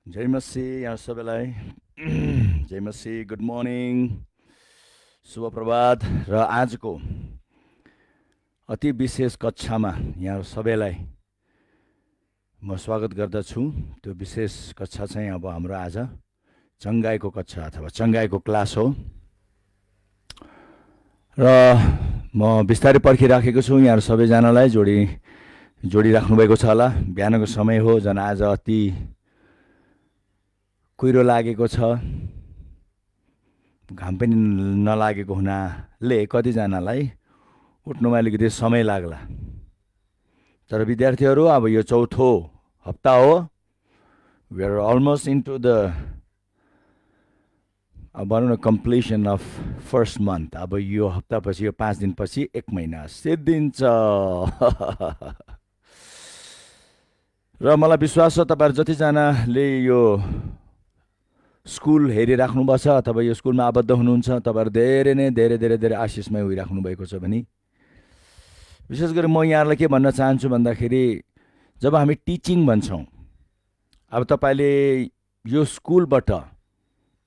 जय मसीह यहाँ सबैलाई जय मसीह, good morning, शुभ प्रभात। र आजको अति विशेष कक्षामा यहाँ सबैलाई म स्वागत गर्दछु। त्यो विशेष कक्षा चाहिँ अब हाम्रो आज चङ्गाईको कक्षा अथवा चङ्गाईको क्लास हो र म बिस्तारै पर्खिराखेको छु यहाँ सबैजनालाई जोडिराख्नु भएको छ होला। बिहानको समय हो, झन् आज अति कुहिरो लागेको छ, घाम पनि नलागेको हुनाले कतिजनालाई उठ्नुमा अलिकति समय लाग्ला। तर विद्यार्थीहरू, अब यो चौथो हप्ता हो, we are almost into the भनौँ न कम्प्लिसन अफ फर्स्ट मन्थ। अब यो हप्तापछि, यो 5 दिनपछि 1 महिना सिद्धिन्छ र मलाई विश्वास छ तपाईँहरू जतिजनाले यो स्कुल हेरिराख्नुभएको छ अथवा यो स्कुलमा आबद्ध हुनुहुन्छ, तपाईँहरू धेरै नै धेरै आशिषमय होइराख्नु भएको छ भने विशेष गरी म यहाँहरूलाई के भन्न चाहन्छु भन्दाखेरि, जब हामी टिचिङ भन्छौँ, अब तपाईँले यो स्कुलबाट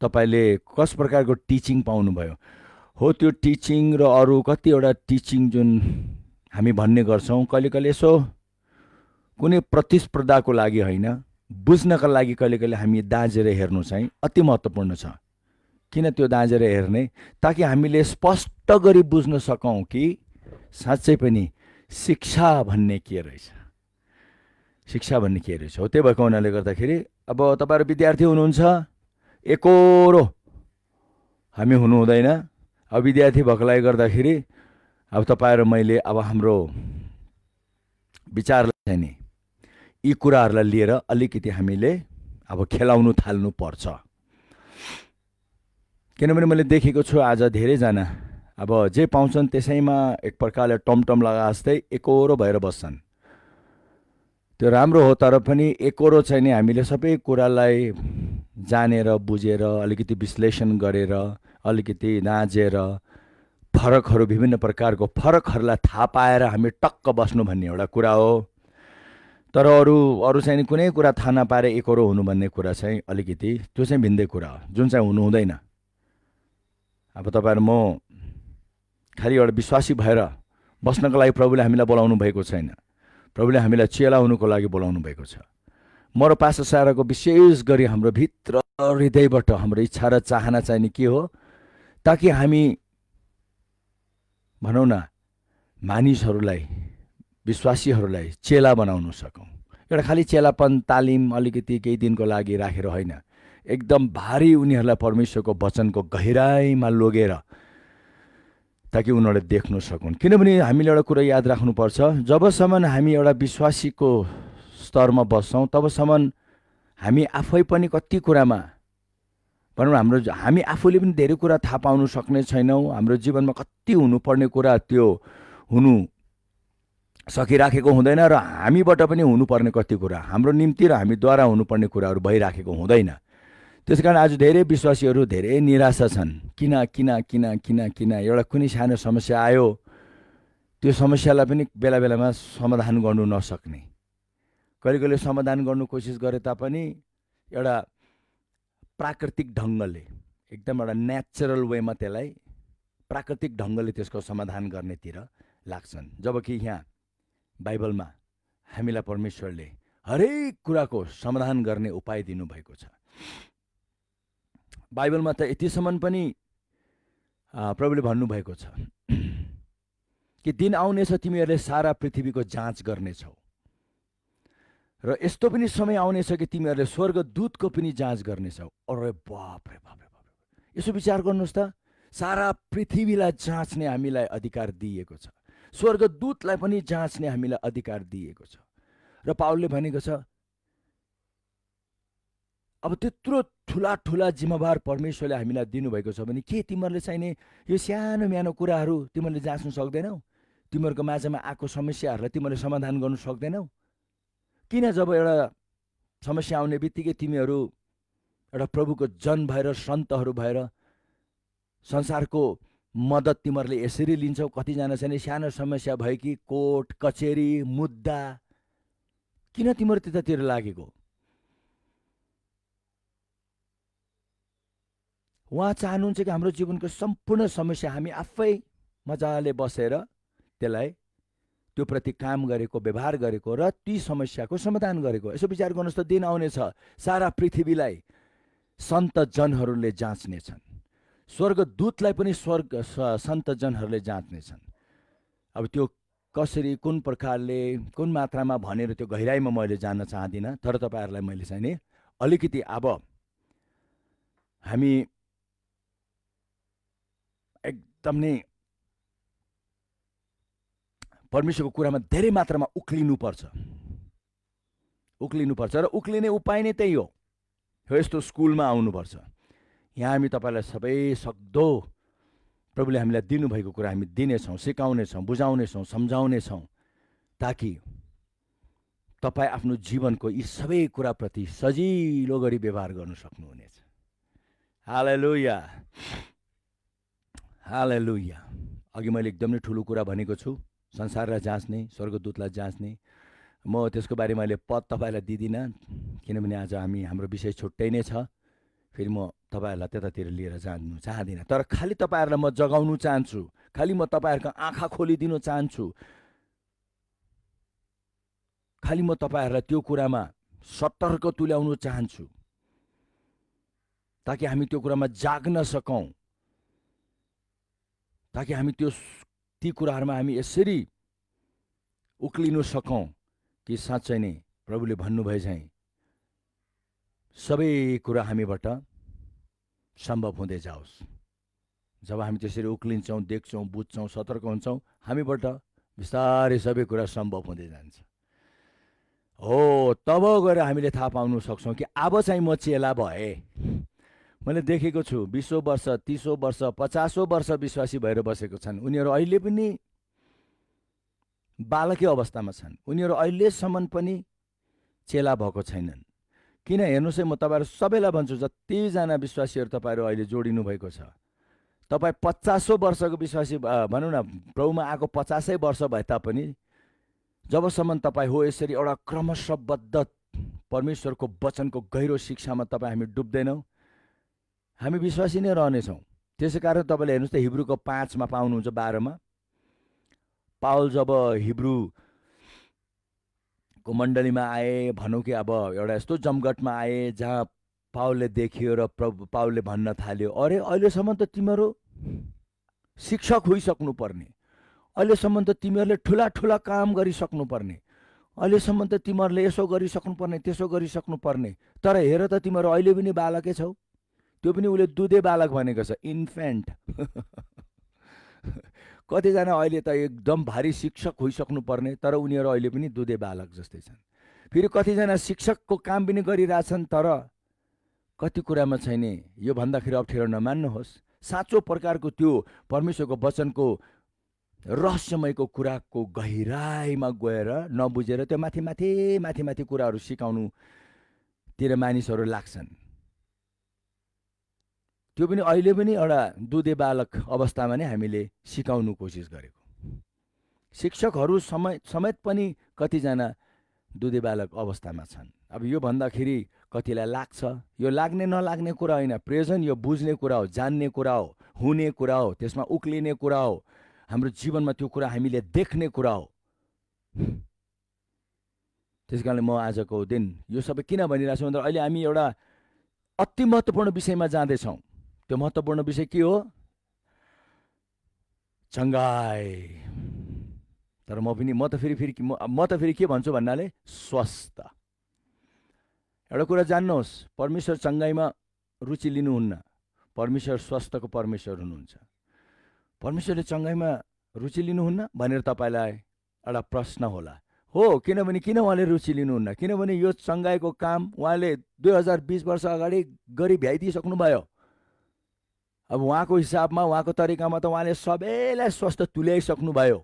तपाईँले कस प्रकारको टिचिङ पाउनुभयो हो, त्यो टिचिङ र अरू कतिवटा टिचिङ जुन हामी भन्ने गर्छौँ, कहिले कहिले यसो कुनै प्रतिस्पर्धाको लागि होइन, बुझ्नका लागि कहिले कहिले हामी दाँजेर हेर्नु चाहिँ अति महत्त्वपूर्ण छ। किन त्यो दाँजेर हेर्ने? ताकि हामीले स्पष्ट गरी बुझ्न सकौँ कि साँच्चै पनि शिक्षा भन्ने के रहेछ, शिक्षा भन्ने के रहेछ हो। त्यही भएको हुनाले गर्दाखेरि अब तपाईँहरू विद्यार्थी हुनुहुन्छ, एकोरो हामी हुनु हुँदैन। अब विद्यार्थी भएकोलाई गर्दाखेरि अब तपाईँहरू मैले अब हाम्रो विचारलाई चाहिँ नि यी कुराहरूलाई लिएर अलिकति हामीले अब खेलाउनु थाल्नु पर्छ। किनभने मैले देखेको छु आज धेरैजना अब जे पाउँछन् त्यसैमा एक प्रकारले टमटम लगा जस्तै एकोरो भएर बस्छन्। त्यो राम्रो हो, तर पनि एकोरो चाहिँ नि हामीले सबै कुरालाई जानेर बुझेर अलिकति विश्लेषण गरेर अलिकति दाँजेर फरकहरू, विभिन्न प्रकारको फरकहरूलाई थाहा पाएर हामी टक्क बस्नु भन्ने एउटा कुरा हो। तर अरू चाहिँ कुनै कुरा थाहा नपाएर एकोरो हुनु भन्ने कुरा चाहिँ अलिकति त्यो चाहिँ भिन्दै कुरा हो, जुन चाहिँ हुनु हुँदैन। अब तपाईँहरू म खालि एउटा विश्वासी भएर बस्नको लागि प्रभुले हामीलाई बोलाउनु भएको छैन। प्रभुले हामीलाई चेला हुनुको लागि बोलाउनु भएको छ। म र पास्टर साराको विशेष गरी हाम्रो भित्र हृदयबाट हाम्रो इच्छा र चाहना चाहिँ नि के हो, ताकि हामी भनौँ न मानिसहरूलाई, विश्वासीहरूलाई चेला बनाउन सकौँ। एउटा खालि चेलापन तालिम अलिकति केही दिनको लागि राखेर होइन, एकदम भारी उनीहरूलाई परमेश्वरको वचनको गहिराइमा लगेर ताकि उनीहरूले देख्न सकुन्। किनभने हामीले एउटा कुरा याद राख्नुपर्छ, जबसम्म हामी एउटा विश्वासीको स्तरमा बस्छौँ तबसम्म हामी आफै पनि कति कुरामा भनौँ हामी आफूले पनि धेरै कुरा थाहा पाउनु सक्ने छैनौँ। हाम्रो जीवनमा कति हुनुपर्ने कुरा त्यो हुनु सकिराखेको हुँदैन र हामीबाट पनि हुनुपर्ने कति कुरा हाम्रो निम्ति र हामीद्वारा हुनुपर्ने कुराहरू भइराखेको हुँदैन। त्यस कारण आज धेरै विश्वासीहरू धेरै निराशा छन्। किन किन किन किन किन एउटा कुनै सानो समस्या आयो, त्यो समस्यालाई पनि बेला बेलामा समाधान गर्नु नसक्ने, कहिले कहिले समाधान गर्नु कोसिस गरे तापनि एउटा प्राकृतिक ढङ्गले, एकदम एउटा नेचुरल वेमा त्यसलाई प्राकृतिक ढङ्गले त्यसको समाधान गर्नेतिर लाग्छन्। जबकि यहाँ बाइबलमा हामीलाई परमेश्वरले हरेक कुराको समाधान गर्ने उपाय दिनुभएको छ। बाइबलमा त यतिसम्म पनि प्रभुले भन्नुभएको छ कि दिन आउनेछ तिमीहरूले सारा पृथ्वीको जाँच गर्नेछौ, र यस्तो पनि समय आउनेछ कि तिमीहरूले स्वर्गदूतको पनि जाँच गर्नेछौ। अरे बाप रे बाप रे बाप, यसो विचार गर्नुहोस् त, सारा पृथ्वीलाई जाँच्ने हामीलाई अधिकार दिएको छ, स्वर्गदूतलाई पनि जाँच्ने हामीलाई अधिकार दिएको छ। र पावलले भनेको छ, अब त्यत्रो ठुला ठुला जिम्मेवार परमेश्वरले हामीलाई दिनुभएको छ भने के तिमीहरूले चाहिने यो सानो म्यानो कुराहरू तिमीहरूले जाँच्नु सक्दैनौ? तिमीहरूको माझमा आएको समस्याहरूलाई तिमीहरूले समाधान गर्नु सक्दैनौ? किन जब एउटा समस्या आउने बित्तिकै तिमीहरू एउटा प्रभुको जन भएर, सन्तहरू भएर संसारको मद्दत तिमीहरूले यसरी लिन्छौ? कतिजना चाहिँ सानो समस्या भयो कि कोर्ट कचेरी मुद्दा, किन तिमीहरू त्यतातिर लागेको? उहाँ चाहनुहुन्छ कि हाम्रो जीवनको सम्पूर्ण समस्या हामी आफै मजाले बसेर त्यसलाई त्यो प्रति काम गरेको, व्यवहार गरेको र ती समस्याको समाधान गरेको। यसो विचार गर्नुहोस् त, दिन आउनेछ सारा पृथ्वीलाई सन्त जनहरूले जाँच्नेछन्, स्वर्गदूतलाई पनि सन्त जनहरूले जाँच्नेछन्। अब त्यो कसरी, कुन प्रकारले, कुन मात्रामा भनेर त्यो गहिराइमा मैले जान्न चाहदिनँ, तर तपाईँहरूलाई मैले चाहिँ नि अलिकति अब हामी एकदम नै परमेश्वरको कुरामा धेरै मात्रामा उक्लिनुपर्छ र उक्लिने उपाय नै त्यही हो, यस्तो स्कुलमा आउनुपर्छ। यहाँ हामी तपाईँलाई सबै सक्दो प्रभुले हामीलाई दिनुभएको कुरा हामी दिनेछौँ, सिकाउनेछौँ, बुझाउनेछौँ, सम्झाउनेछौँ, ताकि तपाईँ आफ्नो जीवनको यी सबै कुराप्रति सजिलो गरी व्यवहार गर्न सक्नुहुनेछ। हालेलुया, हालेलुया। अघि मैले एकदमै ठुलो कुरा भनेको छु, संसारलाई जाँच्ने, स्वर्गदूतलाई जाँच्ने। म त्यसको बारेमा अहिले पद तपाईँलाई दिँदिनँ, किनभने आज हाम्रो विषय छुट्टै नै छ। फेरि म तपाईँहरूलाई त्यतातिर लिएर जानु चाहदिनँ, तर खालि तपाईँहरूलाई म जगाउनु चाहन्छु, खालि म तपाईँहरूको आँखा खोलिदिनु चाहन्छु, खालि म तपाईँहरूलाई त्यो कुरामा सतर्क तुल्याउनु चाहन्छु, ताकि हामी त्यो कुरामा जाग्न सकौँ, ताकि हामी ती कुराहरूमा हामी यसरी उक्लिनु सकौँ कि साँच्चै नै प्रभुले भन्नुभए चाहिँ सबै कुरा हामीबाट सम्भव हुँदै जाओस्। जब हामी त्यसरी उक्लिन्छौँ, देख्छौँ, बुझ्छौँ, सतर्क हुन्छौँ, हामीबाट बिस्तारै सबै कुरा सम्भव हुँदै जान्छ। हो, तब गएर हामीले थाहा पाउन सक्छौँ कि अब चाहिँ म चेला भएँ। मैले देखेको छु 20 वर्ष, 30 वर्ष, 50 वर्ष विश्वासी भएर बसेको छन्, उनीहरू अहिले पनि बालकै अवस्थामा छन्, उनीहरू अहिलेसम्म पनि चेला भएको छैनन्। किन हेर्नुहोस् है, म तपाईँहरू सबैलाई भन्छु, जतिजना विश्वासीहरू तपाईँहरू अहिले जोडिनु भएको छ, तपाईँ 50 वर्षको विश्वासी भनौँ न, प्रभुमा आएको 50 वर्ष भए तापनि जबसम्म तपाईँ हो यसरी एउटा क्रमशबद्ध परमेश्वरको वचनको गहिरो शिक्षामा तपाईँ हामी डुब्दैनौँ, हामी विश्वासी नै रहनेछौँ। त्यसै कारण तपाईँले हेर्नुहोस् त, हिब्रूको 5 पाउनुहुन्छ, 12 पाउल जब हिब्रूको मण्डलीमा आए, भनौँ कि अब एउटा यस्तो जमघटमा आए जहाँ पाउलले देखियो र पाउलले भन्न थाल्यो, अरे अहिलेसम्म त तिमीहरू शिक्षक होइसक्नु पर्ने, अहिलेसम्म त तिमीहरूले ठुला ठुला काम गरिसक्नु पर्ने, अहिलेसम्म त तिमीहरूले यसो गरिसक्नु पर्ने, त्यसो गरिसक्नु पर्ने, तर हेर त तिमीहरू अहिले पनि बालकै छौ। त्यो पनि उसले दुधे बालक भनेको छ, इन्फेन्ट। कतिजना अहिले त एकदम भारी शिक्षक होइसक्नु पर्ने, तर उनीहरू अहिले पनि दुधे बालक जस्तै छन्। फेरि कतिजना शिक्षकको काम पनि गरिरहेछन्, तर कति कुरामा छैन। यो भन्दाखेरि अप्ठ्यारो नमान्नुहोस्, साँचो प्रकारको त्यो परमेश्वरको वचनको रहस्यमयको कुराको गहिराइमा गएर नबुझेर त्यो माथि माथि माथि माथि कुराहरू सिकाउनुतिर मानिसहरू लाग्छन्। त्यो पनि अहिले पनि एउटा दुधे बालक अवस्थामा नै हामीले सिकाउनु कोसिस गरेको। शिक्षकहरू समेत पनि कतिजना दुधे बालक अवस्थामा छन्। अब यो भन्दाखेरि कतिलाई लाग्छ, यो लाग्ने नलाग्ने कुरा होइन, प्रेजेन्ट यो बुझ्ने कुरा हो, जान्ने कुरा हो, हुने कुरा हो, त्यसमा उक्लिने कुरा हो, हाम्रो जीवनमा त्यो कुरा हामीले देख्ने कुरा हो। त्यस कारणले म आजको दिन यो सबै किन भनिरहेको छु भन्दा अहिले हामी एउटा अति महत्त्वपूर्ण विषयमा जाँदैछौँ। त्यो महत्त्वपूर्ण विषय के हो? चङ्गाई। तर म त फेरि के भन्छु भन्नाले स्वस्थ। एउटा कुरा जान्नुहोस्, परमेश्वर चङ्गाईमा रुचि लिनुहुन्न, परमेश्वर स्वस्थको परमेश्वर हुनुहुन्छ। परमेश्वरले चङ्गाईमा रुचि लिनुहुन्न भनेर तपाईँलाई एउटा प्रश्न होला। हो, किनभने किन उहाँले रुचि लिनुहुन्न? किनभने यो चङ्गाईको काम उहाँले 2020 वर्ष अगाडि गरी भ्याइदिइसक्नुभयो। अब उहाँको हिसाबमा, उहाँको तरिकामा त उहाँले सबैलाई स्वस्थ तुल्याइसक्नुभयो।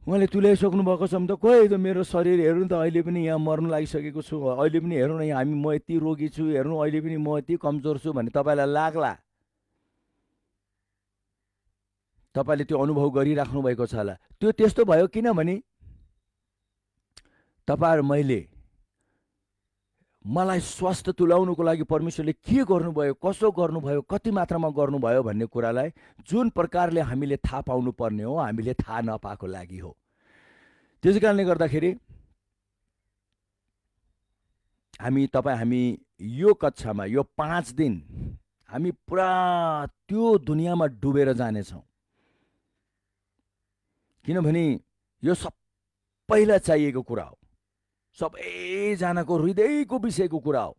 उहाँले तुल्याइसक्नु भएको छ भने त खोइ त मेरो शरीर हेर्नु त अहिले पनि यहाँ मर्नु लागिसकेको छु, अहिले पनि हेर्नु न यहाँ म यति रोगी छु, हेर्नु अहिले पनि म यति कमजोर छु भन्ने तपाईँलाई लाग्ला। तपाईँले त्यो अनुभव गरिराख्नु भएको छ होला। त्यो त्यस्तो भयो किनभने तपाईँहरू मैले मलाई स्वास्थ्य तुल्याउनुको लागि परमेश्वरले के गर्नुभयो, कसो गर्नुभयो, कति मात्रामा गर्नुभयो भन्ने कुरालाई जुन प्रकारले हामीले थाहा पाउनु पर्ने हो, हामीले थाहा नपाएको लागि हो। त्यसै कारणले गर्दाखेरि हामी यो कक्षामा यो 5 दिन हामी पुरा त्यो दुनियाँमा डुबेर जानेछौँ, किनभने यो सबैलाई चाहिएको कुरा हो, सबैजनाको हृदयको विषयको कुरा हो।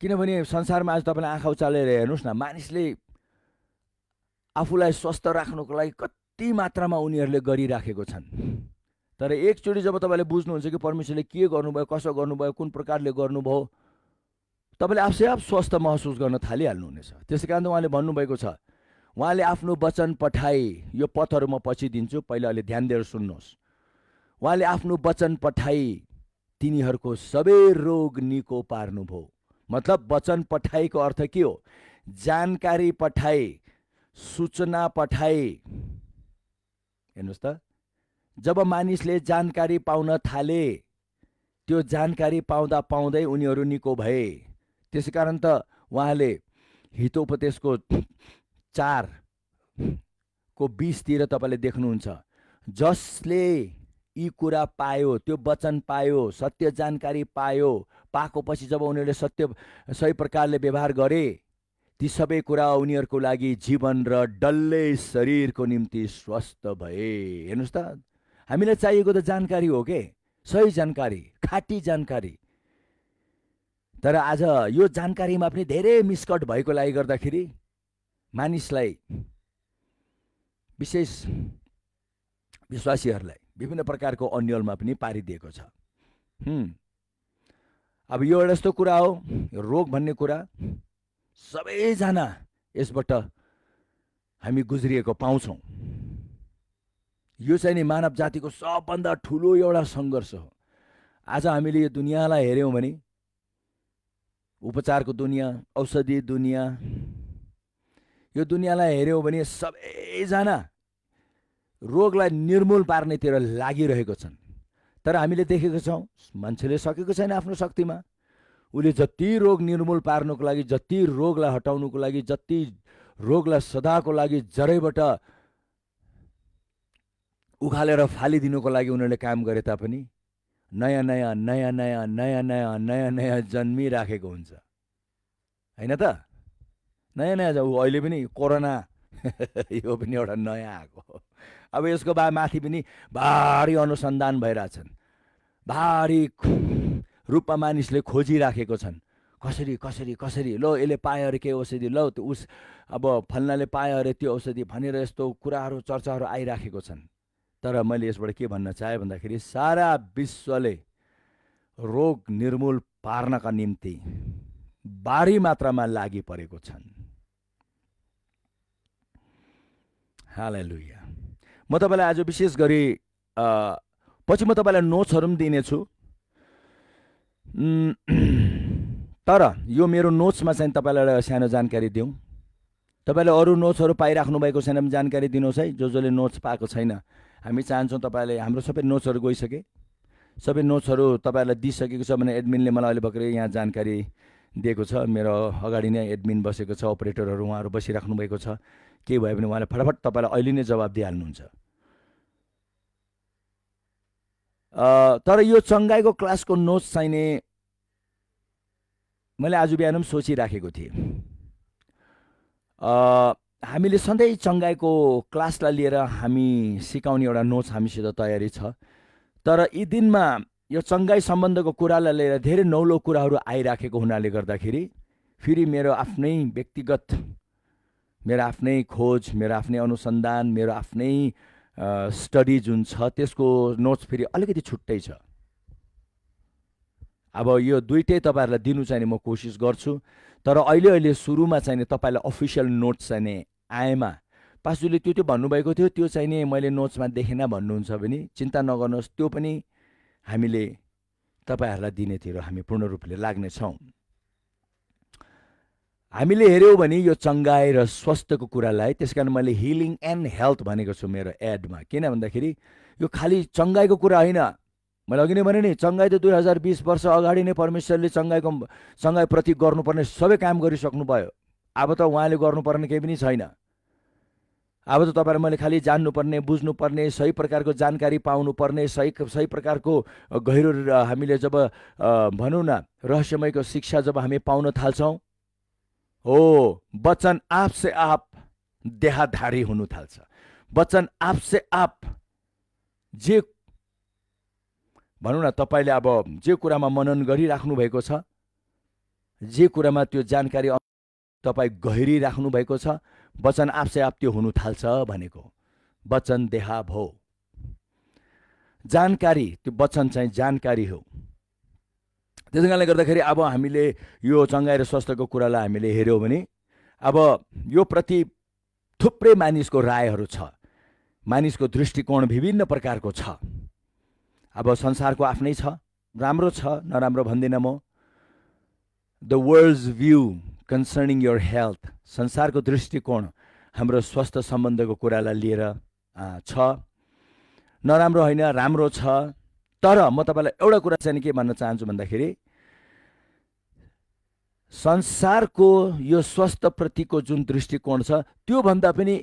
किनभने संसारमा आज तपाईँले आँखा उचालेर हेर्नुहोस् न, मानिसले आफूलाई स्वस्थ राख्नुको लागि कति मात्रामा उनीहरूले गरिराखेको छन्, तर एकचोटि जब तपाईँले बुझ्नुहुन्छ कि परमेश्वरले के गर्नुभयो, कसो गर्नुभयो, कुन प्रकारले गर्नुभयो, तपाईँले आफै आफ स्वस्थ महसुस गर्न थालिहाल्नुहुनेछ। त्यसै कारण उहाँले भन्नुभएको छ, उहाँले आफ्नो वचन पठाए, यो पथहरू म पछि दिन्छु, पहिला अहिले ध्यान दिएर सुन्नुहोस्। उहाँले आफ्नो वचन पठाई तिनीहरूको सबै रोग निको पार्नुभयो। मतलब वचन पठाइको अर्थ के हो? जानकारी पठाए, सूचना पठाए। हेर्नुहोस् त, जब मानिसले जानकारी पाउन थाले, त्यो जानकारी पाउँदा पाउँदै उनीहरू निको भए। त्यसै कारण त उहाँले हितोपदेशको 4:20 तपाईँले देख्नुहुन्छ, जसले यी कुरा पायो, त्यो वचन पायो, सत्य जानकारी पायो, पाएको पछि जब उनीहरूले सही प्रकारले व्यवहार गरे, ती सबै कुरा उनीहरूको लागि जीवन र डल्लै शरीरको निम्ति स्वस्थ भए। हेर्नुहोस् त, हामीलाई चाहिएको त जानकारी हो के, सही जानकारी, खाटी जानकारी। तर आज यो जानकारीमा पनि धेरै मिसकट भएको लागि गर्दाखेरि मानिसलाई, विशेष विश्वासीहरूलाई विभिन्न प्रकारको अन्यलमा पनि पारिदिएको छ। अब यो एउटा यस्तो कुरा हो, रोग भन्ने कुरा सबैजना यसबाट हामी गुज्रिएको पाउँछौँ। यो चाहिँ नि मानव जातिको सबभन्दा ठुलो एउटा सङ्घर्ष हो। आज हामीले यो दुनियाँलाई हेऱ्यौँ भने, उपचारको दुनियाँ, औषधि दुनियाँ, यो दुनियाँलाई हेऱ्यौँ भने सबैजना रोगलाई निर्मूल पार्नेतिर लागिरहेको छन्। तर हामीले देखेको छौँ, मान्छेले सकेको छैन आफ्नो शक्तिमा। उसले जति रोग निर्मूल पार्नुको लागि, जति रोगलाई हटाउनुको लागि, जति रोगलाई सदाको लागि जरैबाट उखालेर फालिदिनुको लागि उनीहरूले काम गरे तापनि नयाँ नयाँ नयाँ नयाँ नयाँ नयाँ नयाँ नयाँ जन्मिराखेको हुन्छ, होइन त? नयाँ नयाँ अहिले पनि कोरोना यो पनि एउटा नयाँ आएको। अब यसको माथि पनि भारी अनुसन्धान भइरहेछन्, भारी रूपमा मानिसले खोजिराखेको छन्। कसरी कसरी कसरी लो यसले पायो अरे के औषधि, लो त्यो उस अब फल्नाले पायो अरे त्यो औषधि भनेर यस्तो कुराहरू, चर्चाहरू आइराखेको छन्। तर मैले यसबाट के भन्न चाहेँ भन्दाखेरि, सारा विश्वले रोग निर्मूल पार्नका निम्ति भारी मात्रामा लागि परेको छन्। हालेलुया। म तपाईँलाई आज विशेष गरी पछि म तपाईँलाई नोट्सहरू पनि दिनेछु, तर यो मेरो नोट्समा चाहिँ तपाईँलाई एउटा सानो जानकारी दिउँ। तपाईँले अरू नोट्सहरू पाइराख्नु भएको छैन भने जानकारी दिनुहोस् है। जसले नोट्स पाएको छैन, हामी चाहन्छौँ तपाईँले, हाम्रो सबै नोट्सहरू गइसके, सबै नोट्सहरू तपाईँहरूलाई दिइसकेको छ भने एडमिनले मलाई अहिले भर्खरै यहाँ जानकारी दिएको छ। मेरो अगाडि नै एडमिन बसेको छ, अपरेटरहरू उहाँहरू बसिराख्नु भएको छ। के भयो भने उहाँले फटाफट तपाईँलाई अहिले नै जवाब दिइहाल्नुहुन्छ। तर यो चङ्गाईको क्लासको नोट्स चाहिने मैले आज बिहान पनि सोचिराखेको थिएँ। हामीले सधैँ चङ्गाईको क्लासलाई लिएर हामी सिकाउने एउटा नोट्स हामीसित तयारी छ। तर यी दिनमा यो चङ्गाई सम्बन्धको कुरालाई लिएर धेरै नौलो कुराहरू आइराखेको हुनाले गर्दाखेरि फेरि मेरो आफ्नै व्यक्तिगत, मेरो आफ्नै खोज, मेरो आफ्नै अनुसन्धान, मेरो आफ्नै स्टडी जुन छ, त्यसको नोट्स फेरि अलिकति छुट्टै छ। अब यो दुइटै तपाईँहरूलाई दिनु चाहिँ म कोसिस गर्छु। तर अहिले सुरुमा चाहिँ तपाईँलाई अफिसियल नोट्स चाहिँ आएमा पास्टरले त्यो भन्नुभएको थियो, त्यो चाहिँ नि मैले नोट्समा देखेन भन्नुहुन्छ भने चिन्ता नगर्नुहोस्, त्यो पनि हामीले तपाईँहरूलाई दिनेतिर हामी पूर्ण रूपले लाग्नेछौँ। हामीले हेऱ्यौँ भने यो चङ्गाई र स्वास्थ्यको कुरालाई, त्यस कारण मैले हिलिङ एन्ड हेल्थ भनेको छु मेरो एडमा। किन भन्दाखेरि यो खालि चङ्गाईको कुरा होइन, मैले अघि नै भने नि, चङ्गाई त 2020 वर्ष अगाडि नै परमेश्वरले चङ्गाई प्रति गर्नुपर्ने सबै काम गरिसक्नुभयो। अब त उहाँले गर्नुपर्ने केही पनि छैन। अब त तपाईँलाई मैले खालि जान्नुपर्ने, बुझ्नुपर्ने, सही प्रकारको जानकारी पाउनुपर्ने, सही प्रकारको गहिरो हामीले जब भनौँ न रहस्यमयको शिक्षा जब हामी पाउन थाल्छौँ, हो वचन आप से आप देहाधारी हुनु थाल्छ। वचन आप से आप जे भनौँ न, तपाईँले अब जे कुरामा मनन गरिराख्नु भएको छ, जे कुरामा त्यो जानकारी तपाईँ गहिरिराख्नु भएको छ, वचन आपसे आप त्यो हुनु थाल्छ भनेको। वचन देहा भो, जानकारी, त्यो वचन चाहिँ जानकारी हो। त्यसै कारणले गर्दाखेरि अब हामीले यो चङ्गाई र स्वास्थ्यको कुरालाई हामीले हेऱ्यौँ भने अब यो प्रति थुप्रै मानिसको रायहरू छ, मानिसको दृष्टिकोण विभिन्न प्रकारको छ। अब संसारको आफ्नै छ, राम्रो छ, नराम्रो भन्दिनँ म। The world's view concerning your health, संसारको दृष्टिकोण हाम्रो स्वास्थ्य सम्बन्धको कुरालाई लिएर छ। नराम्रो होइन, राम्रो छ। तर म तपाईँलाई एउटा कुरा चाहिँ के भन्न चाहन्छु भन्दाखेरि, संसारको यो स्वास्थ्यप्रतिको जुन दृष्टिकोण छ, त्योभन्दा पनि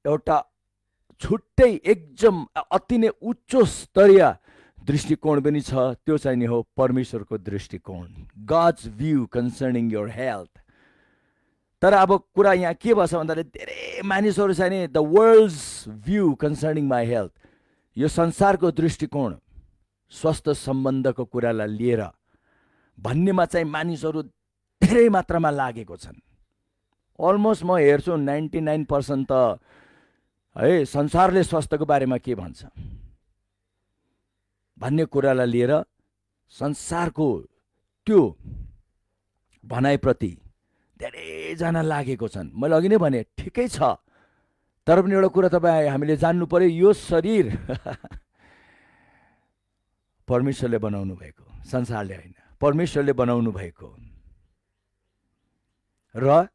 एउटा छुट्टै एकदम अति नै उच्च स्तरीय दृष्टिकोण पनि छ। त्यो चाहिँ नि हो परमेश्वरको दृष्टिकोण, God's view concerning your health. तर अब कुरा यहाँ के भन्छ भन्दाखेरि, धेरै मानिसहरू चाहिँ नि the world's view concerning my health, यो संसारको दृष्टिकोण स्वास्थ्य सम्बन्धको कुरालाई लिएर भन्नेमा चाहिँ मानिसहरू धेरै मात्रामा लागेको छन्। अलमोस्ट म हेर्छु 99% त है संसारले स्वास्थ्यको बारेमा के भन्छ भन्ने कुरालाई लिएर संसारको त्यो भनाइप्रति धेरैजना लागेको छन्। मैले अघि नै भने ठिकै छ, तर पनि एउटा कुरा तपाईँ हामीले जान्नु पर्यो, यो शरीर परमेश्वरले बनाउनु भएको, संसारले होइन, परमेश्वरले बनाउनु भएको। र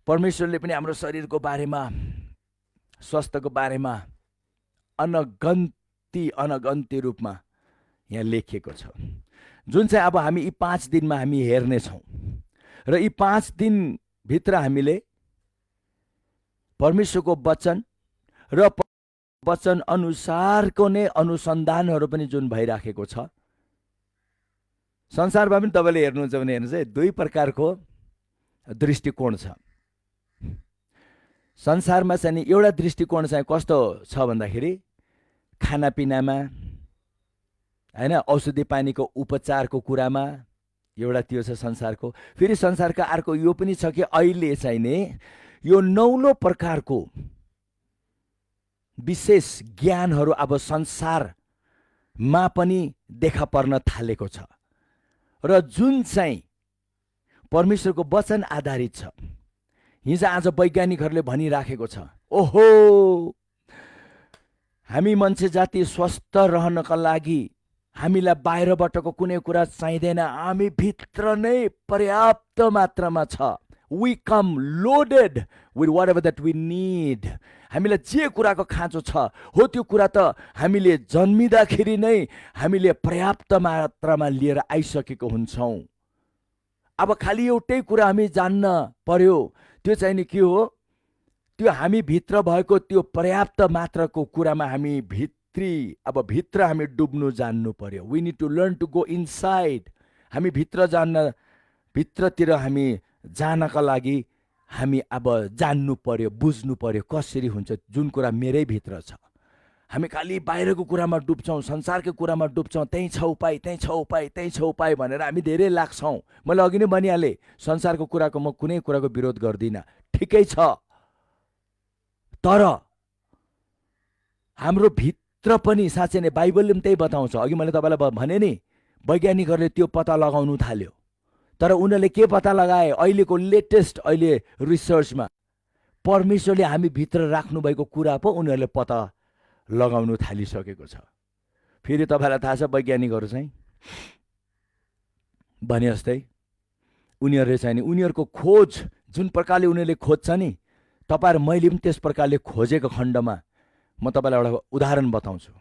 परमेश्वरले पनि हाम्रो शरीरको बारेमा, स्वास्थ्यको बारेमा अनगन्ती रूपमा यहाँ लेखिएको छ, जुन चाहिँ अब हामी यी 5 दिनमा हामी हेर्नेछौँ। र यी 5 दिनभित्र हामीले परमेश्वरको वचन र वचन अनुसारको नै अनुसन्धानहरू पनि जुन भइराखेको छ। संसारमा पनि तपाईँले हेर्नुहुन्छ भने हेर्नुहोस् है, 2 प्रकारको दृष्टिकोण छ संसारमा। चाहिँ एउटा दृष्टिकोण चाहिँ कस्तो छ भन्दाखेरि, खानापिनामा होइन, औषधि पानीको उपचारको कुरामा एउटा त्यो छ संसारको। फेरि संसारका अर्को यो पनि छ कि अहिले चाहिँ नि यो 9औं प्रकारको विशेष ज्ञानहरू अब संसारमा पनि देखा पर्न थालेको छ, र जुन चाहिँ परमेश्वरको वचन आधारित छ। हिजो आज वैज्ञानिकहरूले भनिराखेको छ, ओहो हामी मान्छे जाति स्वस्थ रहनका लागि हामीलाई बाहिरबाटको कुनै कुरा चाहिँदैन, हामी भित्र नै पर्याप्त मात्रामा छ। We come loaded with whatever that we need. हामीलाई जे कुराको खाँचो छ हो त्यो कुरा त हामीले जन्मिँदाखेरि नै हामीले पर्याप्त मात्रामा लिएर आइसकेको हुन्छौँ। अब खालि एउटै कुरा हामी जान्न पर्यो, त्यो चाहिँ नि के हो, त्यो हामी भित्र भएको त्यो पर्याप्त मात्राको कुरामा हामी भित्र हामी डुब्नु जान्नु पर्यो। We need to learn to go inside. हामी भित्रतिर हामी जानका लागि हामी अब जान्नु पर्यो, बुझ्नु पर्यो कसरी हुन्छ, जुन कुरा मेरै भित्र छ। हामी खालि बाहिरको कुरामा डुब्छौँ, संसारको कुरामा डुब्छौँ, त्यही छ उपाय, त्यही छ उपाय, त्यही छ उपाय भनेर हामी धेरै लाग्छौँ। मैले अघि नै भनिहालेँ, संसारको कुराको म कुनै कुराको विरोध गर्दिनँ, ठिकै छ। तर हाम्रो भित्र पनि साँच्चै नै बाइबलले पनि त्यही बताउँछ। अघि मैले तपाईँलाई भने नि, वैज्ञानिकहरूले त्यो पत्ता लगाउनु थाल्यो, तर उनीहरूले के पत्ता लगाए, अहिलेको लेटेस्ट रिसर्चमा परमेश्वरले हामी भित्र राख्नुभएको कुरा पो उनीहरूले पत्ता लगाउनु थालिसकेको छ। फेरि तपाईँलाई थाहा छ वैज्ञानिकहरू चाहिँ भने जस्तै उनीहरूले चाहिँ नि उनीहरूको खोज जुन प्रकारले उनीहरूले खोज्छ नि, तपाईँ र मैले पनि त्यस प्रकारले खोजेको खण्डमा म तपाईँलाई एउटा उदाहरण बताउँछु।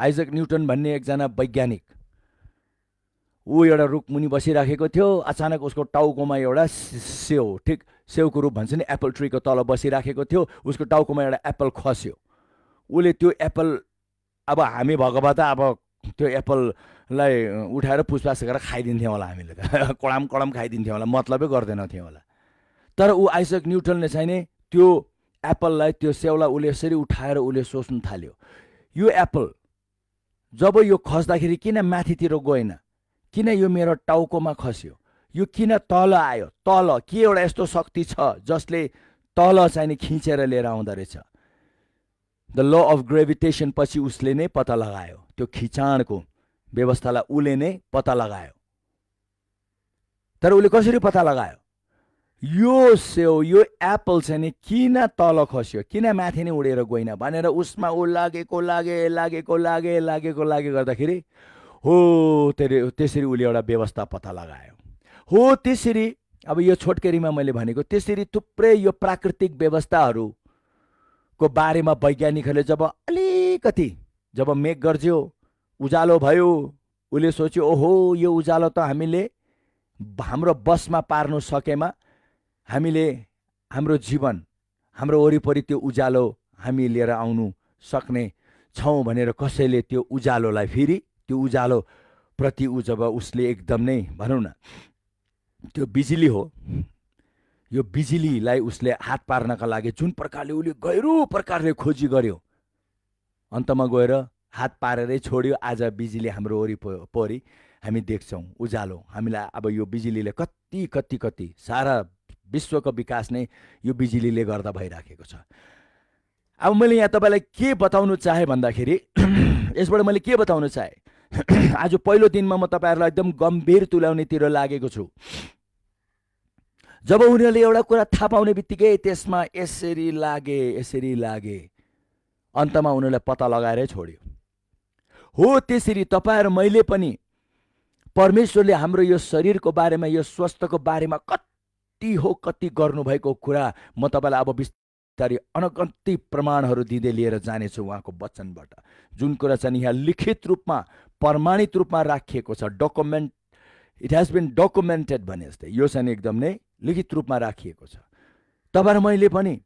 आइजक न्युटन भन्ने एकजना वैज्ञानिक, ऊ एउटा रुख मुनि बसिराखेको थियो। अचानक उसको टाउकोमा एउटा सेउ, ठिक सेउको रूप भन्छ नि, एप्पल ट्रीको तल बसिराखेको थियो। उसको टाउकोमा एउटा एप्पल खस्यो। उसले त्यो एप्पल, अब हामी भएको भए त अब त्यो एप्पललाई उठाएर पुछपाछ गरेर खाइदिन्थ्यौँ होला हामीले त कडाम कडाम खाइदिन्थ्यौँ होला, मतलबै गर्दैनथ्यौँ होला। तर ऊ आइजक न्युटनले चाहिँ नि त्यो एप्पललाई, त्यो सेउलाई उसले यसरी उठाएर उसले सोच्नु थाल्यो, यो एप्पल जब यो खस्दाखेरि किन माथितिर गएन, किन यो मेरो टाउकोमा खस्यो, यो किन तल आयो, तल के एउटा यस्तो शक्ति छ जसले तल चाहिँ नि खिचेर लिएर आउँदो रहेछ। द ल अफ ग्रेभिटेसन पछि उसले नै पत्ता लगायो, त्यो खिचाणको व्यवस्थालाई उसले नै पत्ता लगायो। तर उसले कसरी पत्ता लगायो, यो सेउ, यो एप्पल चाहिँ नि किन तल खस्यो, किन माथि नै उडेर गएन भनेर उसमा ऊ लागेको लागे गर्दाखेरि हो त्यसरी उसले एउटा व्यवस्था पत्ता लगायो। हो त्यसरी अब यो छोटकरीमा मैले भनेको त्यसरी थुप्रै यो प्राकृतिक व्यवस्थाहरूको बारेमा वैज्ञानिकहरूले जब अलिकति, जब मेघ गर्ज्यो, उज्यालो भयो, उसले सोच्यो ओहो यो उज्यालो त हामीले हाम्रो बसमा पार्नु सकेमा हामीले हाम्रो जीवन, हाम्रो वरिपरि त्यो उज्यालो हामी लिएर आउनु सक्ने छौँ भनेर कसैले त्यो उज्यालोलाई फेरि त्यो उज्यालो प्रति जब उसले एकदम नै भनौँ न त्यो बिजुली हो, यो बिजुलीलाई उसले हात पार्नका लागि जुन प्रकारले उसले गहिरो प्रकारले खोजी गर्यो, अन्तमा गएर हात पारेरै छोड्यो। आज बिजुली हाम्रो वरिपरि हामी देख्छौँ उज्यालो। हामीलाई अब यो बिजुलीले कति कति कति सारा विश्वको विकास नै यो बिजुलीले गर्दा भइराखेको छ। अब मैले यहाँ तपाईँलाई के बताउनु चाहे भन्दाखेरि यसबाट मैले के बताउनु चाहे, आज पहिलो दिनमा म तपाईँहरूलाई एकदम गम्भीर तुल्याउनेतिर लागेको छु। जब उनीहरूले एउटा कुरा थाहा पाउने बित्तिकै त्यसमा यसरी लागे, अन्तमा उनीहरूले पत्ता लगाएरै छोड्यो। हो त्यसरी तपाईँ र मैले पनि परमेश्वरले हाम्रो यो शरीरको बारेमा, यो स्वास्थ्यको बारेमा कति गर्नुभएको कुरा म तपाईँलाई अब बिस्तारै अनगन्ती प्रमाणहरू दिँदै लिएर जानेछु उहाँको वचनबाट। जुन कुरा चाहिँ यहाँ लिखित रूपमा, प्रमाणित रूपमा राखिएको छ, document, it has been documented भने जस्तै यो चाहिँ एकदम नै लिखित रूपमा राखिएको छ। तपाईँ र मैले पनि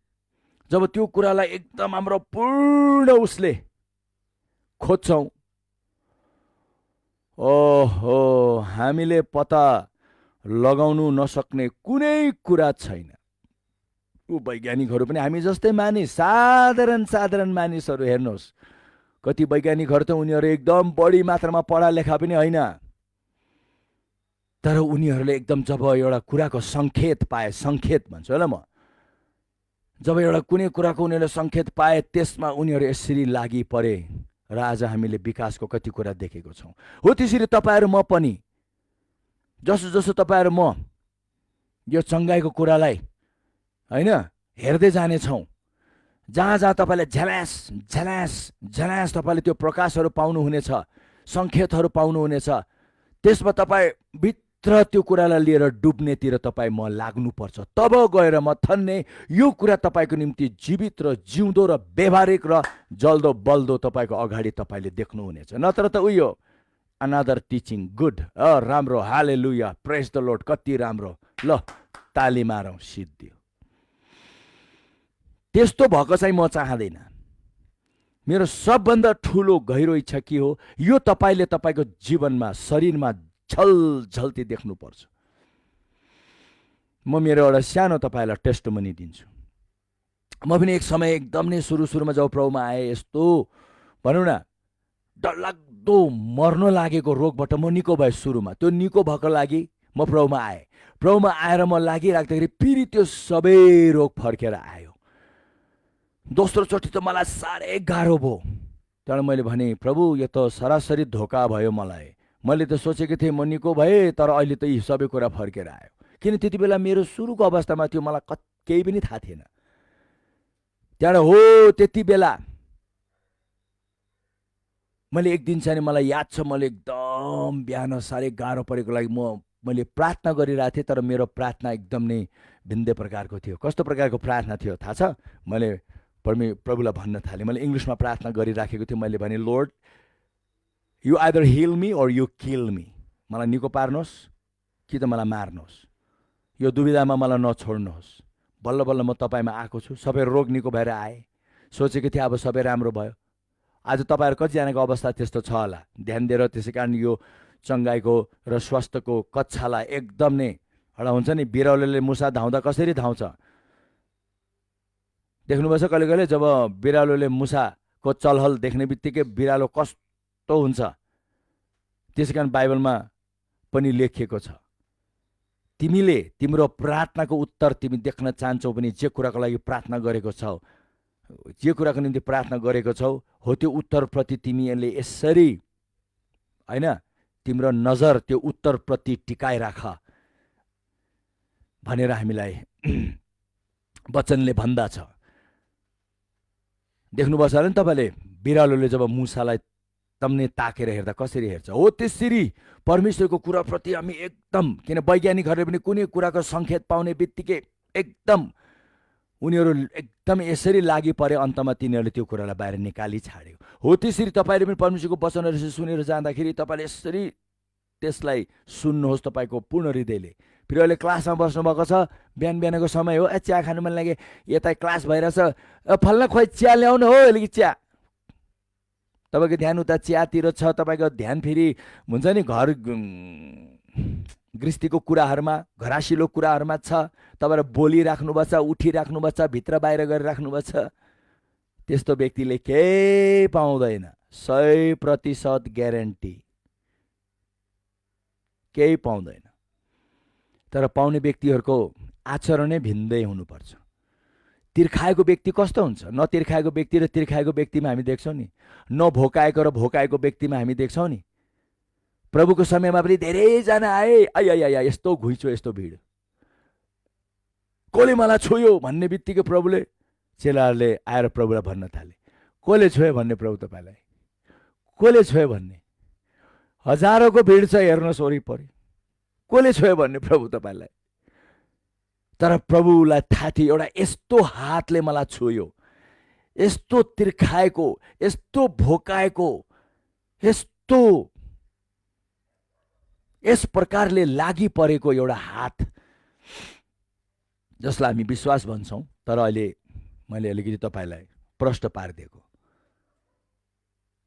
जब त्यो कुरालाई एकदम हाम्रो पूर्ण उसले खोज्छौँ, ओहो हामीले पत्ता लगाउनु नसक्ने कुनै कुरा छैन। ऊ वैज्ञानिकहरू पनि हामी जस्तै मानिस, साधारण मानिसहरू। हेर्नुहोस् कति वैज्ञानिकहरू त उनीहरू एकदम बढी मात्रामा पढा लेखा पनि होइन, तर उनीहरूले एकदम जब एउटा कुराको सङ्केत पाए, सङ्केत भन्छु होला म, जब एउटा कुनै कुराको उनीहरूले सङ्केत पाए त्यसमा उनीहरू यसरी लागि परे र आज हामीले विकासको कति कुरा देखेको छौँ। हो त्यसरी तपाईँहरू म पनि जसो तपाईँहरू म यो चङ्गाइको कुरालाई होइन हेर्दै जानेछौँ, जहाँ तपाईँले झल्यास तपाईँले त्यो प्रकाशहरू पाउनुहुनेछ, सङ्केतहरू पाउनुहुनेछ, त्यसमा तपाईँ भित्र त्यो कुरालाई लिएर डुब्नेतिर तपाईँ म लाग्नुपर्छ। तब गएर म थन्ने यो कुरा तपाईँको निम्ति जीवित र जिउँदो र व्यवहारिक र जल्दो बल्दो तपाईँको अगाडि तपाईँले देख्नुहुनेछ। नत्र त उयो अनदर टिचिङ, गुड, राम्रो, हालेलुया, प्रेज द लर्ड, कति राम्रो, ल ताली मारौँ, सिद्धियो। त्यस्तो भएको चाहिँ म चाहँदैन। मेरो सबभन्दा ठुलो गहिरो इच्छा के हो, यो तपाईँले तपाईँको जीवनमा, शरीरमा झलझल्ती देख्नुपर्छ। म मेरो एउटा सानो तपाईँलाई टेस्टमनी दिन्छु। म पनि एक समय एकदम नै सुरुमा जब प्रभुमा आएँ, यस्तो भनौँ न डरलाग्दो मर्न लागेको रोगबाट म निको भएँ। सुरुमा त्यो निको भएको लागि म प्रभुमा आएँ। प्रभुमा आएर म लागिराख्दाखेरि फेरि त्यो सबै रोग फर्केर आयो। दोस्रोचोटि त मलाई साह्रै गाह्रो भयो। त्यहाँबाट मैले भने प्रभु यो त सरासरी धोका भयो मलाई। मैले त सोचेको थिएँ म निको भएँ, तर अहिले त यी सबै कुरा फर्केर आयो। किन त्यति बेला मेरो सुरुको अवस्थामा थियो, मलाई केही पनि थाहा थिएन। त्यहाँबाट हो त्यति बेला मैले एक दिन चाहिँ मलाई याद छ, मैले एकदम बिहान साह्रै गाह्रो परेको लागि मैले प्रार्थना गरिरहेको थिएँ, तर मेरो प्रार्थना एकदम नै भिन्दै प्रकारको थियो। कस्तो प्रकारको प्रार्थना थियो थाहा छ? मैले प्रभुलाई भन्न थालेँ। मैले इङ्ग्लिसमा प्रार्थना गरिराखेको थिएँ। मैले भने, lord you either hill me और यु किल मी, मलाई निको पार्नुहोस् कि त मलाई मार्नुहोस्, यो दुविधामा मलाई नछोड्नुहोस्। बल्ल बल्ल म तपाईँमा आएको छु, सबै रोग निको भएर आए, सोचेको थिएँ अब सबै राम्रो भयो। आज तपाईँहरू कतिजनाको अवस्था त्यस्तो छ होला, ध्यान दिएर। त्यसै कारण यो चङ्गाइको र स्वास्थ्यको कक्षालाई एकदम नै एउटा हुन्छ नि, बिरालोले मुसा धाउँदा कसरी धाउँछ देख्नुभएछ कहिले कहिले? जब बिरालोले मुसाको चलहल देख्ने बित्तिकै बिरालो कस्तो हुन्छ। त्यसै कारण बाइबलमा पनि लेखिएको छ, तिमीले तिम्रो प्रार्थनाको उत्तर तिमी देख्न चाहन्छौ भने जे कुराको लागि प्रार्थना गरेको छौ, जे कुराको निम्ति प्रार्थना गरेको छौ हो त्यो उत्तरप्रति तिमीले यसरी हैन तिम्रो नजर त्यो उत्तरप्रति टिकाइराख भनेर हामीलाई वचनले भन्दछ। देख्नुभएको छ होला नि तपाईँले, बिरालोले जब मुसालाई तम्ने ताकेर हेर्दा कसरी हेर्छ, हो त्यसरी परमेश्वरको कुराप्रति हामी एकदम, किन वैज्ञानिकहरूले पनि कुनै कुराको सङ्केत पाउने बित्तिकै एकदम उनीहरू एकदम यसरी लागि परे, अन्तमा तिनीहरूले त्यो कुरालाई बाहिर निकाली छाड्यो। हो त्यसरी तपाईँले पनि परमेश्वरको वचनहरू सुनेर जाँदाखेरि तपाईँले यसरी त्यसलाई सुन्नुहोस् तपाईँको पूर्ण हृदयले। फेरि अहिले क्लासमा बस्नुभएको छ, बिहान बिहानको समय हो, चिया खानु मन लागे, यता क्लास भइरहेछ, फल्ना खोइ चिया ल्याउनु हो, अलिकति चिया। तपाईँको ध्यान उता चियातिर छ, तपाईँको ध्यान फेरि हुन्छ नि घर गृहस्थीको कुराहरूमा, घरासिलो कुराहरूमा छ। तपाईँहरू बोलिराख्नुभएको छ, उठिराख्नुभएको छ, भित्र बाहिर गरिराख्नुभएको छ। त्यस्तो व्यक्तिले केही पाउँदैन, 100% ग्यारेन्टी, केही पाउँदैन। तर पाउने व्यक्तिहरूको आचरणै भिन्दै हुनुपर्छ। तिर्खाएको व्यक्ति कस्तो हुन्छ? नतिर्खाएको व्यक्ति र तिर्खाएको व्यक्तिमा हामी देख्छौँ नि, नभोकाएको र भोकाएको व्यक्तिमा हामी देख्छौँ नि। प्रभुको समयमा पनि धेरैजना आए, आइया यस्तो घुइँचो, यस्तो भिड, कसले मलाई छोयो भन्ने बित्तिकै प्रभुले, चेलाहरूले आएर प्रभुलाई भन्न थाले, कसले छोयो भन्ने प्रभु तपाईँलाई, कसले छोयो भन्ने? हजारौँको भिड छ, हेर्नुहोस् वरिपरि, कसले छोयो भन्ने प्रभु तपाईँलाई? तर प्रभुलाई थाहा थियो एउटा यस्तो हातले मलाई छोयो, यस्तो तिर्खाएको, यस्तो भोकाएको, यस्तो यस प्रकारले लागि परेको एउटा हात, जसलाई हामी विश्वास भन्छौँ। तर अहिले मैले अलिकति तपाईँलाई प्रश्न पारिदिएको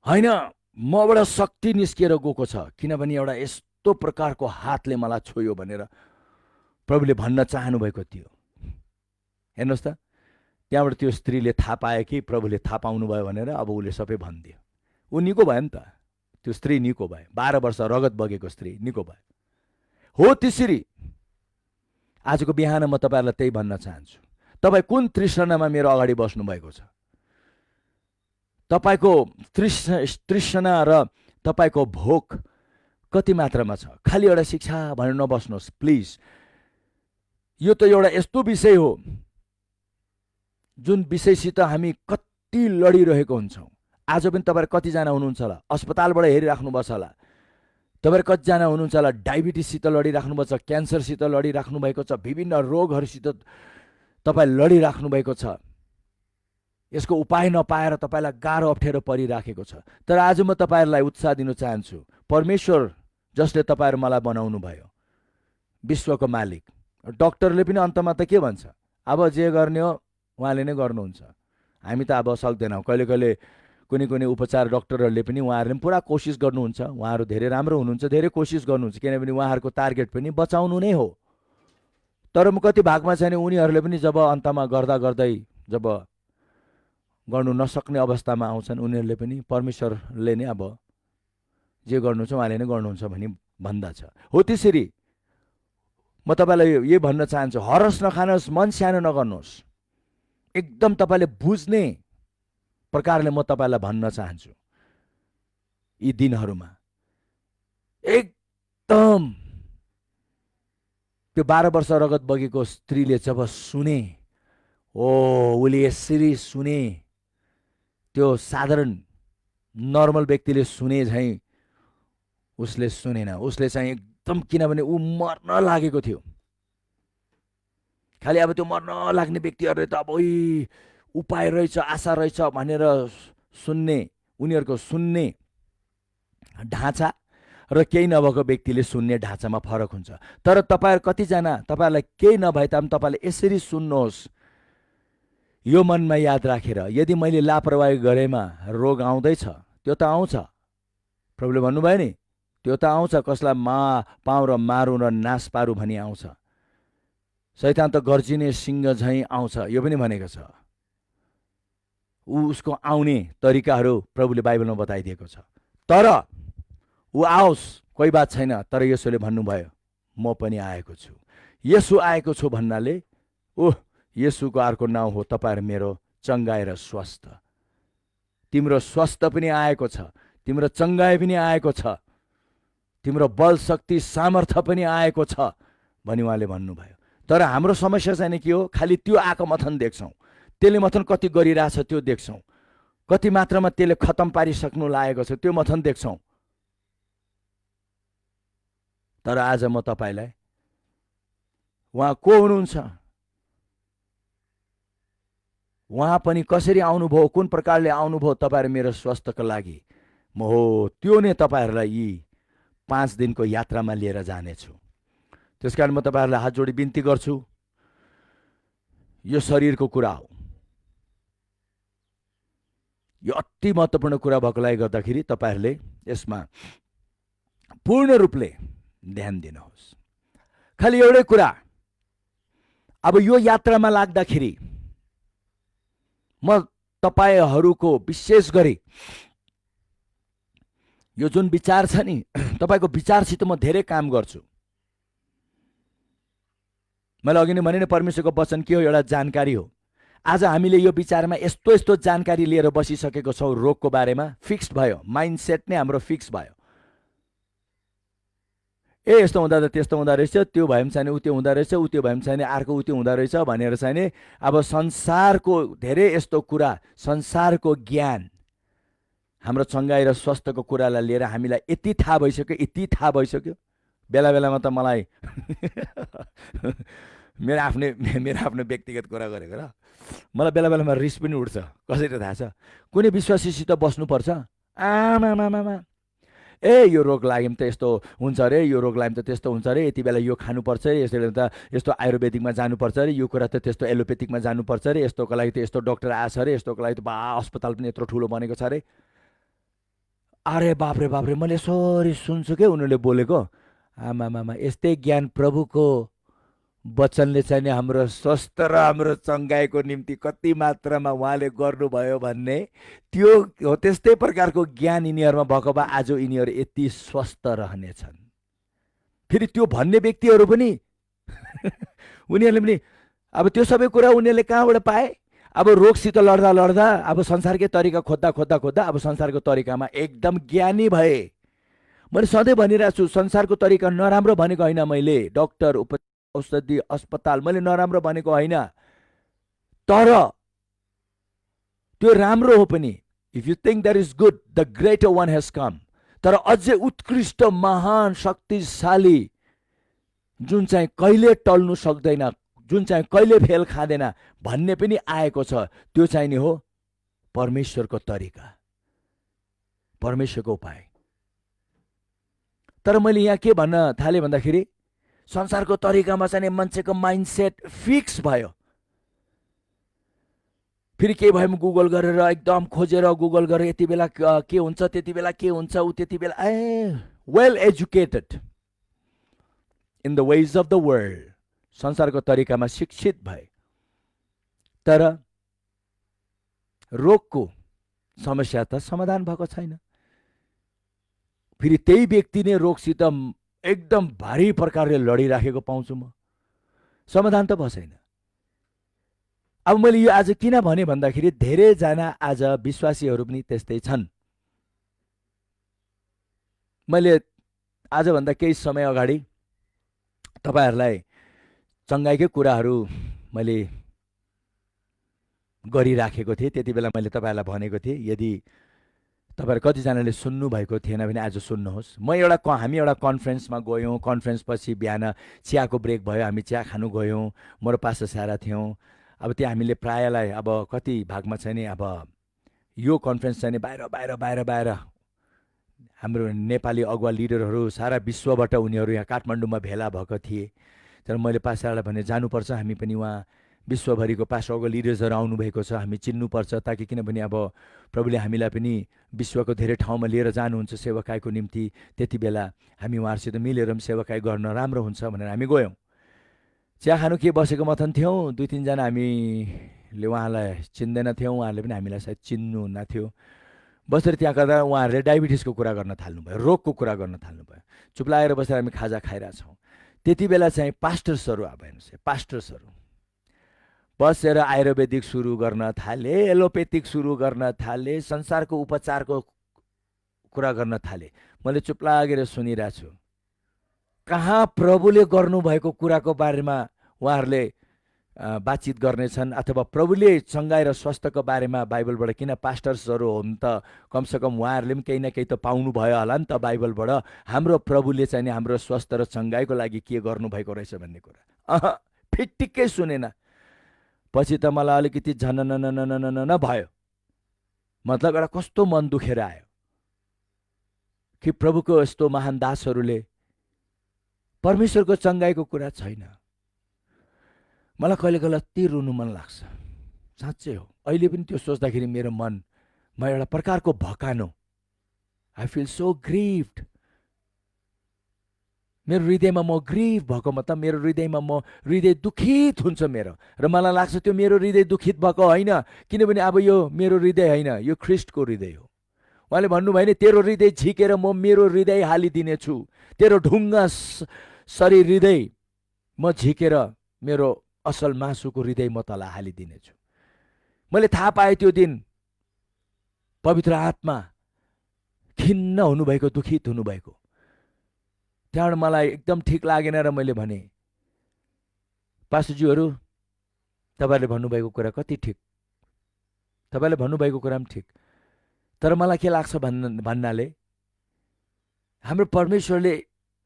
होइन, मबाट शक्ति निस्किएर गएको छ, किनभने एउटा यस्तो प्रकारको हातले मलाई छोयो भनेर प्रभुले भन्न चाहनुभएको थियो। हेर्नुहोस् त, त्यहाँबाट त्यो स्त्रीले थाहा पायो कि प्रभुले थाहा पाउनुभयो भनेर, अब उसले सबै भनिदियो। ऊ निको भयो नि त, त्यो स्त्री निको भयो, 12 वर्ष रगत बगेको स्त्री निको भयो। हो त्यसरी आजको बिहान म तपाईँहरूलाई त्यही भन्न चाहन्छु। तपाईँ कुन तृष्णामा मेरो अगाडि बस्नुभएको छ? तपाईँको तृष्णा र तपाईँको भोक कति मात्रामा छ? खालि एउटा शिक्षा भनेर नबस्नुहोस् प्लिज। यो त एउटा यस्तो विषय हो जुन विषयसित हामी कति लडिरहेको हुन्छौँ। आज पनि तपाईँहरू कतिजना हुनुहुन्छ होला अस्पतालबाट हेरिराख्नु भएको छ होला, तपाईँहरू कतिजना हुनुहुन्छ होला डायबिटिससित लडिराख्नु भएको छ, क्यान्सरसित लडिराख्नु भएको छ, विभिन्न रोगहरूसित तपाईँ लडिराख्नु भएको छ। यसको उपाय नपाएर तपाईँलाई गाह्रो अप्ठ्यारो परिराखेको छ। तर आज म तपाईँहरूलाई उत्साह दिन चाहन्छु, परमेश्वर जसले तपाईँहरू मलाई बनाउनु भयो, विश्वको मालिक, डक्टरले पनि अन्तमा त के भन्छ, अब जे गर्ने हो उहाँले नै गर्नुहुन्छ, हामी त अब सक्दैनौँ। कहिले कहिले कुनै कुनै उपचार डक्टरहरूले पनि उहाँहरूले पनि पुरा कोसिस गर्नुहुन्छ, उहाँहरू धेरै राम्रो हुनुहुन्छ, धेरै कोसिस गर्नुहुन्छ, किनभने उहाँहरूको टार्गेट पनि बचाउनु नै हो। तर म कति भागमा छैन, उनीहरूले पनि जब अन्तमा गर्दा गर्दै जब गर्नु नसक्ने अवस्थामा आउँछन्, उनीहरूले पनि परमेश्वरले नै अब जे गर्नुहुन्छ उहाँले नै गर्नुहुन्छ भनी भन्दछ। हो त्यसरी म तपाईँलाई यो भन्न चाहन्छु, हरस नखानुहोस्, मन सानो नगर्नुहोस्। एकदम तपाईँले बुझ्ने प्रकारले म तपाईँलाई भन्न चाहन्छु, यी दिनहरूमा एकदम त्यो 12 वर्ष रगत बगेको स्त्रीले जब सुने, उसले यसरी सुने, त्यो साधारण नर्मल व्यक्तिले सुने झैँ उसले सुनेन। उसले चाहिँ एकदम, किनभने ऊ मर्न लागेको थियो। खालि अब त्यो मर्न लाग्ने व्यक्तिहरूले त अब उपाय रहेछ, आशा रहेछ भनेर सुन्ने, उनीहरूको सुन्ने ढाँचा र केही नभएको व्यक्तिले सुन्ने ढाँचामा फरक हुन्छ। तर तपाईँहरूलाई केही नभए तापनि तपाईँले यसरी सुन्नुहोस्, यो मनमा याद राखेर, यदि मैले लापरवाही गरेमा रोग आउँदैछ, त्यो त आउँछ, प्रभुले भन्नुभयो नि, त्यो त आउँछ, कसलाई पाउँ र मारौँ र नाश पारौँ भनी आउँछ। शैतान त गर्जिने सिंह झैँ आउँछ, यो पनि भनेको छ। उसको आउने तरिकाहरू प्रभुले बाइबलमा बताइदिएको छ। तर ऊ आओस्, कोही बात छैन, तर यसोले भन्नुभयो म पनि आएको छु। यसो आएको छु भन्नाले येशूको अर्को नाउँ हो तपाईहरु मेरो चङ्गाई र स्वस्थ। तिम्रो स्वस्थ पनि आएको छ, तिम्रो चङ्गाई पनि आएको छ, तिम्रो बल शक्ति सामर्थ्य पनि आएको छ भनी उहाँले भन्नुभयो। तर हाम्रो समस्या चाहिँ के हो? खालि त्यो आएको मथन देख्छौँ, त्यसले मथन कति गरिरहेछ त्यो देख्छौँ, कति मात्रामा त्यसले खतम पारिसक्नु लागेको छ त्यो मथन देख्छौँ। तर आज म तपाईलाई उहाँ को हुनुहुन्छ, उहाँ पनि कसरी आउनुभयो, कुन प्रकारले आउनुभयो तपाईहरु मेरो स्वस्थको लागि, म हो त्यो नै तपाईहरुलाई यी 5 दिनको यात्रामा लिएर जानेछु। त्यसकारण म तपाईहरुलाई हात जोडी बिन्ती गर्छु, यो शरीरको कुरा हो, यो अति महत्त्वपूर्ण कुरा भएकोलाई गर्दाखेरि तपाईहरुले यसमा पूर्ण रूपले ध्यान दिनुहोस्। खाली एउटै कुरा, अब यो यात्रामा लाग्दाखेरि म तपाईहरुको विशेष गरी यो जुन विचार छ नि, तपाईको विचारसित म धेरै काम गर्छु। मैले अघि नै भने नि परमेश्वरको वचन के हो? एउटा जानकारी हो। आज हामीले यो विचारमा यस्तो यस्तो जानकारी लिएर बसिसकेको छौँ रोगको बारेमा, फिक्स्ड भयो, माइन्डसेट नै हाम्रो फिक्स भयो। यस्तो हुँदा त त्यस्तो हुँदो रहेछ, त्यो भयो भने चाहिँ उ त्यो हुँदो रहेछ, उ त्यो भयो भने चाहिँ अर्को उ त्यो हुँदो रहेछ भनेर चाहिँ नि अब संसारको धेरै यस्तो कुरा, संसारको ज्ञान हाम्रो चङ्गाई र स्वास्थ्यको कुरालाई लिएर हामीलाई यति थाहा भइसक्यो, बेला बेलामा त मलाई मेरो आफ्नो व्यक्तिगत कुरा गरेको र मलाई बेला बेलामा रिस पनि उठ्छ। कसरी थाहा छ? कुनै विश्वासीसित बस्नुपर्छ, आमामामा यो रोग लाग्यो भने त यस्तो हुन्छ अरे, यो रोग लाग्यो भने त त्यस्तो हुन्छ अरे, यति बेला यो खानुपर्छ अरे, यसले त यस्तो आयुर्वेदिकमा जानुपर्छ अरे, यो कुरा त त्यस्तो एलोपेथिकमा जानुपर्छ अरे, यस्तोको लागि त यस्तो डक्टर आछ अरे, यस्तोको लागि त अस्पताल पनि यत्रो ठुलो बनेको छ अरे। अरे बाफ्रे बाफ्रे, मैले यसरी सुन्छु के उनीहरूले बोलेको, आमामामा यस्तै ज्ञान प्रभुको वचनले चाहिँ हाम्रो स्वस्थ र हाम्रो चङ्गाईको निम्ति कति मात्रामा उहाँले गर्नुभयो भन्ने त्यो हो। त्यस्तै प्रकारको ज्ञान यिनीहरूमा भएको भए आज यिनीहरू यति स्वस्थ रहनेछन्। फेरि त्यो भन्ने व्यक्तिहरू पनि उनीहरूले पनि अब त्यो सबै कुरा उनीहरूले कहाँबाट पाए? अब रोगसित लड्दा लड्दा, अब संसारकै तरिका खोज्दा अब संसारको तरिकामा एकदम ज्ञानी भए। मैले सधैँ भनिरहेको छु, संसारको तरिका नराम्रो भनेको होइन, मैले डक्टर औषधि अस्पताल मैले नराम्रो भनेको होइन, तर त्यो राम्रो हो पनि। If you think that is good, the greater one has come. तर अझै उत्कृष्ट महान शक्तिशाली जुन चाहिँ कहिले टल्नु सक्दैन, जुन चाहिँ कहिले फेल खाँदैन भन्ने पनि आएको छ, त्यो चाहिँ नि हो परमेश्वरको तरिका, परमेश्वरको उपाय। तर मैले यहाँ के भन्न थालेँ भन्दाखेरि संसारको तरिकामा चाहिँ मान्छेको माइन्डसेट फिक्स भयो। फेरि के भयो गुगल गरेर एकदम खोजेर गुगल गरेर यति बेला के हुन्छ, त्यति बेला के हुन्छ, उ त्यति बेला well educated in the ways of the world, संसारको तरिकामा शिक्षित भए। तर रोगको समस्या त समाधान भएको छैन। फेरि त्यही व्यक्ति नै रोगसित एकदम भारी प्रकारले लडिराखेको पाउँछु म, समाधान त भएन। अब मैले यो आज किन भने भन्दाखेरि धेरैजना आज विश्वासीहरू पनि त्यस्तै छन्। मैले आजभन्दा केही समय अगाडि तपाईहरूलाई चङ्गाईकै कुराहरू मैले गरिराखेको थिएँ। त्यति बेला मैले तपाईँहरूलाई भनेको थिएँ, यदि तपाईहरु कतिजनाले सुन्नु भएको थिएन भने आज सुन्नुहोस्। हामी एउटा कन्फरेन्समा गयौँ, कन्फरेन्सपछि बिहान चियाको ब्रेक भयो, हामी चिया खानु गयौँ, म र पास्टर सारा थियौँ। अब त्यहाँ हामीले प्रायलाई अब कति भागमा चाहिँ नि अब यो कन्फरेन्स चाहिँ बाहिर हाम्रो नेपाली अगुवा लिडरहरू सारा विश्वबाट उनीहरू यहाँ काठमाडौँमा भेला भएको थिए। तर मैले पास्टरलाई भने जानुपर्छ, हामी पनि उहाँ विश्वभरिको पास्टरको लिडर्सहरू आउनुभएको छ, हामी चिन्नुपर्छ, ताकि किनभने अब प्रभुले हामीलाई पनि विश्वको धेरै ठाउँमा लिएर जानुहुन्छ सेवाकाईको निम्ति। त्यति बेला हामी उहाँहरूसित मिलेर पनि सेवाकाई गर्न राम्रो हुन्छ भनेर हामी गयौँ। चिया खानु के बसेको मथन थियौँ, 2-3 जना हामीले उहाँलाई चिन्दैन थियौँ, उहाँहरूले पनि हामीलाई सायद चिन्नुहुन्न थियो। बसेर त्यहाँ गर्दा उहाँहरूले डायबिटिसको कुरा गर्न थाल्नुभयो, रोगको कुरा गर्न थाल्नुभयो। चुप लागेर बसेर हामी खाजा खाइरहेछौँ। त्यति बेला चाहिँ पास्टर्सहरू अब हेर्नुहोस्, पास्टर्सहरू बसेर आयुर्वेदिक सुरु गर्न थाले, एलोपेथिक सुरु गर्न थाले, संसारको उपचारको कुरा गर्न थाले। मैले चुप लागेर सुनिरहेको छु। कहाँ प्रभुले गर्नुभएको कुराको बारेमा उहाँहरूले बातचित गर्नेछन्, अथवा प्रभुले चङ्गाई र स्वास्थ्यको बारेमा बाइबलबाट, किन पास्टर्सहरू हो नि त, कमसेकम उहाँहरूले पनि केही न केही त पाउनुभयो होला नि त बाइबलबाट। हाम्रो प्रभुले चाहिँ नि हाम्रो स्वास्थ्य र चङ्गाईको लागि के गर्नुभएको रहेछ भन्ने कुरा फिट्टिक्कै सुनेन। पछि त मलाई अलिकति झननननननन भयो। मतलब एउटा कस्तो मन दुखेर आयो कि प्रभुको यस्तो महान दासहरूले परमेश्वरको चङ्गाईको कुरा छैन। मलाई कहिले कहिले यति रुनु मन लाग्छ, साँच्चै हो। अहिले पनि त्यो सोच्दाखेरि मेरो मनमा एउटा प्रकारको भकानो, आई फिल सो ग्रिभड। मेरो हृदयमा म ग्रिभ भएको, मतलब मेरो हृदयमा म हृदय दुखित हुन्छ मेरो। र मलाई लाग्छ त्यो मेरो हृदय दुखित भएको होइन, किनभने अब यो मेरो हृदय होइन, यो ख्रिस्टको हृदय हो। उहाँले भन्नुभयो नि, तेरो हृदय झिकेर म मेरो हृदय हालिदिनेछु, तेरो ढुङ्गा शरीर हृदय म झिकेर मेरो असल मासुको हृदय म तल हालिदिनेछु। मैले थाहा पाएँ त्यो दिन पवित्र आत्मा खिन्न हुनुभएको, दुखित हुनुभएको। त्यहाँबाट मलाई एकदम ठिक लागेन र मैले भने, पास्टरज्यूहरू तपाईँहरूले भन्नुभएको कुरा कति ठिक, तपाईँले भन्नुभएको कुरा पनि ठिक, तर मलाई के लाग्छ भन्नाले हाम्रो परमेश्वरले,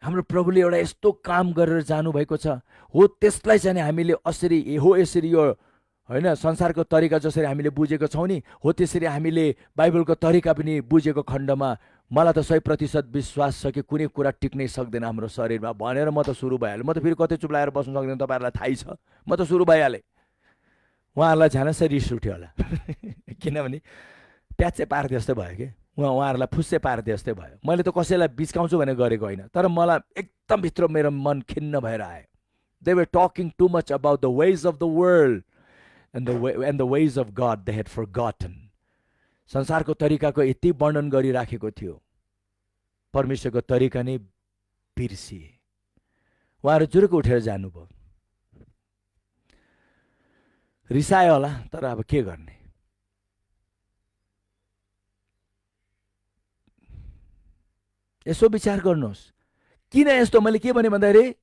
हाम्रो प्रभुले एउटा यस्तो काम गरेर जानुभएको छ, हो त्यसलाई चाहिँ हामीले यसरी यो होइन संसारको तरिका जसरी हामीले बुझेको छौँ नि, हो त्यसरी हामीले बाइबलको तरिका पनि बुझेको खण्डमा मलाई त 100% विश्वास छ कि कुनै कुरा टिक्नै सक्दैन हाम्रो शरीरमा भनेर म त सुरु भइहालेँ। म त फेरि कतै चुप लागेर बस्नु सक्दैन, तपाईँहरूलाई थाहै छ। म त सुरु भइहालेँ। उहाँहरूलाई झ्यानसै रिस उठ्यो होला किनभने प्याचै पार्दै जस्तै भयो कि, उहाँहरूलाई फुस्सै पार्दै जस्तै भयो। मैले त कसैलाई बिच्काउँछु भनेर गरेको होइन, तर मलाई एकदम भित्र मेरो मन खिन्न भएर आयो। They were talking too much about the ways of the world and the ways of God they had forgotten. संसारको तरिकाको यति वर्णन गरिराखेको थियो, परमेश्वरको तरिका नै बिर्सिए। उहाँहरू जुरुक उठेर जानुभयो। रिसायो होला, तर अब के गर्ने। यसो विचार गर्नुहोस्, किन यस्तो मैले के भने भन्दाखेरि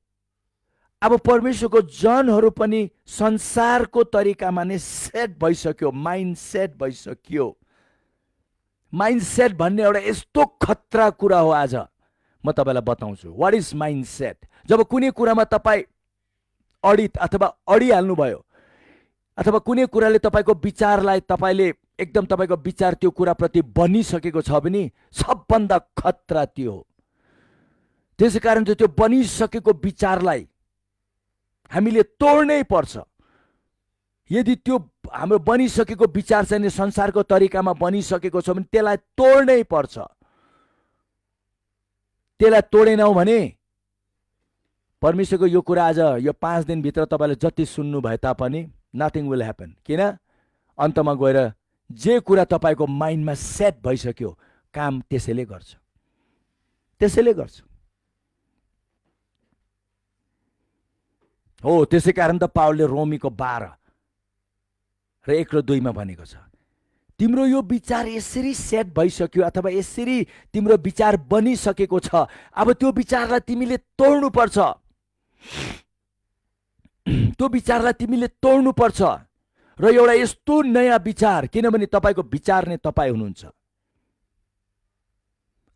अब परमेश्वरको जनहरू पनि संसारको तरिकामा नै सेट भइसक्यो, माइन्ड सेट भइसक्यो। माइन्ड सेट भन्ने एउटा यस्तो खतरा कुरा हो। आज म तपाईँलाई बताउँछु वाट इज माइन्ड सेट। जब कुनै कुरामा तपाईँ अथवा अडिहाल्नुभयो, अथवा कुनै कुराले तपाईँको विचारलाई, तपाईँले एकदम तपाईँको विचार त्यो कुराप्रति बनिसकेको छ भने सबभन्दा खतरा त्यो हो। त्यसै कारण चाहिँ त्यो बनिसकेको विचारलाई हामीले तोड्नै पर्छ। यदि त्यो हाम्रो बनिसकेको विचार चाहिँ संसारको तरिकामा बनिसकेको छ भने त्यसलाई तोड्नै पर्छ। त्यसलाई तोडेनौ भने परमेश्वरको यो कुरा आज यो 5 दिनभित्र तपाईँले जति सुन्नु भए तापनि नथिङ विल ह्यापन। किन? अन्तमा गएर जे कुरा तपाईँको माइन्डमा सेट भइसक्यो, काम त्यसैले गर्छ, त्यसैले गर्छ। हो, त्यसै कारण त पावलले रोमीको 12 र 1 र 2 मा भनेको छ, तिम्रो यो विचार यसरी सेट भइसक्यो अथवा यसरी तिम्रो विचार बनिसकेको छ, अब त्यो विचारलाई तिमीले तोड्नुपर्छ। त्यो विचारलाई तिमीले तोड्नुपर्छ र एउटा यस्तो नयाँ विचार, किनभने तपाईँको विचार नै तपाईँ हुनुहुन्छ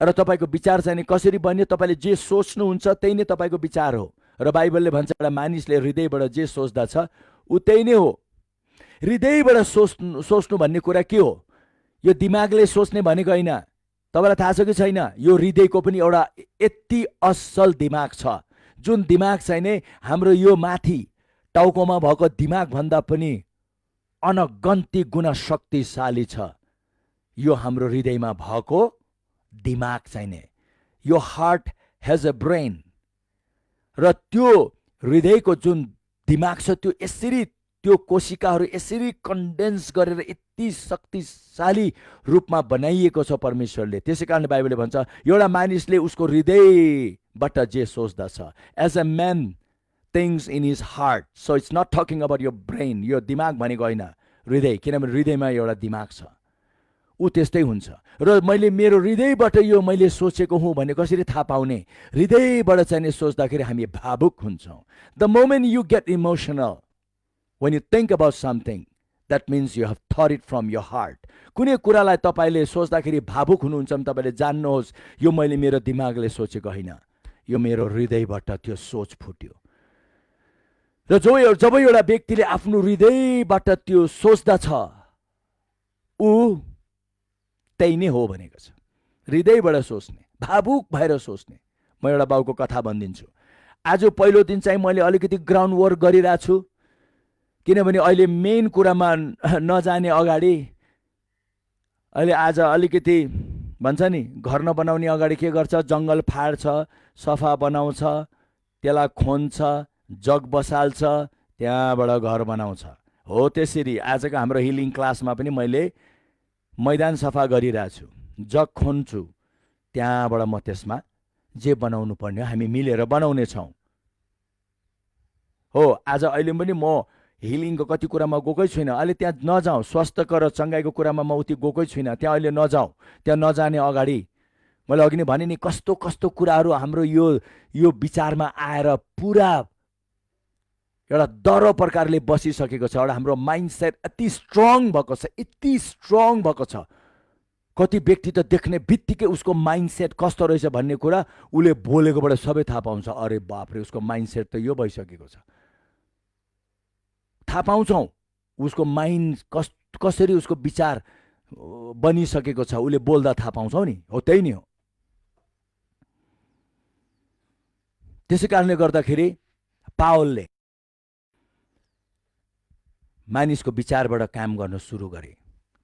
र तपाईँको विचार चाहिँ कसरी बन्यो, तपाईँले जे सोच्नुहुन्छ त्यही नै तपाईँको विचार हो। र बाइबलले भन्छ एउटा मानिसले हृदयबाट जे सोच्दछ ऊ त्यही नै हो। हृदयबाट सोच्नु भन्ने कुरा के हो? यो दिमागले सोच्ने भनेको होइन, तपाईँलाई थाहा छ कि छैन, यो हृदयको पनि एउटा यति असल दिमाग छ, जुन दिमाग चाहिँ नै हाम्रो यो माथि टाउकोमा भएको दिमागभन्दा पनि अनगन्ती गुणा शक्तिशाली छ। यो हाम्रो हृदयमा भएको दिमाग चाहिँ नै, यो हार्ट हेज अ ब्रेन, र त्यो हृदयको जुन दिमाग छ त्यो यसरी, त्यो कोशिकाहरू यसरी कन्डेन्स गरेर यति शक्तिशाली रूपमा बनाइएको छ परमेश्वरले। त्यसै कारण बाइबलले भन्छ एउटा मानिसले उसको हृदयबाट जे सोच्दछ, as a man thinks in his heart. So it's not talking about यो ब्रेन, यो दिमाग भनेको होइन, हृदय, किनभने हृदयमा एउटा दिमाग छ, ऊ त्यस्तै हुन्छ। र मैले मेरो हृदयबाट यो मैले सोचेको हुँ भन्ने कसरी थाहा पाउने? हृदयबाट चाहिँ सोच्दाखेरि हामी भावुक हुन्छौँ। The moment you get emotional when you think about something, that means you have thought it from your heart. कुनै कुरालाई तपाईले सोच्दाखेरि भावुक हुनुहुन्छ भने तपाईले जान्नुहोस् यो मैले मेरो दिमागले सोचेको होइन, यो मेरो हृदयबाट त्यो सोच फुट्यो। र जब एउटा व्यक्तिले आफ्नो हृदयबाट त्यो सोच्दछ, ऊ त्यही नै हो भनेको छ। हृदयबाट सोच्ने, भावुक भएर सोच्ने। म एउटा बाउको कथा भनिदिन्छु। आज पहिलो दिन चाहिँ मैले अलिकति ग्राउन्ड वर्क गरिरहेको छु, किनभने अहिले मेन कुरामा नजाने अगाडि, अहिले आज अलिकति भन्छ नि घर नबनाउने अगाडि के गर्छ, जङ्गल फाड्छ, सफा बनाउँछ, त्यसलाई खोन्छ, जग बसाल्छ, त्यहाँबाट घर बनाउँछ। हो त्यसरी आजको हाम्रो हिलिङ क्लासमा पनि मैले मैदान सफा गरिरहेको छु, जग खोन्छु, त्यहाँबाट म त्यसमा जे बनाउनु पर्ने हामी मिलेर बनाउने छौँ। हो आज अहिले पनि म हिलिङको कति कुरामा गएकै छुइनँ, अहिले त्यहाँ नजाउँ, स्वास्थ्यको र चङ्गाइको कुरामा म उति गएकै छुइनँ, त्यहाँ अहिले नजाउँ। त्यहाँ नजाने अगाडि मैले अघि नै भने नि कस्तो कस्तो कुराहरू हाम्रो यो विचारमा आएर पुरा एउटा डर प्रकारले बसिसकेको छ। एउटा हाम्रो माइन्डसेट यति स्ट्रङ भएको छ, यति स्ट्रङ भएको छ। कति व्यक्ति त देख्ने बित्तिकै उसको माइन्डसेट कस्तो रहेछ भन्ने कुरा उसले बोलेकोबाट सबै थाहा पाउँछ। अरे बापरे, उसको माइन्डसेट त यो भइसकेको छ, थाहा पाउँछौँ उसको माइन्ड कसरी उसको विचार बनिसकेको छ, उसले बोल्दा थाहा पाउँछौ नि। हो त्यही नै हो। त्यसै कारणले गर्दाखेरि पावलले मानिसको विचारबाट काम गर्न सुरु गरे।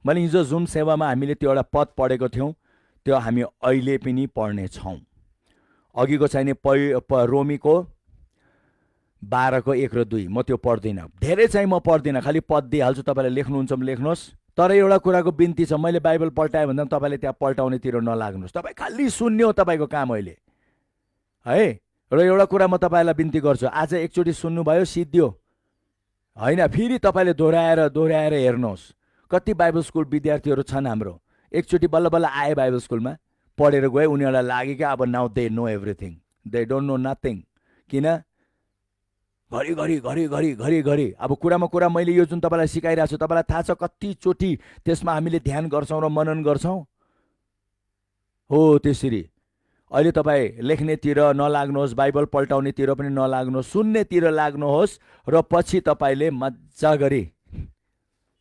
मैले हिजो जुन सेवामा हामीले त्यो एउटा पद पढेको थियौँ त्यो हामी अहिले पनि पढ्ने छौँ। अघिको चाहिने रोमीको 12 को 1 र 2 म त्यो पढ्दिनँ, धेरै चाहिँ म पढ्दिनँ, खालि पद दिइहाल्छु, तपाईँले लेख्नुहुन्छ भने लेख्नुहोस्। तर एउटा कुराको बिन्ती छ, मैले बाइबल पल्टाएँ भन्दा तपाईँले त्यहाँ पल्टाउनेतिर नलाग्नुहोस्, तपाईँ खालि सुन्ने हो तपाईँको काम अहिले है। र एउटा कुरा म तपाईँलाई बिन्ती गर्छु, आज एकचोटि सुन्नुभयो सिद्धियो होइन, फेरि तपाईँले दोहोऱ्याएर हेर्नुहोस्। कति बाइबल स्कुल विद्यार्थीहरू छन् हाम्रो, एकचोटि बल्ल बल्ल आए बाइबल स्कुलमा, पढेर गए, उनीहरूलाई लाग्यो कि अब now they know everything, they don't know nothing. किन? घरि अब कुरामा कुरा मैले यो जुन तपाईँलाई सिकाइरहेको छु, तपाईँलाई थाहा छ कतिचोटि त्यसमा हामीले ध्यान गर्छौँ र मनन गर्छौँ। हो त्यसरी अहिले तपाईँ लेख्नेतिर नलाग्नुहोस्, बाइबल पल्टाउनेतिर पनि नलाग्नुहोस्, सुन्नेतिर लाग्नुहोस्। र पछि तपाईँले मजा गरी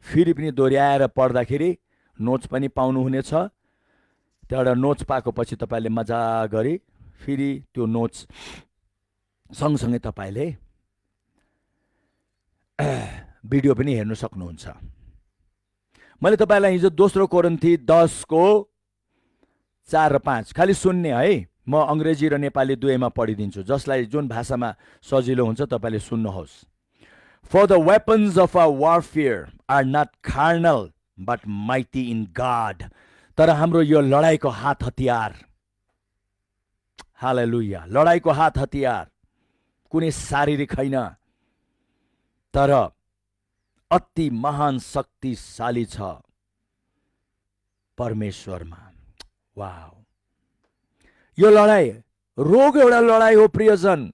फेरि पनि दोहोऱ्याएर पढ्दाखेरि नोट्स पनि पाउनुहुनेछ। त्यहाँबाट नोट्स पाएको पछि तपाईँले मजा गरी फेरि त्यो नोट्स सँगसँगै तपाईँले भिडियो पनि हेर्न सक्नुहुन्छ। मैले तपाईँलाई हिजो 2 कोरिन्थी 10 को 4 र 5 खालि सुन्ने है, म अङ्ग्रेजी र नेपाली दुवैमा पढिदिन्छु, जसलाई जुन भाषामा सजिलो हुन्छ तपाईँले सुन्नुहोस्। For the weapons of our warfare are not carnal but mighty in God. तर हाम्रो यो लडाईको हात हतियार, हालेलुया, लडाईको हात हतियार कुनै शारीरिक होइन, तर अति महान शक्तिशाली छ परमेश्वरमा। वाव, यो लडाई रोग एउटा लडाई हो प्रियजन।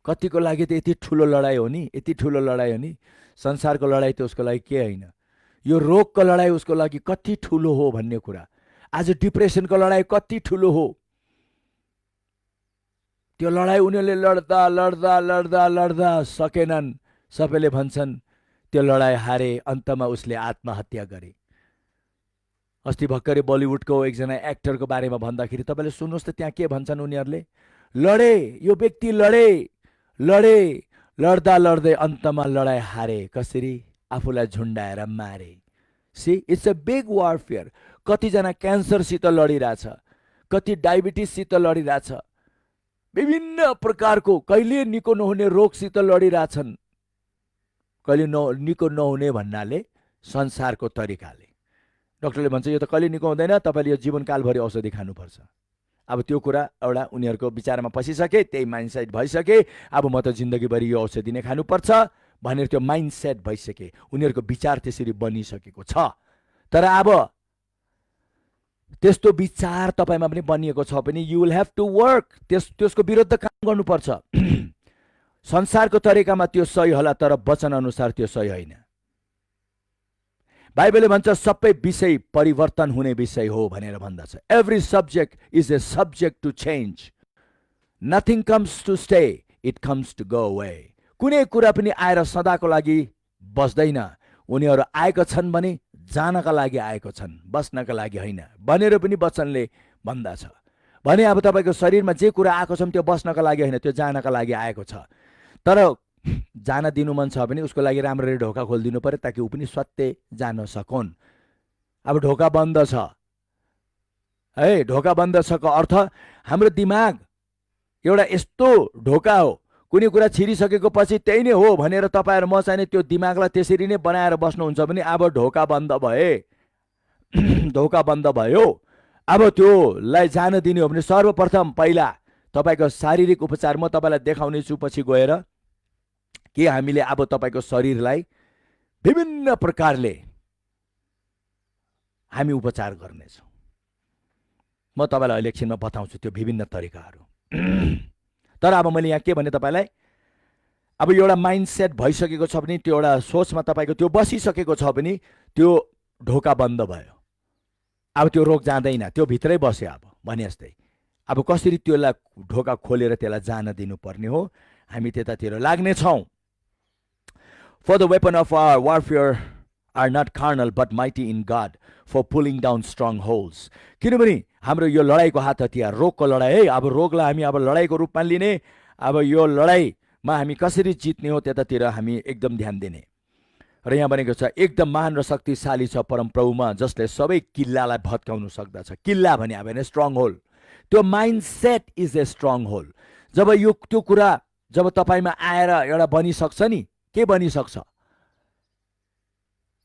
कतिको लागि त यति ठुलो लडाई हो नि, यति ठुलो लडाई हो नि। संसारको लडाई त उसको लागि के होइन, यो रोगको लडाई उसको लागि कति ठुलो हो भन्ने कुरा। आज डिप्रेसनको लडाई कति ठुलो हो, त्यो लडाई उनीहरूले लड्दा लड्दा लड्दा लड्दा सकेनन्, सबैले भन्छन् त्यो लडाई हारे, अन्तमा उसले आत्महत्या गरे। अस्ति भर्खरै बलिउडको एकजना एक्टरको बारेमा भन्दाखेरि तपाईँले सुन्नुहोस् त त्यहाँ के भन्छन् उनीहरूले, लडे यो व्यक्ति लडे लडे, लड्दा लड्दै अन्तमा लडाइँ हारे, कसरी आफूलाई झुन्डाएर मारे। See it's a big warfare. कतिजना क्यान्सरसित लडिरहेछ, कति डायबिटिससित लडिरहेछ, विभिन्न प्रकारको कहिले निको नहुने रोगसित लडिरहेछन्। कहिले निको नहुने भन्नाले संसारको तरिकाले। डाक्टरले भन्छ यो त कहिले निको हुँदैन, तपाईँले यो जीवनकालभरि औषधि खानुपर्छ। अब त्यो कुरा एउटा उनीहरूको विचारमा पसिसके, त्यही माइन्डसेट भइसके, अब म त जिन्दगीभरि यो औषधि नै खानुपर्छ भनेर त्यो माइन्डसेट भइसके, उनीहरूको विचार त्यसरी बनिसकेको छ। तर अब त्यस्तो विचार तपाईँमा पनि बनिएको छ भने you will have to work, त्यसको विरुद्ध काम गर्नुपर्छ। संसारको तरिकामा त्यो सही होला, तर वचन अनुसार त्यो सही होइन। बाइबलले भन्छ सबै विषय परिवर्तन हुने विषय हो भनेर भन्दछ। Every subject is a subject to change. Nothing comes to stay, it comes to go away. कुनै कुरा पनि आएर सदाको लागि बस्दैन। उनीहरू आएको छन् भने जानका लागि आएको छन्, बस्नका लागि होइन भनेर पनि वचनले भन्दछ। भने अब तपाईँको शरीरमा जे कुरा आएको छ त्यो बस्नका लागि होइन, त्यो जानका लागि आएको छ। तर जान दिनु मन छ भने उसको लागि राम्ररी ढोका खोलिदिनु पर्यो, ताकि ऊ पनि सत्य जान सकुन्। अब ढोका बन्द छ है, ढोका बन्द छको अर्थ हाम्रो दिमाग एउटा यस्तो ढोका हो, कुनै कुरा छिरिसकेको पछि त्यही नै हो भनेर तपाईँहरू म चाहिँ त्यो दिमागलाई त्यसरी नै बनाएर बस्नुहुन्छ भने अब ढोका बन्द भए, ढोका बन्द भयो। अब त्योलाई जान दिने हो भने सर्वप्रथम पहिला तपाईँको शारीरिक उपचार म तपाईँलाई देखाउने छु, पछि गएर कि हामीले अब तपाईँको शरीरलाई विभिन्न प्रकारले हामी उपचार गर्नेछौँ। म तपाईँलाई अहिले एकछिनमा बताउँछु त्यो विभिन्न तरिकाहरू। तर अब मैले यहाँ के भने तपाईँलाई, अब एउटा माइन्डसेट भइसकेको छ भने, त्यो एउटा सोचमा तपाईँको त्यो बसिसकेको छ भने त्यो ढोका बन्द भयो। अब त्यो रोग जाँदैन, त्यो भित्रै बस्यो। अब भने जस्तै अब कसरी त्यसलाई ढोका खोलेर त्यसलाई जान दिनुपर्ने हो, हामी त्यतातिर लाग्नेछौँ। For the weapon of our warfare are not carnal but mighty in God for pulling down strongholds. किनभने हाम्रो यो लडाईको हात हतियार रोगको लडाई है। अब रोगलाई हामी अब लडाईको रूपमा लिने, अब यो लडाईमा हामी कसरी जित्ने हो त्यतातिर हामी एकदम ध्यान दिने। र यहाँ भनेको छ एकदम महान र शक्तिशाली छ परमप्रभुमा, जसले सबै किल्लालाई भत्काउन सक्दछ। किल्ला भने अब होइन स्ट्रङ होल्ड। त्यो mindset is a stronghold. जब यो त्यो कुरा जब तपाईँमा आएर एउटा बनिसक्छ नि, के बनिसक्छ,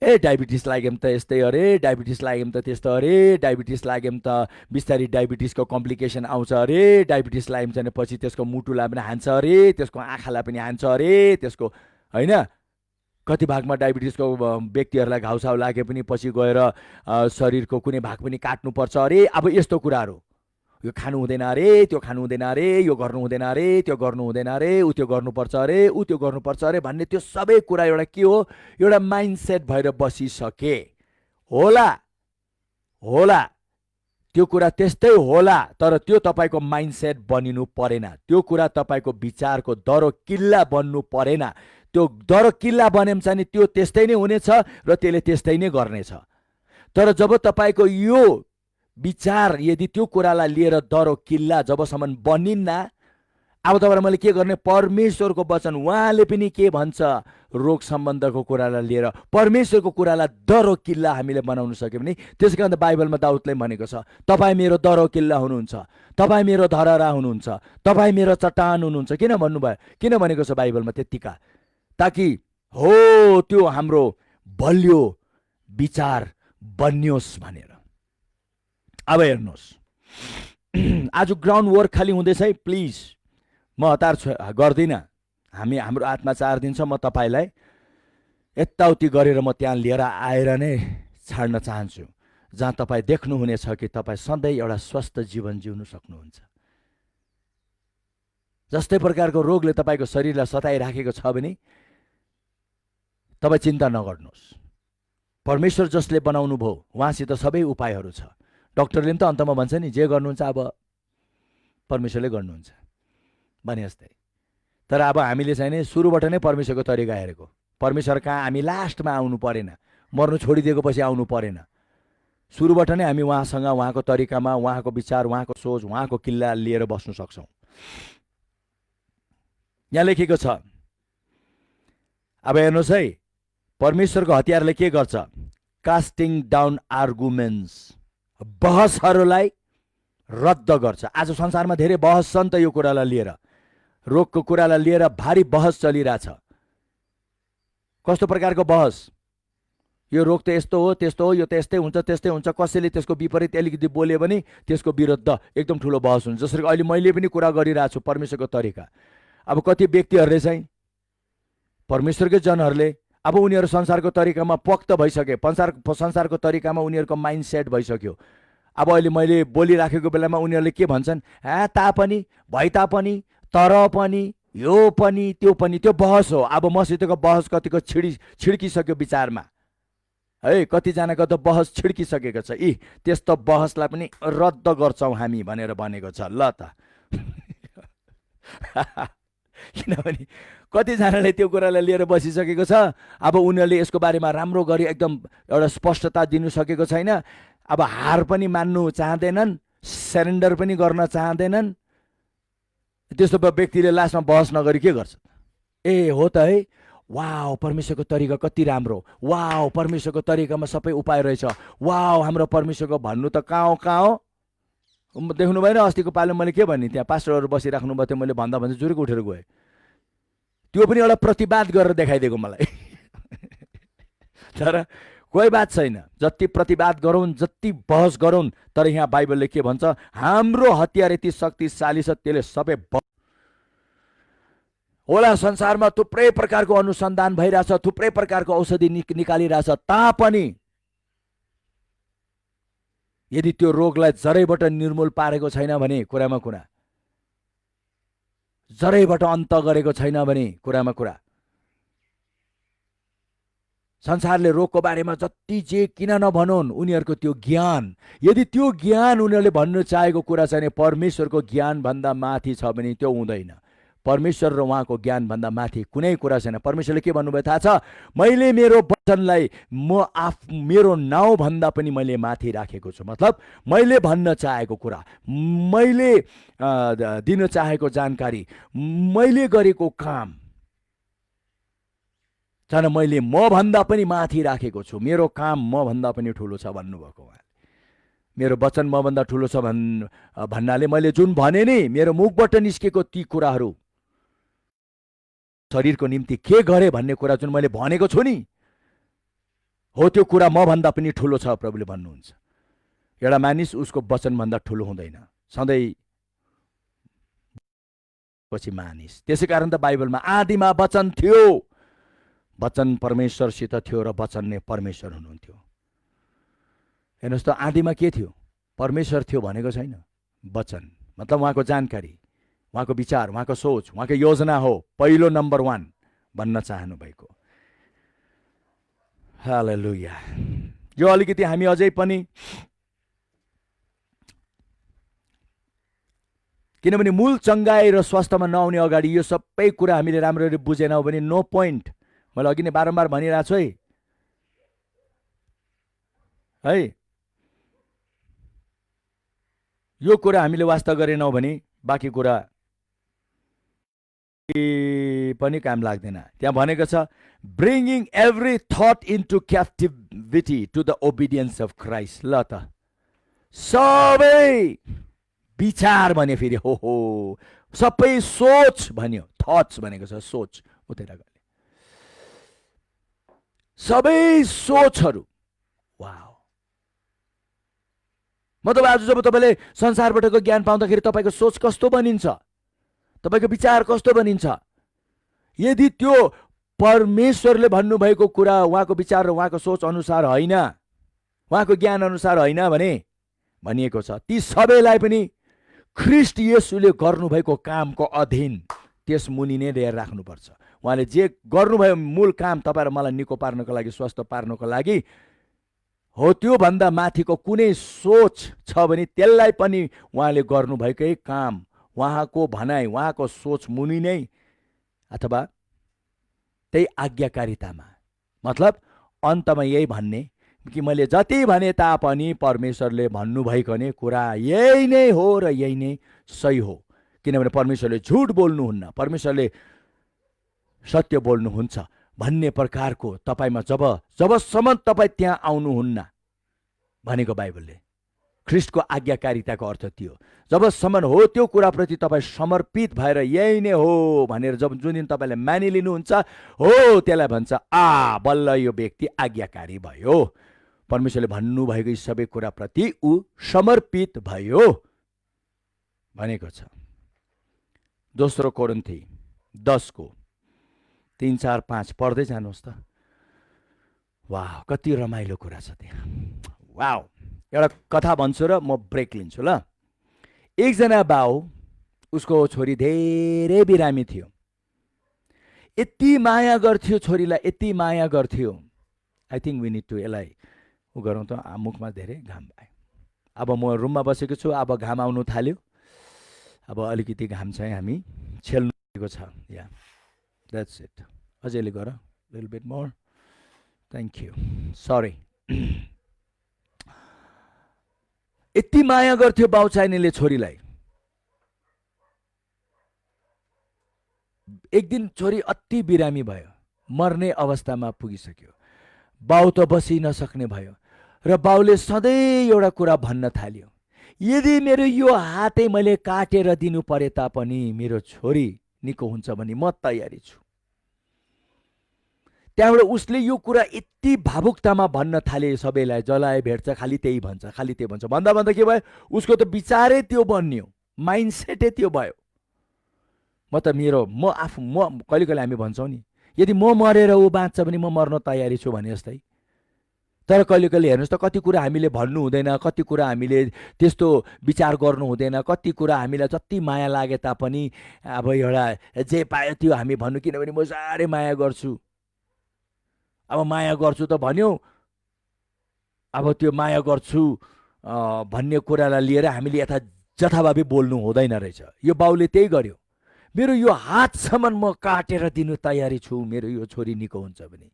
ए डायबिटिस लाग्यो भने त यस्तै, अरे डायबिटिस लाग्यो भने त त्यस्तो, अरे डायबिटिस लाग्यो भने त बिस्तारै डायबिटिसको कम्प्लिकेसन आउँछ, अरे डायबिटिस लाग्यो भने पछि त्यसको मुटुलाई पनि हान्छ, अरे त्यसको आँखालाई पनि हान्छ, अरे त्यसको होइन कति भागमा डायबिटिसको व्यक्तिहरूलाई घाउसाउ लागे पनि पछि गएर शरीरको कुनै भाग पनि काट्नुपर्छ, अरे अब यस्तो कुराहरू। यो खानु हुँदैन अरे, त्यो खानु हुँदैन अरे, यो गर्नु हुँदैन अरे, त्यो गर्नु हुँदैन अरे, ऊ त्यो गर्नुपर्छ अरे, ऊ त्यो गर्नुपर्छ अरे भन्ने त्यो सबै कुरा एउटा के हो, एउटा माइन्डसेट भएर बसिसके होला। होला त्यो कुरा त्यस्तै होला, तर त्यो तपाईँको माइन्डसेट बनिनु परेन। त्यो कुरा तपाईँको विचारको दरो किल्ला बन्नु परेन। त्यो दरो किल्ला बन्यो भने त्यो त्यस्तै नै हुनेछ र त्यसले त्यस्तै नै गर्नेछ। तर जब तपाईँको यो विचार यदि त्यो कुरालाई लिएर दरो किल्ला जबसम्म बनिन्न, अब तपाईँलाई मैले के गर्ने, परमेश्वरको वचन उहाँले पनि के भन्छ रोग सम्बन्धको कुरालाई लिएर परमेश्वरको कुरालाई दरो किल्ला हामीले बनाउन सक्यो भने, त्यसै कारण बाइबलमा दाउदले भनेको छ तपाईँ मेरो दरो किल्ला हुनुहुन्छ, तपाईँ मेरो धरहरा हुनुहुन्छ, तपाईँ मेरो चट्टान हुनुहुन्छ। किन भन्नुभयो, किन भनेको छ बाइबलमा त्यत्तिका, ताकि हो त्यो हाम्रो बलियो विचार बन्योस् भनेर। अब हेर्नुहोस्, आज ग्राउन्ड वर्क खालि हुँदैछ है, प्लिज म हतार गर्दिनँ। हाम्रो आत्मा चाहदिन्छ म तपाईँलाई यताउति गरेर म त्यहाँ लिएर आएर नै छाड्न चाहन्छु, जहाँ तपाईँ देख्नुहुनेछ कि तपाईँ सधैँ एउटा स्वस्थ जीवन जिउन सक्नुहुन्छ। जस्तै प्रकारको रोगले तपाईँको शरीरलाई सताइराखेको छ भने तपाईँ चिन्ता नगर्नुहोस्। परमेश्वर जसले बनाउनु भयो उहाँसित सबै उपायहरू छ। डाक्टरले पनि त अन्तमा भन्छ नि, जे गर्नुहुन्छ अब परमेश्वरले गर्नुहुन्छ भने जस्तै। तर अब हामीले चाहिँ नि सुरुबाट नै परमेश्वरको तरिका हेरेको, परमेश्वर कहाँ हामी लास्टमा आउनु परेन, मर्नु छोडिदिएको पछि आउनु परेन। सुरुबाट नै हामी उहाँसँग, उहाँको तरिकामा, उहाँको विचार, उहाँको सोच, उहाँको किल्ला लिएर बस्न सक्छौँ। यहाँ लेखेको छ, अब हेर्नुहोस् है, परमेश्वरको हतियारले के गर्छ? कास्टिङ डाउन आर्गुमेन्ट्स, बहसहरूलाई रद्द गर्छ। आज संसारमा धेरै बहस छन् त, यो कुरालाई लिएर, रोगको कुरालाई लिएर भारी बहस चलिरहेछ। कस्तो प्रकारको बहस? यो रोग त यस्तो हो, त्यस्तो हो, यो त यस्तै हुन्छ, त्यस्तै हुन्छ। कसैले त्यसको विपरीत अलिकति बोल्यो भने त्यसको विरुद्ध एकदम ठुलो बहस हुन्छ। जसरी अहिले मैले पनि कुरा गरिरहेको छु, परमेश्वरको तरिका। अब कति व्यक्तिहरूले चाहिँ, परमेश्वरकै जनहरूले, अब उनीहरू संसारको तरिकामा पक्त भइसके, संसारको तरिकामा उनीहरूको माइन्ड सेट भइसक्यो। अब अहिले मैले बोलिराखेको बेलामा उनीहरूले के भन्छन्? तापनि, भए तापनि, तर पनि, यो पनि, त्यो पनि, त्यो बहस हो। अब मसितको बहस कतिको छिड्किसक्यो विचारमा है। कतिजनाको त बहस छिड्किसकेको छ। त्यस्तो बहसलाई पनि रद्द गर्छौँ हामी भनेर भनेको छ। ल त किनभने कतिजनाले त्यो कुरालाई लिएर बसिसकेको छ। अब उनीहरूले यसको बारेमा राम्रो गरी एकदम एउटा स्पष्टता दिनु सकेको छैन। अब हार पनि मान्नु चाहँदैनन्, सरेन्डर पनि गर्न चाहँदैनन्। त्यस्तो व्यक्तिले लास्टमा बहस नगरी के गर्छ? हो त है, वाउ परमेश्वरको तरिका कति राम्रो, वाउ परमेश्वरको तरिकामा सबै उपाय रहेछ, वाउ हाम्रो परमेश्वरको भन्नु त कहाँ हो? देख्नु भएन अस्तिको पालो मैले के भने, त्यहाँ पास्टरहरू बसिराख्नु भयो थियो, मैले भन्दा जुरुक उठेर गएँ। त्यो पनि एउटा प्रतिवाद गरेर देखाइदिएको मलाई। तर कोही बात छैन, जति प्रतिवाद गरौँ, जति बहस गरौँ, तर यहाँ बाइबलले के भन्छ? हाम्रो हतियार यति शक्तिशाली छ, त्यसले सबै होला। संसारमा थुप्रै प्रकारको अनुसन्धान भइरहेछ, थुप्रै प्रकारको औषधि निकालिरहेछ, तापनि यदि त्यो रोगलाई जरैबाट निर्मूल पारेको छैन भने, कुरामा कुरा, जरैबाट अन्त गरेको छैन भने, कुरामा कुरा, संसारले रोगको बारेमा जति जे किन नभनुन्, उनीहरूको त्यो ज्ञान, यदि त्यो ज्ञान उनीहरूले भन्नु चाहेको कुरा चाहिँ परमेश्वरको ज्ञान भन्दा माथि छ भने त्यो हुँदैन। परमेश्वर र उहाँको ज्ञान भन्दा माथि कुनै कुरा छैन। परमेश्वरले के भन्नुभयो थाहा छ? मैले मेरो वचनलाई मेरो नाउँ भन्दा पनि मैले माथि राखेको छु। मतलब मैले भन्न चाहेको कुरा, मैले दिन चाहेको जानकारी, मैले गरेको काम छैन, मैले म भन्दा पनि माथि राखेको छु। मेरो काम म भन्दा पनि ठुलो छ भन्नुभएको उहाँले। मेरो वचन म भन्दा ठुलो छ भन्नाले मैले जुन भने नि, मेरो मुखबाट निस्केको ती कुराहरू, शरीरको निम्ति के गरे भन्ने कुरा जुन मैले भनेको छु नि, हो त्यो कुरा म भन्दा पनि ठुलो छ, प्रभुले भन्नुहुन्छ। एउटा मानिस उसको वचन भन्दा ठुलो हुँदैन, सधैँ पछि मानिस। त्यसै कारण त बाइबलमा आदिमा वचन थियो, वचन परमेश्वरसित थियो र वचन नै परमेश्वर हुनुहुन्थ्यो। हेर्नुहोस् त, आदिमा के थियो? परमेश्वर थियो भनेको छैन। वचन मतलब उहाँको जानकारी, उहाँको विचार, उहाँको सोच, उहाँको योजना हो पहिलो नम्बर 1 भन्न चाहनु भएको। हालेलुया। यो अलिकति हामी अझै पनि, किनभने मूल चङ्गाई र स्वास्थ्यमा नआउने अगाडि यो सबै कुरा हामीले राम्ररी बुझेनौँ भने नो पोइन्ट। मैले अघि नै बारम्बार भनिरहेको छु है, यो कुरा हामीले वास्ता गरेनौँ भने बाँकी कुरा पनि काम लाग्दैन। त्यहाँ भनेको छ, bringing every thought into captivity to the obedience of Christ. ल त, सबै विचार भन्यो, फेरि हो सबै सोच भन्यो, थट्स भनेको छ सोच, उतै गले सबै सोचहरू। वाउ, मतलब आज जब तपाईँले संसारबाटको ज्ञान पाउँदाखेरि तपाईँको सोच कस्तो बनिन्छ, तपाईँको विचार कस्तो बनिन्छ? यदि त्यो परमेश्वरले भन्नुभएको कुरा उहाँको विचार र उहाँको सोच अनुसार होइन, उहाँको ज्ञान अनुसार होइन भने भनिएको छ, ती सबैलाई पनि ख्रीष्ट येशूले गर्नुभएको कामको अधीन त्यस मुनि नै ल्याएर राख्नुपर्छ। उहाँले जे गर्नुभयो मूल काम तपाईँ र मलाई निको पार्नको लागि, स्वस्थ पार्नको लागि हो, त्यो भन्दा माथिको कुनै सोच छ भने त्यसलाई पनि उहाँले गर्नुभएकै काम, उहाँको भनाइ, उहाँको सोच मुनि नै अथवा त्यही आज्ञाकारितामा, मतलब अन्तमा यही भन्ने, कि मैले जति भने तापनि परमेश्वरले भन्नुभएको कुरा यही नै हो र यही नै सही हो। किनभने परमेश्वरले झुट बोल्नुहुन्न, परमेश्वरले सत्य बोल्नुहुन्छ भन्ने प्रकारको तपाईमा जबसम्म तपाईँ त्यहाँ आउनुहुन्न भनेको बाइबलले, ख्रिस्टको आज्ञाकारिताको अर्थ त्यो। जबसम्म हो त्यो कुराप्रति तपाईँ समर्पित भएर यही नै हो भनेर जुन दिन तपाईँले मानिलिनुहुन्छ हो, त्यसलाई भन्छ बल्ल यो व्यक्ति आज्ञाकारी भयो, परमेश्वरले भन्नुभएको यी सबै कुराप्रति ऊ समर्पित भयो भनेको छ। दोस्रो कोरिन्थी 10:3, 4, 5 पढ्दै जानुहोस् त। वाह, कति रमाइलो कुरा छ त्यहाँ। वाह, एउटा कथा भन्छु र म ब्रेक लिन्छु ल। एकजना बाउ, उसको छोरी धेरै बिरामी थियो, यति माया गर्थ्यो छोरीलाई, यति माया गर्थ्यो। I think we need to यसलाई उ गरौँ त, मुखमा धेरै घाम भयो। अब म रुममा बसेको छु, अब घाम आउनु थाल्यो, अब अलिकति घाम चाहिँ हामी छेल्नुको छ। या द्याट्स इट। अझैले गर, little bit more, thank you, sorry. यति माया गर्थ्यो बाउ चाहिनेले छोरीलाई। एक दिन छोरी अति बिरामी भयो, मर्ने अवस्थामा पुगिसक्यो। बाउ त बसि नसक्ने भयो र बाउले सधैँ एउटा कुरा भन्न थाल्यो, यदि मेरो यो हातै मैले काटेर दिनु परे तापनि मेरो छोरी निको हुन्छ भने म तयारी छु। त्यहाँबाट उसले यो कुरा यति भावुकतामा भन्न थाले, सबैलाई जलाए भेट्छ खालि त्यही भन्छ, खालि त्यही भन्छ। भन्दा भन्दा के भयो, उसको त विचारै त्यो बन्यो, माइन्डसेटै त्यो भयो। म कहिले कहिले हामी भन्छौँ नि, यदि म मरेर ऊ बाँच्छ भने म मर्न तयारी छु भने जस्तै। तर कहिले कहिले हेर्नुहोस् त, कति कुरा हामीले भन्नु हुँदैन, कति कुरा हामीले त्यस्तो विचार गर्नु हुँदैन, कति कुरा हामीलाई जति माया लागे तापनि अब एउटा जे पायो त्यो हामी भन्नु, किनभने म साह्रै माया गर्छु। अब माया गर्छु त भन्यो, अब त्यो माया गर्छु भन्ने कुरालाई लिएर हामीले जथाभावी बोल्नु हुँदैन रहेछ। यो बाउले त्यही गर्यो, मेरो यो हातसम्म म काटेर दिनु तयारी छु मेरो यो छोरी निको हुन्छ भने।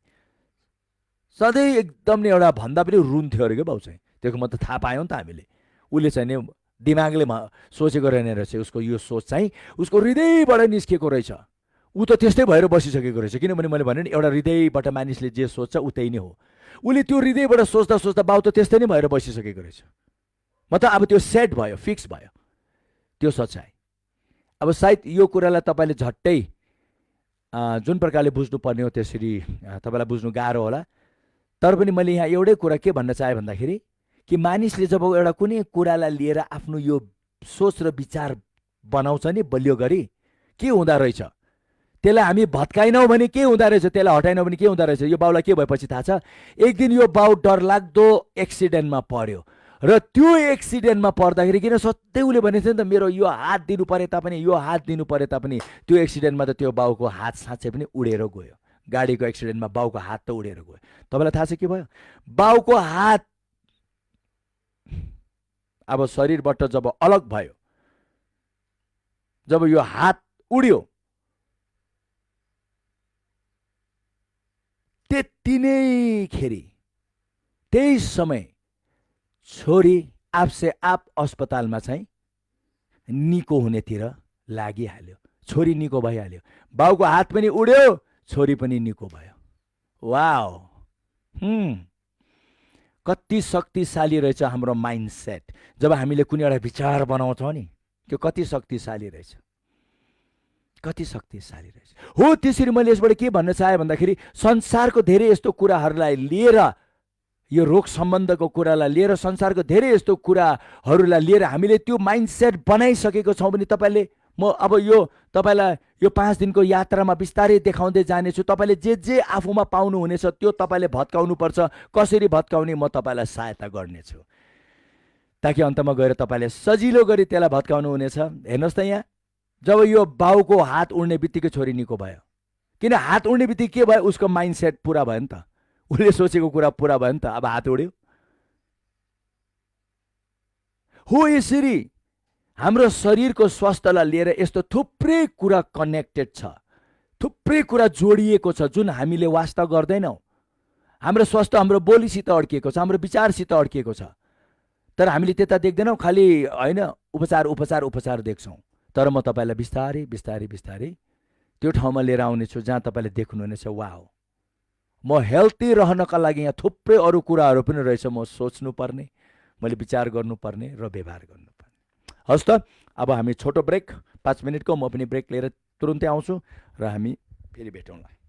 सधैँ एकदम नै एउटा भन्दा पनि रुन्थ्यो अरे क्या बाउ चाहिँ। त्यसको मतलब थाहा पायौँ त हामीले, उसले चाहिँ नि दिमागले सोचेको रहेन रहेछ, उसको यो सोच चाहिँ उसको हृदयबाट निस्केको रहेछ। ऊ त त्यस्तै भएर बसिसकेको रहेछ, किनभने मैले भने नि एउटा हृदयबाट मानिसले जे सोच्छ ऊ त्यही नै हो। उसले त्यो हृदयबाट सोच्दा सोच्दा बाउ त त्यस्तै नै भएर बसिसकेको रहेछ। मतलब अब त्यो सेट भयो, फिक्स भयो त्यो सच्चाइ। अब सायद यो कुरालाई तपाईँले झट्टै जुन प्रकारले बुझ्नुपर्ने हो त्यसरी तपाईँलाई बुझ्नु गाह्रो होला। तर पनि मैले यहाँ एउटै कुरा के भन्न चाहेँ भन्दाखेरि कि मानिसले जब एउटा कुनै कुरालाई लिएर आफ्नो यो सोच र विचार बनाउँछ नि बलियो गरी, के हुँदा रहेछ त्यसलाई हामी भत्काइनौँ भने के हुँदो रहेछ, त्यसलाई हटाइनौँ भने के हुँदो रहेछ। यो बाउलाई के भएपछि थाहा छ, एक दिन यो बाउ डरलाग्दो एक्सिडेन्टमा पर्यो र त्यो एक्सिडेन्टमा पर्दाखेरि किन सधैँ उसले भनेको थियो नि त, मेरो यो हात दिनु परे तापनि, यो हात दिनु परे तापनि, त्यो एक्सिडेन्टमा त त्यो बाउको हात साँच्चै पनि उडेर गयो। गाडीको एक्सिडेन्टमा बाउको हात त उडेर गयो। तपाईँलाई थाहा छ के भयो, बाउको हात अब शरीरबाट जब अलग भयो, जब यो हात उड्यो, त्यति नै खेरि त्यही समय छोरी आपसे आप अस्पतालमा चाहिँ निको हुनेतिर लागिहाल्यो। छोरी निको भइहाल्यो, बाउको हात पनि उड्यो, छोरी पनि निको भयो। वाओ, कति शक्तिशाली रहेछ हाम्रो माइन्डसेट। जब हामीले कुनै एउटा विचार बनाउँछौँ नि, त्यो कति शक्तिशाली रहेछ, कति शक्तिशाली रहेछ। हो, त्यसरी मैले यसबाट के भन्न चाहेँ भन्दाखेरि संसारको धेरै यस्तो कुराहरूलाई लिएर, यो रोग सम्बन्धको कुरालाई लिएर, संसारको धेरै यस्तो कुराहरूलाई लिएर हामीले त्यो माइन्डसेट बनाइसकेको छौँ भने तपाईँले, म अब यो तपाईँलाई यो 5 दिनको यात्रामा बिस्तारै देखाउँदै जानेछु। तपाईँले जे जे आफूमा पाउनुहुनेछ त्यो तपाईँले भत्काउनुपर्छ। कसरी भत्काउने म तपाईँलाई सहायता गर्नेछु, ताकि अन्तमा गएर तपाईँले सजिलो गरी त्यसलाई भत्काउनु हुनेछ। हेर्नुहोस् त, यहाँ जब यो बाउको हात उड्ने बित्तिकै छोरी निको भयो। किन हात उड्ने बित्तिकै के भयो, उसको माइन्डसेट पुरा भयो नि त, उसले सोचेको कुरा पुरा भयो नि त, अब हात उड्यो। हो, यसरी हाम्रो शरीरको स्वास्थ्यलाई लिएर यस्तो थुप्रै कुरा कनेक्टेड छ, थुप्रै कुरा जोडिएको छ जुन हामीले वास्ता गर्दैनौँ। हाम्रो स्वास्थ्य हाम्रो बोलीसित अड्किएको छ, हाम्रो विचारसित अड्किएको छ। तर हामीले त्यता देख्दैनौँ, खालि होइन उपचार उपचार उपचार देख्छौँ। तर म तपाईँलाई बिस्तारै बिस्तारै बिस्तारै त्यो ठाउँमा लिएर आउनेछु जहाँ तपाईँले देख्नुहुनेछ, वाओ, म हेल्थी रहनका लागि यहाँ थुप्रै अरू कुराहरू पनि रहेछ, म सोच्नुपर्ने, मैले विचार गर्नुपर्ने र व्यवहार गर्नुपर्ने। हस् त, अब हामी छोटो ब्रेक, 5 मिनटको, म पनि ब्रेक लिएर तुरुन्तै आउँछु र हामी फेरि भेटौँला।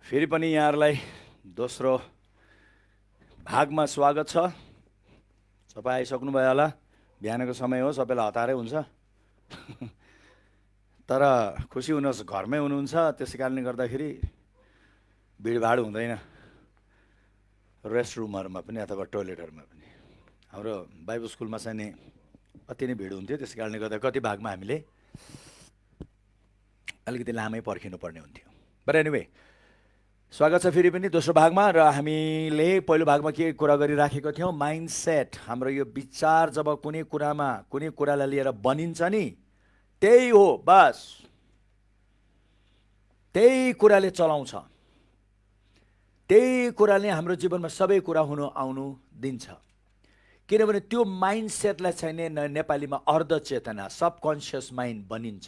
फेरि पनि यहाँहरूलाई दोस्रो भागमा स्वागत छ। तपाईँ आइसक्नुभयो होला, बिहानको समय हो, सबैलाई हतारै हुन्छ तर खुसी हुनुहोस्, घरमै हुनुहुन्छ, त्यसै कारणले गर्दाखेरि भिडभाड हुँदैन रेस्ट रुमहरूमा पनि अथवा टोइलेटहरूमा पनि। हाम्रो बाइबल स्कुलमा चाहिँ नि अति नै भिड हुन्थ्यो, त्यसै कारणले गर्दा कति भागमा हामीले अलिकति लामै पर्खिनु पर्ने हुन्थ्यो। बट एनिवे, स्वागत छ फेरि पनि दोस्रो भागमा। र हामीले पहिलो भागमा के कुरा गरिराखेको थियौँ, माइन्डसेट। हाम्रो यो विचार जब कुनै कुरालाई लिएर बनिन्छ नि, त्यही हो, बस त्यही कुराले चलाउँछ, त्यही कुराले हाम्रो जीवनमा सबै कुरा हुनु आउनु दिन्छ। किनभने त्यो माइन्डसेटलाई चाहिँ नेपालीमा अर्धचेतना, सबकन्सियस माइन्ड बन्छ।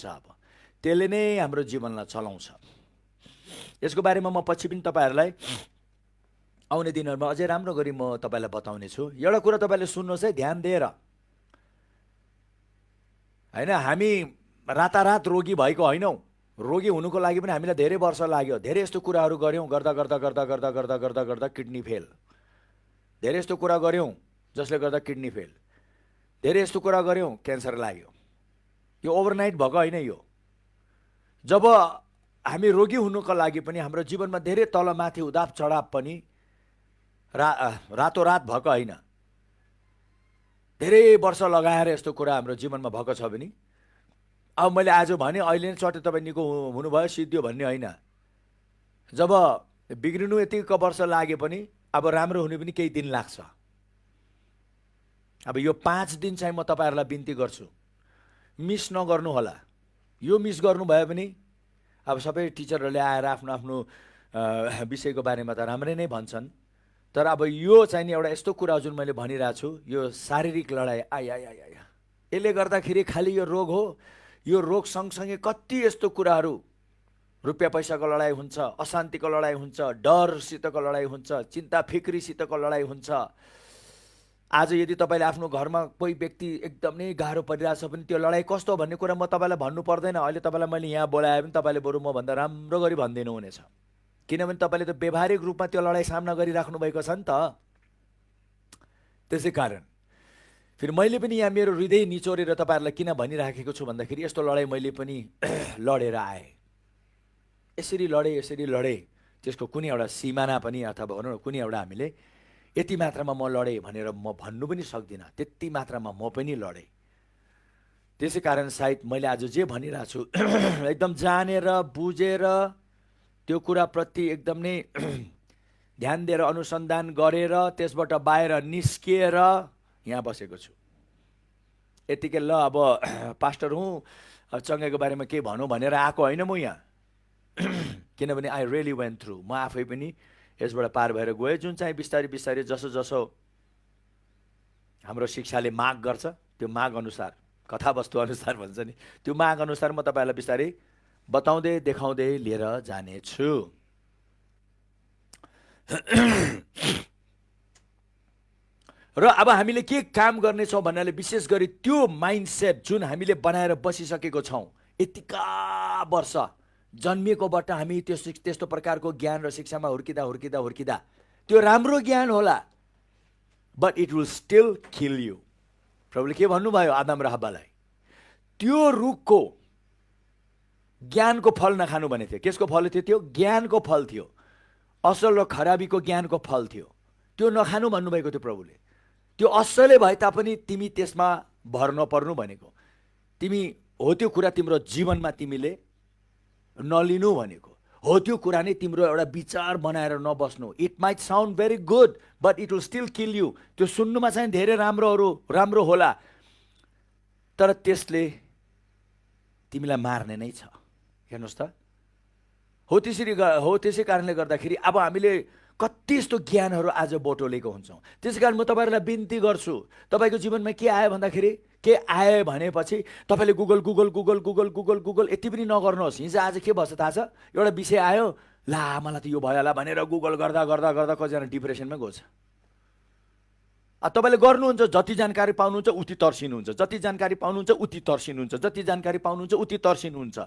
अब त्यसले नै हाम्रो जीवनलाई चलाउँछ। यसको बारेमा म पछि पनि तपाईँहरूलाई आउने दिनहरूमा अझै राम्रो गरी म तपाईँलाई बताउने छु। एउटा कुरा तपाईँले सुन्नुहोस् है, ध्यान दिएर। होइन, हामी रातारात रोगी भएको होइनौँ। रोगी हुनुको लागि पनि हामीलाई धेरै वर्ष लाग्यो। धेरै यस्तो कुराहरू गऱ्यौँ, गर्दा गर्दा गर्दा गर्दा गर्दा गर्दा गर्दा किडनी फेल। धेरै यस्तो कुरा गऱ्यौँ जसले गर्दा किडनी फेल। धेरै यस्तो कुरा गऱ्यौँ, क्यान्सर लाग्यो। यो ओभरनाइट भएको होइन। यो जब हामी रोगी हुनुको लागि पनि हाम्रो जीवनमा धेरै तलमाथि उदाप चढाव पनि रातोरात भएको होइन। धेरै वर्ष लगाएर यस्तो कुरा हाम्रो जीवनमा भएको छ भने, अब मैले आज भने अहिले नै चट्टै तपाईँ निको हुनुभयो, सिद्धियो भन्ने होइन। जब बिग्रिनु यतिको वर्ष लागे पनि अब राम्रो हुने पनि केही दिन लाग्छ। अब यो 5 दिन चाहिँ म तपाईँहरूलाई बिन्ती गर्छु, मिस नगर्नु होला। यो मिस गर्नुभयो भने अब सबै टिचरहरूले आएर आफ्नो आफ्नो विषयको बारेमा त राम्रै नै भन्छन्, तर अब यो चाहिँ नि एउटा यस्तो कुरा जुन मैले भनिरहेको छु, यो शारीरिक लडाइँ यसले गर्दाखेरि खालि यो रोग हो। यो रोग सँगसँगै कति यस्तो कुराहरू, रुपियाँ पैसाको लडाइँ हुन्छ, अशान्तिको लडाइँ हुन्छ, डरसितको लडाइँ हुन्छ, चिन्ता फिक्रीसितको लडाइँ हुन्छ। आज यदि तपाईँले आफ्नो घरमा कोही व्यक्ति एकदमै गाह्रो परिरहेछ भने त्यो लडाइँ कस्तो भन्ने कुरा म तपाईँलाई भन्नु पर्दैन। अहिले तपाईँलाई मैले यहाँ बोलाए पनि तपाईँले बरु मभन्दा राम्रो गरी भनिदिनु हुनेछ, किनभने तपाईँले त व्यवहारिक रूपमा त्यो लडाइँ सामना गरिराख्नु भएको छ नि त। त्यसै कारण फेरि मैले पनि यहाँ मेरो हृदय निचोरेर तपाईँहरूलाई किन भनिराखेको छु भन्दाखेरि, यस्तो लडाइँ मैले पनि लडेर आएँ। यसरी लडेँ, त्यसको कुनै एउटा सिमाना पनि अथवा भनौँ न कुनै एउटा हामीले यति मात्रामा म लडेँ भनेर म भन्नु पनि सक्दिनँ। त्यति मात्रामा म पनि लडेँ। त्यसै कारण सायद मैले आज जे भनिरहेको छु एकदम जानेर बुझेर त्यो कुराप्रति एकदम नै ध्यान दिएर अनुसन्धान गरेर त्यसबाट बाहिर निस्किएर यहाँ बसेको छु। यतिकै ल अब पास्टर हुँ, चङ्गाईको बारेमा के भनौँ भनेर आएको होइन म यहाँ। किनभने आई रियली वेन्ट थ्रु, म आफै पनि यसबाट पार भएर गएँ। जुन चाहिँ बिस्तारै बिस्तारै जसो जसो हाम्रो शिक्षाले माग गर्छ, त्यो माग अनुसार, कथावस्तु अनुसार भन्छ नि, त्यो माग अनुसार म तपाईँहरूलाई बिस्तारै बताउँदै देखाउँदै लिएर जानेछु। र अब हामीले के काम गर्नेछौँ भन्नाले विशेष गरी त्यो माइन्डसेट जुन हामीले बनाएर बसिसकेको छौँ, यतिका वर्ष जन्मिएकोबाट हामी त्यस्तो प्रकारको ज्ञान र शिक्षामा हुर्किँदा त्यो राम्रो ज्ञान होला, but it will still kill you. प्रभुले के भन्नुभयो आदम र हव्वालाई? त्यो रुखको ज्ञानको फल नखानु भनेको थियो। केसको फल थियो त्यो? ज्ञानको फल थियो। असल र खराबीको ज्ञानको फल थियो। त्यो नखानु भन्नुभएको थियो प्रभुले। त्यो असलै भए तापनि तिमी त्यसमा भर नपर्नु भनेको। तिमी हो त्यो कुरा तिम्रो जीवनमा तिमीले नलिनु भनेको हो। त्यो कुरा नै तिम्रो एउटा विचार बनाएर नबस्नु। It might sound very good but it will still kill you. त्यो सुन्नुमा चाहिँ धेरै राम्रो होला, तर त्यसले तिमीलाई मार्ने नै छ। हेर्नुहोस् त, हो त्यसै कारणले गर्दाखेरि अब हामीले कति यस्तो ज्ञानहरू आज बटोलेको हुन्छौँ। त्यसै कारण म तपाईँहरूलाई बिन्ती गर्छु, तपाईँको जीवनमा के आयो भन्दाखेरि, के आयो भनेपछि तपाईँले गुगल यति पनि नगर्नुहोस्। हिजो आज के भन्छ थाहा छ? एउटा विषय आयो, ला मलाई त यो भयो होला भनेर गुगल गर्दा कतिजना डिप्रेसनमै गउँछ। तपाईँले गर्नुहुन्छ, जति जानकारी पाउनुहुन्छ उति तर्सिनुहुन्छ, जति जानकारी पाउनुहुन्छ उति तर्सिनुहुन्छ, जति जानकारी पाउनुहुन्छ उति तर्सिनुहुन्छ।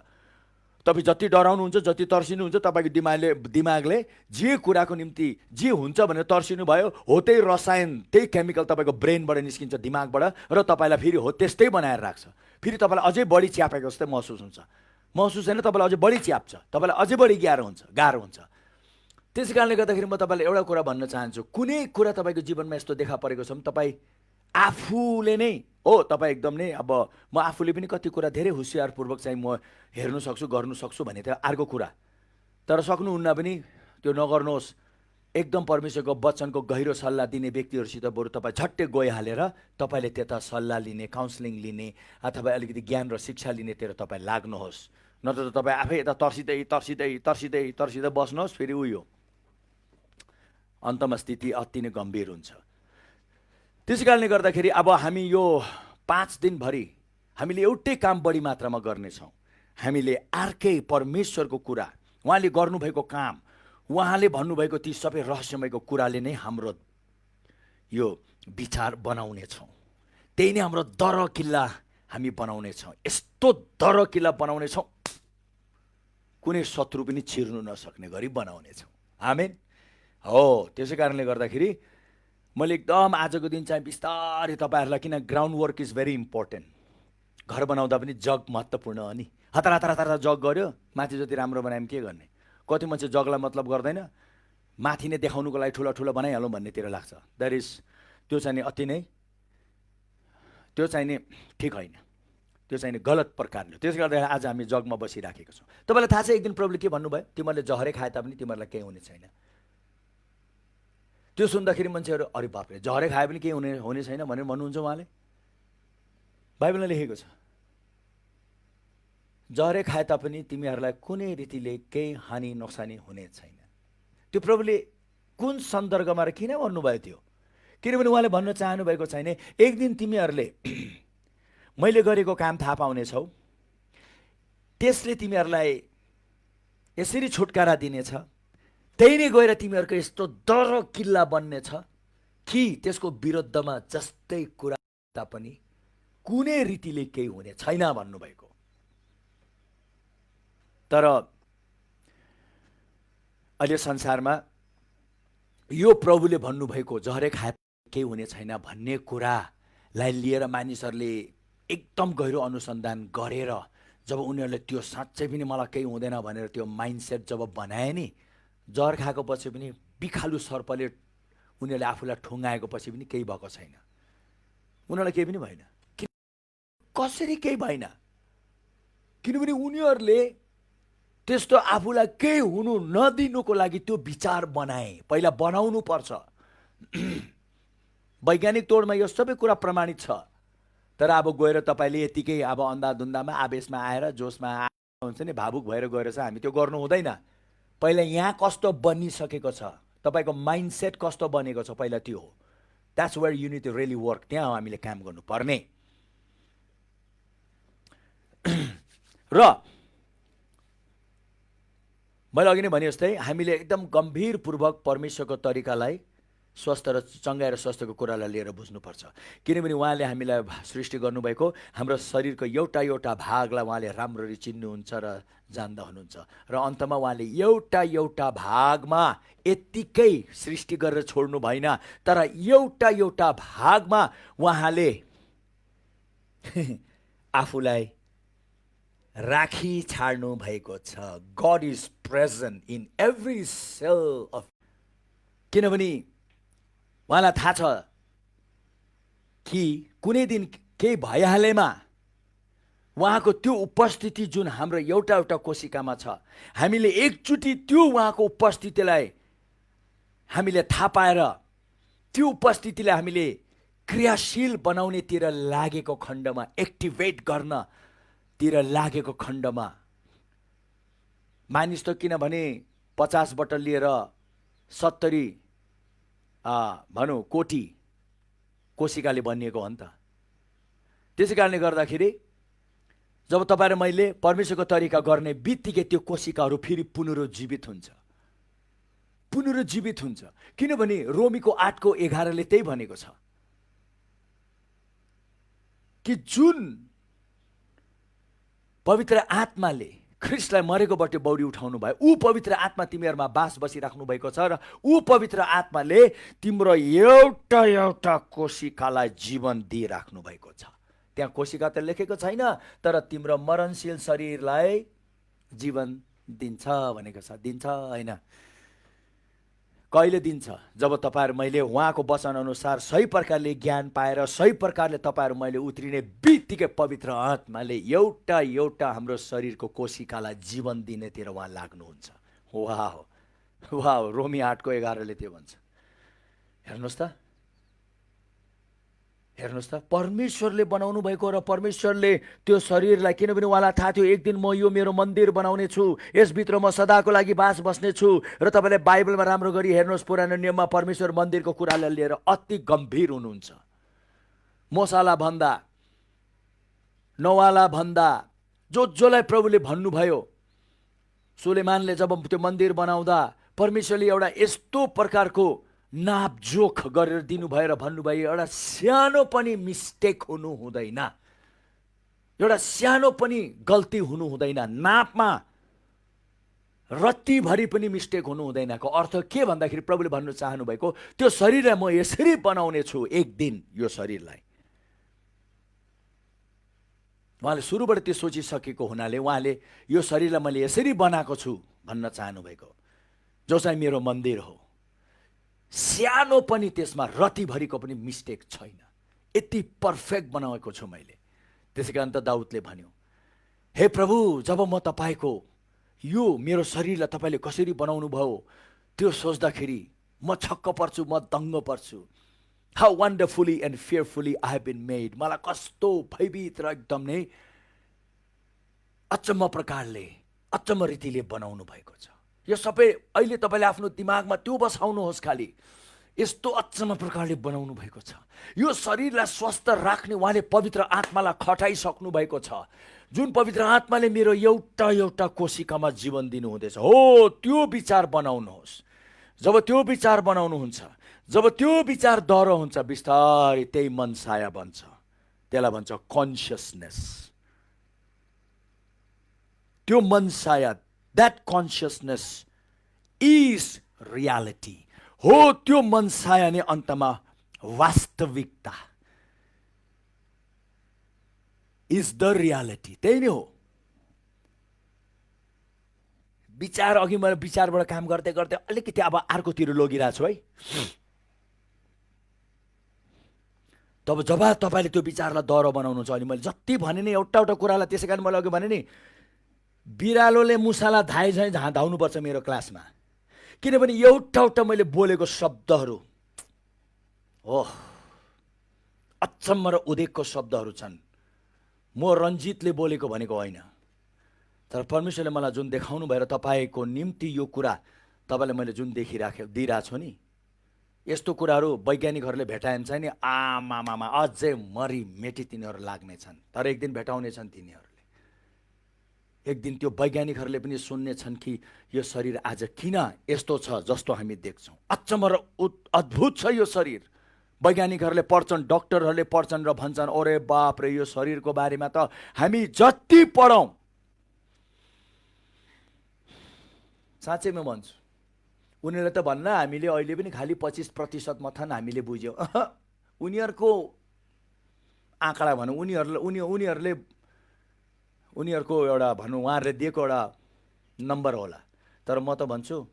तपाईँ जति डराउनुहुन्छ, जति तर्सिनुहुन्छ, तपाईँको दिमागले जे कुराको निम्ति जे हुन्छ भनेर तर्सिनु भयो, हो त्यही रसायन, त्यही केमिकल तपाईँको ब्रेनबाट निस्किन्छ, दिमागबाट, र तपाईँलाई फेरि हो त्यस्तै बनाएर राख्छ। फेरि तपाईँलाई अझै बढी च्यापेको जस्तै महसुस हुन्छ। महसुस होइन, तपाईँलाई अझै बढी च्याप्छ, तपाईँलाई अझै बढी गाह्रो हुन्छ। त्यसै कारणले गर्दाखेरि म तपाईँलाई एउटा कुरा भन्न चाहन्छु, कुनै कुरा तपाईँको जीवनमा यस्तो देखा परेको छ भने तपाईँ आफूले नै हो, तपाईँ एकदम नै अब म आफूले पनि कति कुरा धेरै होसियारपूर्वक चाहिँ म हेर्नु सक्छु, गर्नु सक्छु भने त अर्को कुरा, तर सक्नुहुन्न पनि त्यो नगर्नुहोस्। एकदम परमेश्वरको वचनको गहिरो सल्लाह दिने व्यक्तिहरूसित बरु तपाईँ झट्टै गइहालेर तपाईँले त्यता सल्लाह लिने, काउन्सिलिङ लिने अथवा अलिकति ज्ञान र शिक्षा लिनेतिर तपाईँ लाग्नुहोस्। नत्र त तपाईँ आफै यता तर्सिँदै बस्नुहोस्, फेरि उयो अन्तमा स्थिति अति नै गम्भीर हुन्छ। त्यसै कारणले गर्दाखेरि अब हामी यो 5 दिनभरि हामीले एउटै काम बढी मात्रामा गर्नेछौँ। हामीले अर्कै परमेश्वरको कुरा, उहाँले गर्नुभएको काम, उहाँले भन्नुभएको ती सबै रहस्यमयको कुराले नै हाम्रो यो विचार बनाउनेछौँ। त्यही नै हाम्रो दर किल्ला हामी बनाउनेछौँ। यस्तो दर किल्ला बनाउनेछौँ कुनै शत्रु पनि छिर्नु नसक्ने गरी बनाउनेछौँ। आमेन हो। त्यसै कारणले गर्दाखेरि मैले एकदम आजको दिन चाहिँ बिस्तारै तपाईँहरूलाई, किन ground work is very important. घर बनाउँदा पनि जग महत्त्वपूर्ण हो नि। हतार जग गऱ्यो, माथि जति राम्रो बनायौँ के गर्ने। कति मान्छे जगलाई मतलब गर्दैन, माथि नै देखाउनुको लागि ठुला बनाइहालौँ भन्नेतिर लाग्छ। द्याट इज त्यो चाहिँ अति नै ठिक होइन, त्यो चाहिँ गलत प्रकारले। त्यसले गर्दा आज हामी जगमा बसिराखेका छौँ। तपाईँलाई थाहा छ एक दिन प्रभुले के भन्नुभयो? तिमीहरूले जहरै खाए तापनि तिमीहरूलाई केही हुने छैन। त्यो सुन्दाखेरि मान्छेहरू अरे बापरे, जहरै खाए पनि केही हुने छैन भनेर भन्नुहुन्छ उहाँले। बाइबलमा लेखेको छ जहरै खाए तापनि तिमीहरूलाई कुनै रीतिले केही हानि नोक्सानी हुने छैन। त्यो प्रभुले कुन सन्दर्भमा र किन भन्नुभयो त्यो? किनभने उहाँले भन्न चाहनु भएको छैन एक दिन तिमीहरूले मैले गरेको काम थाहा पाउनेछौ, त्यसले तिमीहरूलाई यसरी छुटकारा दिनेछ, त्यही नै गएर तिमीहरूको यस्तो दर किल्ला बन्नेछ कि त्यसको विरुद्धमा जस्तै कुरा तापनि कुनै रीतिले केही हुने छैन भन्नुभएको। तर अहिले संसारमा यो प्रभुले भन्नुभएको जहरै खाए केही हुने छैन भन्ने कुरालाई लिएर मानिसहरूले एकदम गहिरो अनुसन्धान गरेर जब उनीहरूले त्यो साँच्चै पनि मलाई केही हुँदैन भनेर त्यो माइन्डसेट जब बनाए नि, जहर खाएको पछि पनि बिखालु सर्पले उनीहरूले आफूलाई ठुङ्गाएको पछि पनि केही भएको छैन, उनीहरूलाई केही पनि भएन। कसरी केही भएन? किनभने उनीहरूले त्यस्तो आफूलाई केही हुनु नदिनुको लागि त्यो विचार बनाए। पहिला बनाउनु पर्छ। वैज्ञानिक तौरमा यो सबै कुरा प्रमाणित छ। तर अब गएर तपाईँले यतिकै अब अन्धाधुन्दामा आवेशमा आएर जोसमा हुन्छ नि, भावुक भएर गएर चाहिँ हामी त्यो गर्नु हुँदैन। पहिला यहाँ कस्तो बनिसकेको छ, तपाईँको माइन्डसेट कस्तो बनेको छ, पहिला त्यो हो। That's where you need to really work. त्यहाँ हामीले काम गर्नुपर्ने। र मैले अघि नै भने जस्तै हामीले एकदम गम्भीरपूर्वक परमेश्वरको तरिकालाई स्वस्थ र चङ्गाइ र स्वास्थ्यको कुरालाई लिएर बुझ्नुपर्छ। किनभने उहाँले हामीलाई सृष्टि गर्नुभएको हाम्रो शरीरको एउटा भागलाई उहाँले राम्ररी चिन्नुहुन्छ र जान्दा हुनुहुन्छ। र अन्तमा उहाँले एउटा भागमा यत्तिकै सृष्टि गरेर छोड्नु भएन, तर एउटा भागमा उहाँले आफूलाई राखी छाड्नु भएको छ। God is present in every cell of. किनभने उहाँलाई थाहा छ कि कुनै दिन केही भइहालेमा उहाँको त्यो उपस्थिति जुन हाम्रो एउटा कोशिकामा छ, हामीले एकचोटि त्यो उहाँको उपस्थितिलाई हामीले थाहा पाएर त्यो उपस्थितिलाई हामीले क्रियाशील बनाउनेतिर लागेको खण्डमा, एक्टिभेट गर्नतिर लागेको खण्डमा मानिस त किनभने 50बाट लिएर 70 भनौँ कोटी कोशिकाले बनिएको हो नि त। त्यसै कारणले गर्दाखेरि जब तपाईँ र मैले परमेश्वरको तरिका गर्ने बित्तिकै त्यो कोशिकाहरू फेरि पुनरुज्जीवित हुन्छ। किनभने रोमीको 8:11 त्यही भनेको छ कि जुन पवित्र आत्माले ख्रिस्टलाई मरेकोबाट बौडी उठाउनु भयो। ऊ पवित्र आत्मा तिमीहरूमा बास बसिराख्नु भएको छ र ऊ पवित्र आत्माले तिम्रो एउटा एउटा कोशिकालाई जीवन दिइराख्नु भएको छ। त्यहाँ कोशिका त लेखेको छैन, तर तिम्रो मरणशील शरीरलाई जीवन दिन्छ भनेको छ। दिन्छ होइन, कहिले दिन्छ? जब तपाईँहरू मैले उहाँको वचन अनुसार सही प्रकारले ज्ञान पाएर सही प्रकारले तपाईँहरू मैले उत्रिने बित्तिकै पवित्र आत्माले एउटा एउटा हाम्रो शरीरको कोशिकालाई जीवन दिनेतिर उहाँ लाग्नुहुन्छ। वाह वाह, रोमी 8:11 त्यो भन्छ। हेर्नुहोस् त, हेर्नुहोस् त, परमेश्वरले बनाउनु भएको र परमेश्वरले त्यो शरीरलाई, किनभने उहाँलाई थाहा थियो एक दिन म यो मेरो मन्दिर बनाउने छु, यसभित्र म सदाको लागि बास बस्ने छु। र तपाईँले बाइबलमा राम्रो गरी हेर्नुहोस्, पुरानो नियममा परमेश्वर मन्दिरको कुरालाई लिएर अति गम्भीर हुनुहुन्छ। मोसाला भन्दा, नवाला भन्दा, जसलाई प्रभुले भन्नुभयो, सुलेमानले जब त्यो मन्दिर बनाउँदा परमेश्वरले एउटा यस्तो प्रकारको नापजोख गरेर दिनुभयो र भन्नुभयो एउटा सानो पनि मिस्टेक हुनु हुँदैन, एउटा सानो पनि गल्ती हुनु हुँदैन, नापमा रत्तीभरि पनि मिस्टेक हुनु हुँदैनको अर्थ के भन्दाखेरि प्रभुले भन्नु चाहनुभएको त्यो शरीरलाई म यसरी बनाउने छु एक दिन। यो शरीरलाई उहाँले सुरुबाट त्यो सोचिसकेको हुनाले उहाँले यो शरीरलाई मैले यसरी बनाएको छु भन्न चाहनुभएको, जो चाहिँ मेरो मन्दिर हो। सानो पनि त्यसमा रत्तीभरिको पनि मिस्टेक छैन, यति पर्फेक्ट बनाएको छु मैले। त्यसै कारण त दाउदले भन्यो, हे प्रभु, जब म तपाईँको यो मेरो शरीरलाई तपाईँले कसरी बनाउनु भयो त्यो सोच्दाखेरि म छक्क पर्छु, म दङ्ग पर्छु। How wonderfully and fearfully I have been made. मलाई कस्तो भयभीत र एकदम नै अचम्म प्रकारले, अचम्म रीतिले बनाउनु भएको छ। यो सबै अहिले तपाईँले आफ्नो दिमागमा त्यो बसाउनुहोस्, खालि यस्तो अचम्म प्रकारले बनाउनु भएको छ। यो शरीरलाई स्वस्थ राख्ने उहाँले पवित्र आत्मालाई खटाइसक्नु भएको छ, जुन पवित्र आत्माले मेरो एउटा एउटा कोशिकामा जीवन दिनुहुँदैछ। हो, त्यो विचार बनाउनुहोस्। जब त्यो विचार बनाउनुहुन्छ, जब त्यो विचार दह्रो हुन्छ, बिस्तारै त्यही मन साया बन्छ। त्यसलाई भन्छ कन्सियसनेस। त्यो मन साया, द्याट कन्सियसनेस इज रियालिटी। हो, त्यो मन साया नै अन्तमा वास्तविकता, इज द रियालिटी। त्यही नै हो। विचार अघि मैले विचारबाट काम गर्दै गर्दै अलिकति अब अर्कोतिर लगिरहेको छु है। तब जब तपाईँले त्यो विचारलाई दह्रो बनाउनुहुन्छ, अनि मैले जति भने नि एउटा एउटा कुरालाई, त्यसै कारण मैले अघि भने नि बिरालोले मुसालाई धाए झैँ धाउनुपर्छ मेरो क्लासमा, किनभने एउटा एउटा मैले बोलेको शब्दहरू ओह अचम्म र उदेकको शब्दहरू छन्। म रञ्जितले बोलेको भनेको होइन, तर परमेश्वरले मलाई जुन देखाउनु भएर तपाईँको निम्ति यो कुरा तपाईँलाई मैले जुन दिइरहेको छु नि, यस्तो कुराहरू वैज्ञानिकहरूले भेटाइन् चाहिँ नि, आमामामा अझै मरिमेटी तिनीहरू लाग्नेछन्। तर एक दिन भेटाउने छन् तिनीहरूले। एक दिन त्यो वैज्ञानिकहरूले पनि सुन्ने छन् कि यो शरीर आज किन यस्तो छ जस्तो हामी देख्छौँ। अचम्म र अद्भुत छ यो शरीर। वैज्ञानिकहरूले पढ्छन्, डक्टरहरूले पढ्छन् र भन्छन्, अरे बाप रे, यो शरीरको बारेमा त हामी जति पढौँ, साँच्चैमा भन्छु, उनीहरूले त भन्न हामीले अहिले पनि खालि 25% मात्र हामीले बुझ्यौँ। उनीहरूको आँकडा भनौँ, उनीहरूको एउटा भनौँ, उहाँहरूले दिएको एउटा नम्बर होला। तर म त भन्छु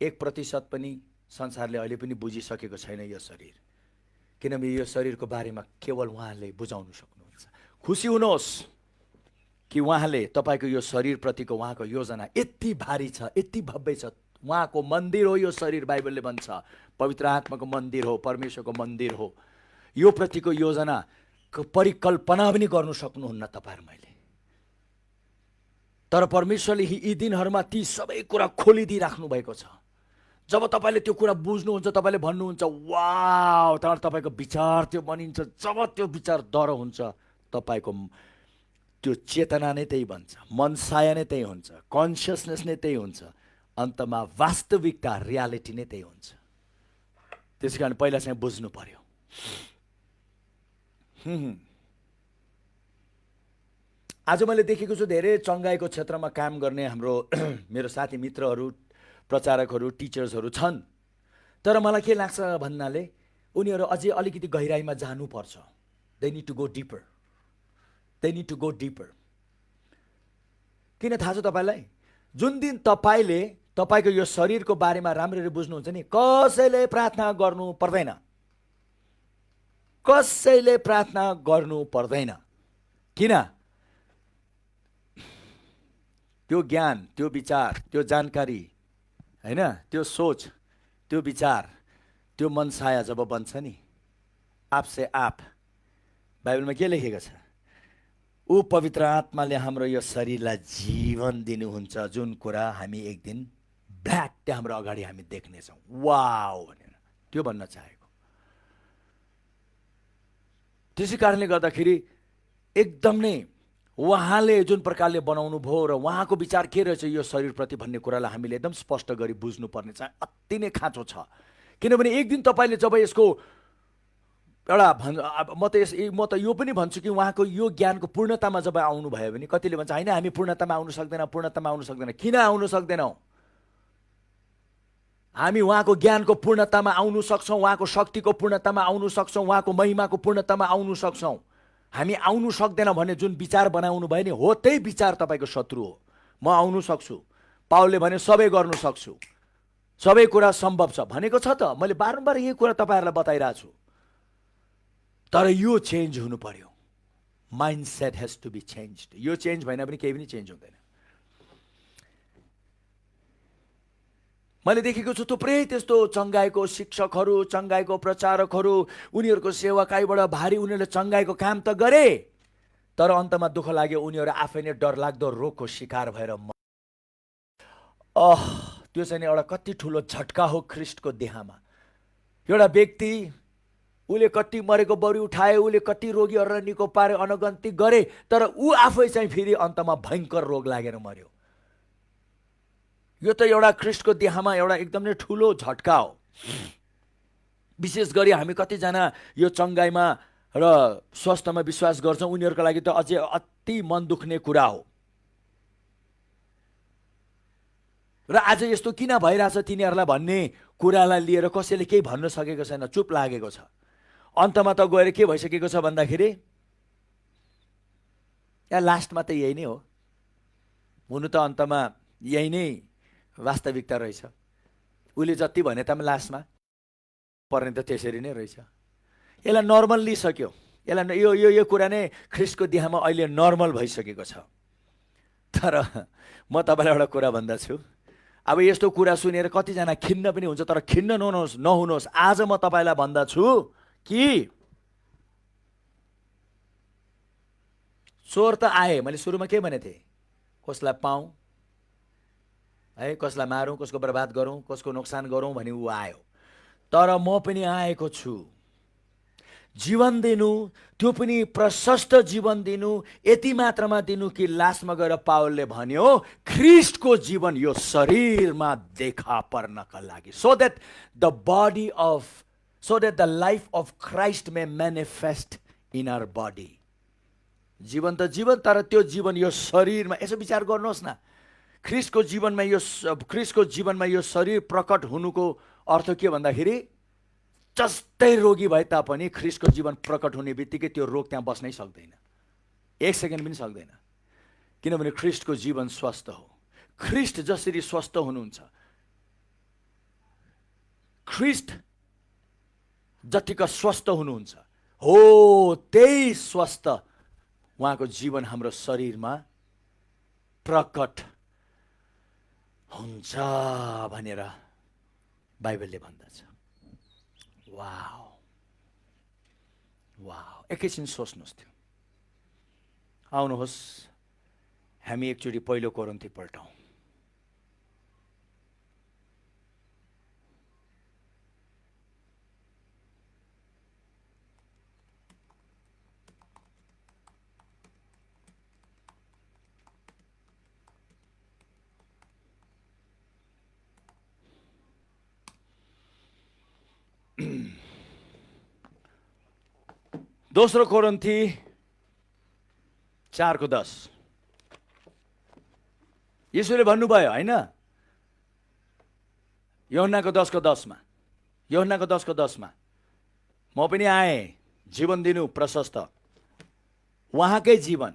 1% पनि संसारले अहिले पनि बुझिसकेको छैन यो शरीर, किनभने यो शरीरको बारेमा केवल उहाँले बुझाउनु सक्नुहुन्छ। खुसी हुनुहोस् कि उहाँले तपाईँको यो शरीरप्रतिको उहाँको योजना यति भारी छ, यति भव्य छ। उहाँको मन्दिर हो यो शरीर, बाइबलले भन्छ पवित्र आत्माको मन्दिर हो, परमेश्वरको मन्दिर हो। यो प्रतिको योजनाको परिकल्पना पनि गर्नु सक्नुहुन्न तपाईँहरू मैले। तर परमेश्वरले यी दिनहरूमा ती सबै कुरा खोलिदिइराख्नु भएको छ। जब तपाईँले त्यो कुरा बुझ्नुहुन्छ, तपाईँले भन्नुहुन्छ वाउ, तर तपाईँको विचार त्यो बनिन्छ। जब त्यो विचार दह्रो हुन्छ, तपाईँको त्यो चेतना नै त्यही बन्छ, मन साया नै त्यही हुन्छ, कन्सियसनेस नै त्यही हुन्छ, अन्तमा वास्तविकता रियालिटी नै त्यही हुन्छ। त्यसै कारण पहिला चाहिँ बुझ्नु पर्यो। आज मैले देखेको छु धेरै चङ्गाईको क्षेत्रमा काम गर्ने हाम्रो मेरो साथी मित्रहरू, प्रचारकहरू, टिचर्सहरू छन्। तर मलाई के लाग्छ भन्नाले उनीहरू अझै अलिकति गहिराइमा जानुपर्छ। They need to go deeper, they need to go deeper. किन थाहा छ तपाईँलाई? जुन दिन तपाईँले तपाईँको यो शरीरको बारेमा राम्ररी बुझ्नुहुन्छ नि, कसैले प्रार्थना गर्नु पर्दैन, कसैले प्रार्थना गर्नु पर्दैन। किन? त्यो ज्ञान, त्यो विचार, त्यो जानकारी, हैन, त्यो सोच, त्यो विचार, त्यो मनसाया जब बन्छ नि, आप से आप, बाइबलमा के लेखेको छ? ऊ पवित्र आत्माले हाम्रो यो शरीरलाई जीवन दिनुहुन्छ, जुन कुरा हामी एक दिन ब्ल्याक हाम्रो अगाडि हामी देख्नेछौँ। वाउ भनेर त्यो भन्न चाहेको। त्यसै कारणले गर्दाखेरि एकदम नै उहाँले जुन प्रकारले बनाउनु भयो र उहाँको विचार के रहेछ यो शरीरप्रति भन्ने कुरालाई हामीले एकदम स्पष्ट गरी बुझ्नुपर्ने चाहिँ अति नै खाँचो छ। किनभने एक दिन तपाईँले जब यसको एउटा म त यो पनि भन्छु कि उहाँको यो ज्ञानको पूर्णतामा जब आउनुभयो भने, कतिले भन्छ होइन हामी पूर्णतामा आउनु सक्दैन, पूर्णतामा आउनु सक्दैन। किन आउनु सक्दैनौँ? हामी उहाँको ज्ञानको पूर्णतामा आउनु सक्छौँ, उहाँको शक्तिको पूर्णतामा आउनु सक्छौँ, उहाँको महिमाको पूर्णतामा आउनु सक्छौँ। हामी आउनु सक्दैन भने जुन विचार बनाउनु भयो नि, हो त्यही विचार तपाईँको शत्रु हो। म आउनु सक्छु, पावलले भने सबै गर्नु सक्छु, सबै कुरा सम्भव छ भनेको छ त। मैले बारम्बार यही कुरा तपाईँहरूलाई बताइरहेको छु। तर यो चेन्ज हुनु पर्यो। Mind set has to be change. यो चेन्ज भएन भने केही पनि चेन्ज हुँदैन। मैले देखेको छु थुप्रै त्यस्तो चङ्गाईको शिक्षकहरू, चङ्गाईको प्रचारकहरू, उनीहरूको सेवाकाईबाट भारी उनीहरूले चङ्गाईको काम त गरे, तर अन्तमा दुःख लाग्यो, उनीहरू आफै नै डरलाग्दो रोगको शिकार भएर त्यो चाहिँ एउटा कति ठुलो झट्का हो ख्रिस्टको देहमा। एउटा व्यक्ति, उसले कति मरेको बरु उठाए, उसले कति रोगीहरूलाई निको पारे, अनगन्ती गरे, तर ऊ आफै चाहिँ फेरि अन्तमा भयङ्कर रोग लागेर मर्यो। यो त एउटा ख्रिस्टको देहमा एउटा एकदम नै ठुलो झट्का हो। विशेष गरी हामी कतिजना यो चङ्गाईमा र स्वास्थ्यमा विश्वास गर्छौँ, उनीहरूको लागि त अझै अति मन दुख्ने कुरा हो। र आज यस्तो किन भइरहेछ तिनीहरूलाई भन्ने कुरालाई लिएर कसैले केही भन्न सकेको छैन, चुप लागेको छ। अन्तमा त गएर के भइसकेको छ भन्दाखेरि या लास्टमा त यही नै हो। हुनु त अन्तमा यही नै वास्तविकता रहेछ। उसले जति भने त लास्टमा पर्ने त त्यसरी नै रहेछ। यसलाई नर्मल लिइसक्यो। यसलाई यो यो यो कुरा नै ख्रिस्टको देहमा अहिले नर्मल भइसकेको छ। तर म तपाईँलाई एउटा कुरा भन्दछु, अब यस्तो कुरा सुनेर कतिजना खिन्न पनि हुन्छ, तर खिन्न नहुनुहोस्। आज म तपाईँलाई भन्दछु कि चोर त आए, मैले सुरुमा के भनेको थिएँ, कसलाई पाऊँ है, कसलाई मारौँ, कसको बर्बाद गरौँ, कसको नोक्सान गरौँ भने ऊ आयो। तर म पनि आएको छु जीवन दिनु, त्यो पनि प्रशस्त जीवन दिनु। यति मात्रामा दिनु कि लास्टमा गएर पावलले भन्यो ख्रिस्टको जीवन यो शरीरमा देखा पर्नका लागि, so that the life of Christ may manifest in our body. जीवन त जीवन, तर त्यो जीवन यो शरीरमा। यसो विचार गर्नुहोस् न, ख्रिस्टको जीवनमा यो शरीर प्रकट हुनुको अर्थ के भन्दाखेरि, जस्तै रोगी भए तापनि ख्रिस्टको जीवन प्रकट हुने बित्तिकै त्यो रोग त्यहाँ बस्नै सक्दैन, एक सेकेन्ड पनि सक्दैन। किनभने ख्रिस्टको जीवन स्वस्थ हो। ख्रिस्ट जसरी स्वस्थ हुनुहुन्छ, ख्रिस्ट जतिका स्वस्थ हुनुहुन्छ, हो त्यही स्वस्थ उहाँको जीवन हाम्रो शरीरमा प्रकट हुन्छ भनेर बाइबलले भन्दछ। वाउ वाउ, एकैछिन सोच्नुहोस्। त्यो आउनुहोस् हामी एकचोटि पहिलो कोरिन्थी पल्टौँ। दोस्रो कोरिन्थी 4:10। यीशुले भन्नुभयो होइन, यूहन्नाको 10:10मा, यूहन्नाको 10:10मा, म पनि आएँ जीवन दिनु प्रशस्त, उहाँकै जीवन,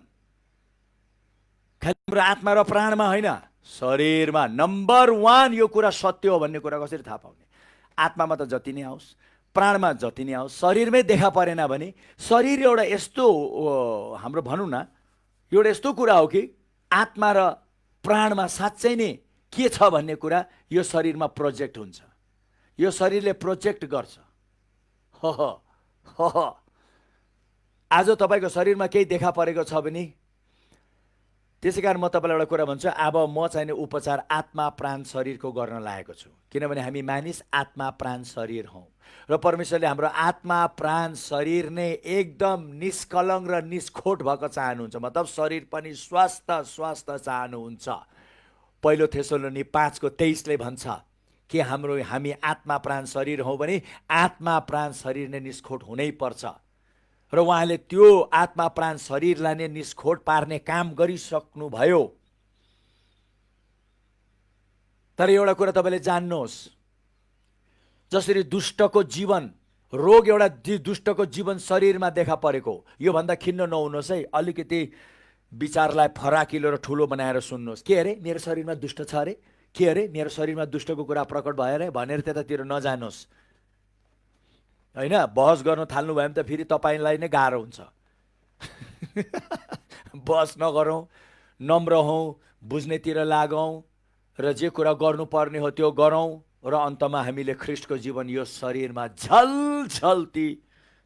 खालि हाम्रो आत्मा र प्राणमा होइन, शरीरमा। नम्बर 1 यो कुरा सत्य हो भन्ने कुरा कसरी थाहा पाउने? आत्मामा त जति नै आओस्, प्राणमा जति नै आओस्, शरीरमै देखा परेन भने, शरीर एउटा यस्तो हाम्रो भनौँ न एउटा यस्तो कुरा हो कि आत्मा र प्राणमा साँच्चै नै के छ भन्ने कुरा यो शरीरमा प्रोजेक्ट हुन्छ, यो शरीरले प्रोजेक्ट गर्छ। हो हो हो, आज तपाईँको शरीरमा केही देखा परेको छ भने, त्यसै कारण म तपाईँलाई एउटा कुरा भन्छु, अब म चाहिने उपचार आत्मा प्राण शरीरको गर्न लागेको छु, किनभने हामी मानिस आत्मा प्राण शरीर हौँ र परमेश्वरले हाम्रो आत्मा प्राण शरीर नै एकदम निष्कलङ्क र निष्खोट भएको चाहनुहुन्छ। मतलब शरीर पनि स्वास्थ्य चाहनुहुन्छ। पहिलो थेसलोनी 5:23 भन्छ कि हामी आत्मा प्राण शरीर हौँ भने आत्मा प्राण शरीर नै निष्खोट हुनै पर्छ, र उहाँले त्यो आत्मा प्राण शरीरलाई नै निष्खोट पार्ने काम गरिसक्नुभयो। तर एउटा कुरा तपाईँले जान्नुहोस्, जसरी दुष्टको जीवन, रोग एउटा दुष्टको जीवन शरीरमा देखा परेको, योभन्दा खिन्न नहुनुहोस् है। अलिकति विचारलाई फराकिलो र ठुलो बनाएर सुन्नुहोस्। के अरे मेरो शरीरमा दुष्ट छ अरे, के अरे मेरो शरीरमा दुष्टको कुरा प्रकट भयो अरे भनेर त्यतातिर नजानुहोस् होइन। बहस गर्न थाल्नु भयो भने त फेरि तपाईँलाई नै गाह्रो हुन्छ। बहस नगरौँ, नम्र हौँ, बुझ्नेतिर लागौँ र जे कुरा गर्नुपर्ने हो त्यो गरौँ, र अन्तमा हामीले ख्रीष्टको जीवन यो शरीरमा झलझल्ती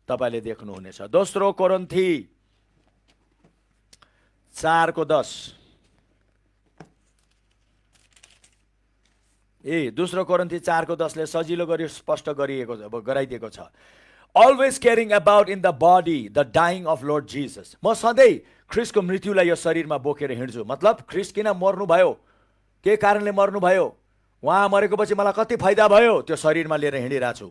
तपाईँले देख्नुहुनेछ। दोस्रो कोरिन्थी 4:10, दोस्रो कोरिन्थी 4:10ले सजिलो गरी स्पष्ट गराइदिएको छ। Always caring about in the body the dying of Lord Jesus. म सधैँ ख्रीष्टको मृत्युलाई यो शरीरमा बोकेर हिँड्छु। मतलब ख्रीष्ट किन मर्नुभयो, के कारणले मर्नुभयो, उहाँ मरेको पछि मलाई कति फाइदा भयो, त्यो शरीरमा लिएर हिँडिरहेको छु।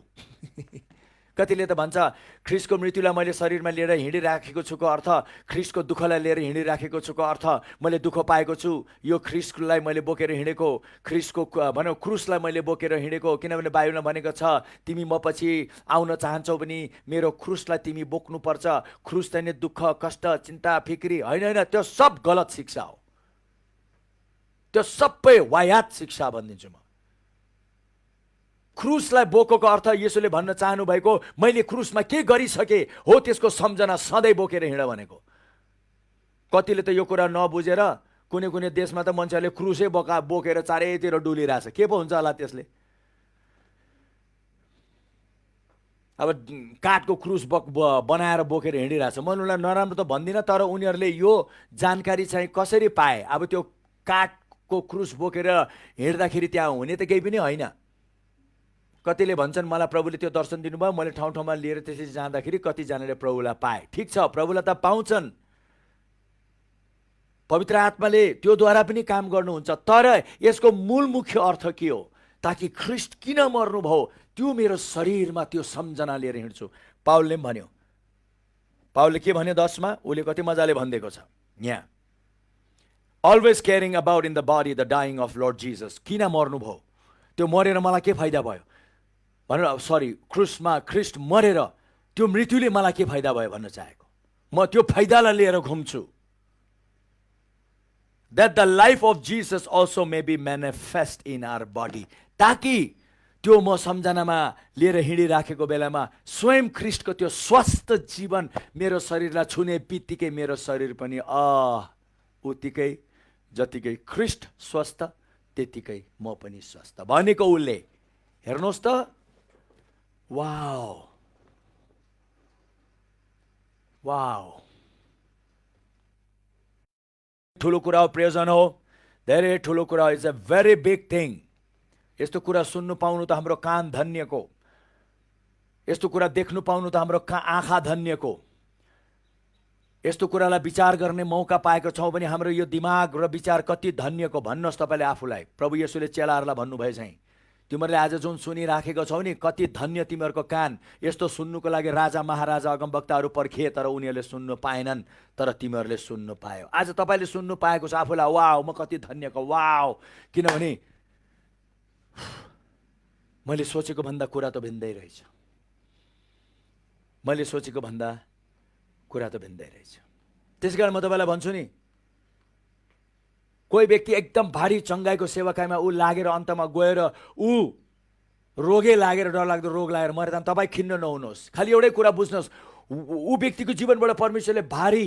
कतिले त भन्छ ख्रीष्टको मृत्युलाई मैले शरीरमा लिएर हिँडिराखेको छु को अर्थ ख्रीष्टको दुःखलाई लिएर हिँडिराखेको छु को अर्थ मैले दुःख पाएको छु, यो ख्रीष्टलाई मैले बोकेर हिँडेको, ख्रीष्टको भनौँ क्रुसलाई मैले बोकेर हिँडेको। किनभने बाइबलमा भनेको छ तिमी म पछि आउन चाहन्छौ भने मेरो क्रुसलाई तिमी बोक्नुपर्छ। क्रुस चाहिँ दुःख, कष्ट, चिन्ता, फिक्री होइन होइन, त्यो सब गलत शिक्षा हो, त्यो सबै वायात शिक्षा भनिदिन्छु म। क्रुसलाई बोकेको अर्थ येशूले भन्न चाहनु भएको मैले क्रुसमा के गरिसके हो त्यसको सम्झना सधैँ बोकेर हिँड भनेको। कतिले त यो कुरा नबुझेर कुनै कुनै देशमा त मान्छेहरूले क्रुसै बोकेर चारैतिर डुलिरहेछ। के पो हुन्छ होला त्यसले? अब काठको क्रुस बनाएर बोकेर हिँडिरहेछ। म उनीहरूलाई नराम्रो त भन्दिनँ, तर उनीहरूले यो जानकारी चाहिँ कसरी पाए? अब त्यो काठको क्रुस बोकेर हिँड्दाखेरि त्यहाँ हुने त केही पनि होइन। कतिले भन्छन् मलाई प्रभुले त्यो दर्शन दिनुभयो, मैले ठाउँ ठाउँमा लिएर त्यसरी जाँदाखेरि कतिजनाले प्रभुलाई पाए। ठिक छ, प्रभुलाई त पाउँछन्, पवित्र आत्माले त्योद्वारा पनि काम गर्नुहुन्छ। तर यसको मूल मुख्य अर्थ के हो? ताकि ख्रीष्ट किन मर्नुभयो त्यो मेरो शरीरमा त्यो सम्झना लिएर हिँड्छु। पाउलले पनि भन्यो, पाउलले के भन्यो 10मा, उसले कति मजाले भनिदिएको छ यहाँ, always caring about in the body the dying of Lord Jesus. किन मर्नुभयो, त्यो मरेर मलाई के फाइदा भयो भनेर, क्रुसमा ख्रीष्ट मरेर त्यो मृत्युले मलाई के फाइदा भयो भन्न चाहेको। म त्यो फाइदालाई लिएर घुम्छु। That the life of Jesus also may be manifest in our body, ताकि त्यो म सम्झनामा लिएर हिँडिराखेको बेलामा स्वयं ख्रीष्टको त्यो स्वस्थ जीवन मेरो शरीरलाई छुने बित्तिकै मेरो शरीर पनि उत्तिकै जतिकै ख्रीष्ट स्वस्थ त्यतिकै म पनि स्वस्थ भनेको उसले। हेर्नुहोस् त, वाउ वाउ, ठुलो कुरा हो, प्रयोजन हो, धेरै ठुलो कुरा हो। It's a very big thing. यस्तो कुरा सुन्नु पाउनु त हाम्रो कान धन्यको, यस्तो कुरा देख्नु पाउनु त हाम्रो आँखा धन्यको, यस्तो कुरालाई विचार गर्ने मौका पाएको छौँ भने हाम्रो यो दिमाग र विचार कति धन्यको। भन्नुहोस् तपाईँले आफूलाई। प्रभु येशूले चेलाहरूलाई भन्नुभयो चाहिँ तिमीहरूले आज जुन सुनिराखेको छौ नि, कति धन्य तिमीहरूको कान। यस्तो सुन्नुको लागि राजा महाराजा अगमवक्ताहरू पर्खे, तर उनीहरूले सुन्नु पाएनन्, तर तिमीहरूले सुन्नु पायो। आज तपाईँले सुन्नु पाएको छ, आफूलाई वाउ म कति धन्यको वाउ। किनभने मैले सोचेको भन्दा कुरा त भिन्दै रहेछ, मैले सोचेको भन्दा कुरा त भिन्दै रहेछ। त्यसै कारण म तपाईँलाई भन्छु नि, कोही व्यक्ति एकदम भारी चङ्गाईको सेवाकाईमा ऊ लागेर अन्तमा गएर ऊ रोगे लागेर, डरलाग्दो रोग लागेर मरे त तपाईँ खिन्न नहुनुहोस्। खालि एउटै कुरा बुझ्नुहोस्, ऊ व्यक्तिको जीवनबाट परमेश्वरले भारी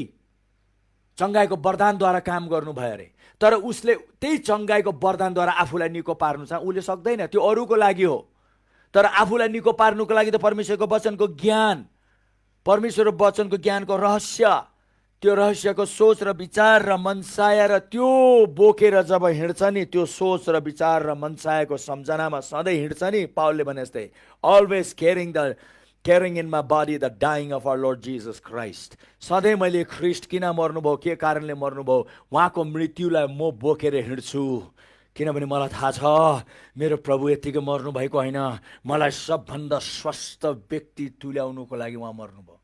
चङ्गाईको वरदानद्वारा काम गर्नुभयो अरे, तर उसले त्यही चङ्गाईको वरदानद्वारा आफूलाई निको पार्नु छ उसले सक्दैन। त्यो अरूको लागि हो, तर आफूलाई निको पार्नुको लागि त परमेश्वरको वचनको ज्ञान, परमेश्वरको वचनको ज्ञानको रहस्य, त्यो रहस्यको सोच र विचार र मनसाय र त्यो बोकेर जब हिँड्छ नि, त्यो सोच र विचार र मनसायको सम्झनामा सधैँ हिँड्छ नि, पावलले भने जस्तै always carrying in my body the dying of our Lord Jesus Christ. सधैँ मैले ख्रिस्ट किन मर्नुभयो, के कारणले मर्नुभयो, उहाँको मृत्युलाई म बोकेर हिँड्छु। किनभने मलाई थाहा छ मेरो प्रभु यत्तिकै मर्नुभएको होइन, मलाई सबभन्दा स्वस्थ व्यक्ति तुल्याउनुको लागि उहाँ मर्नुभयो।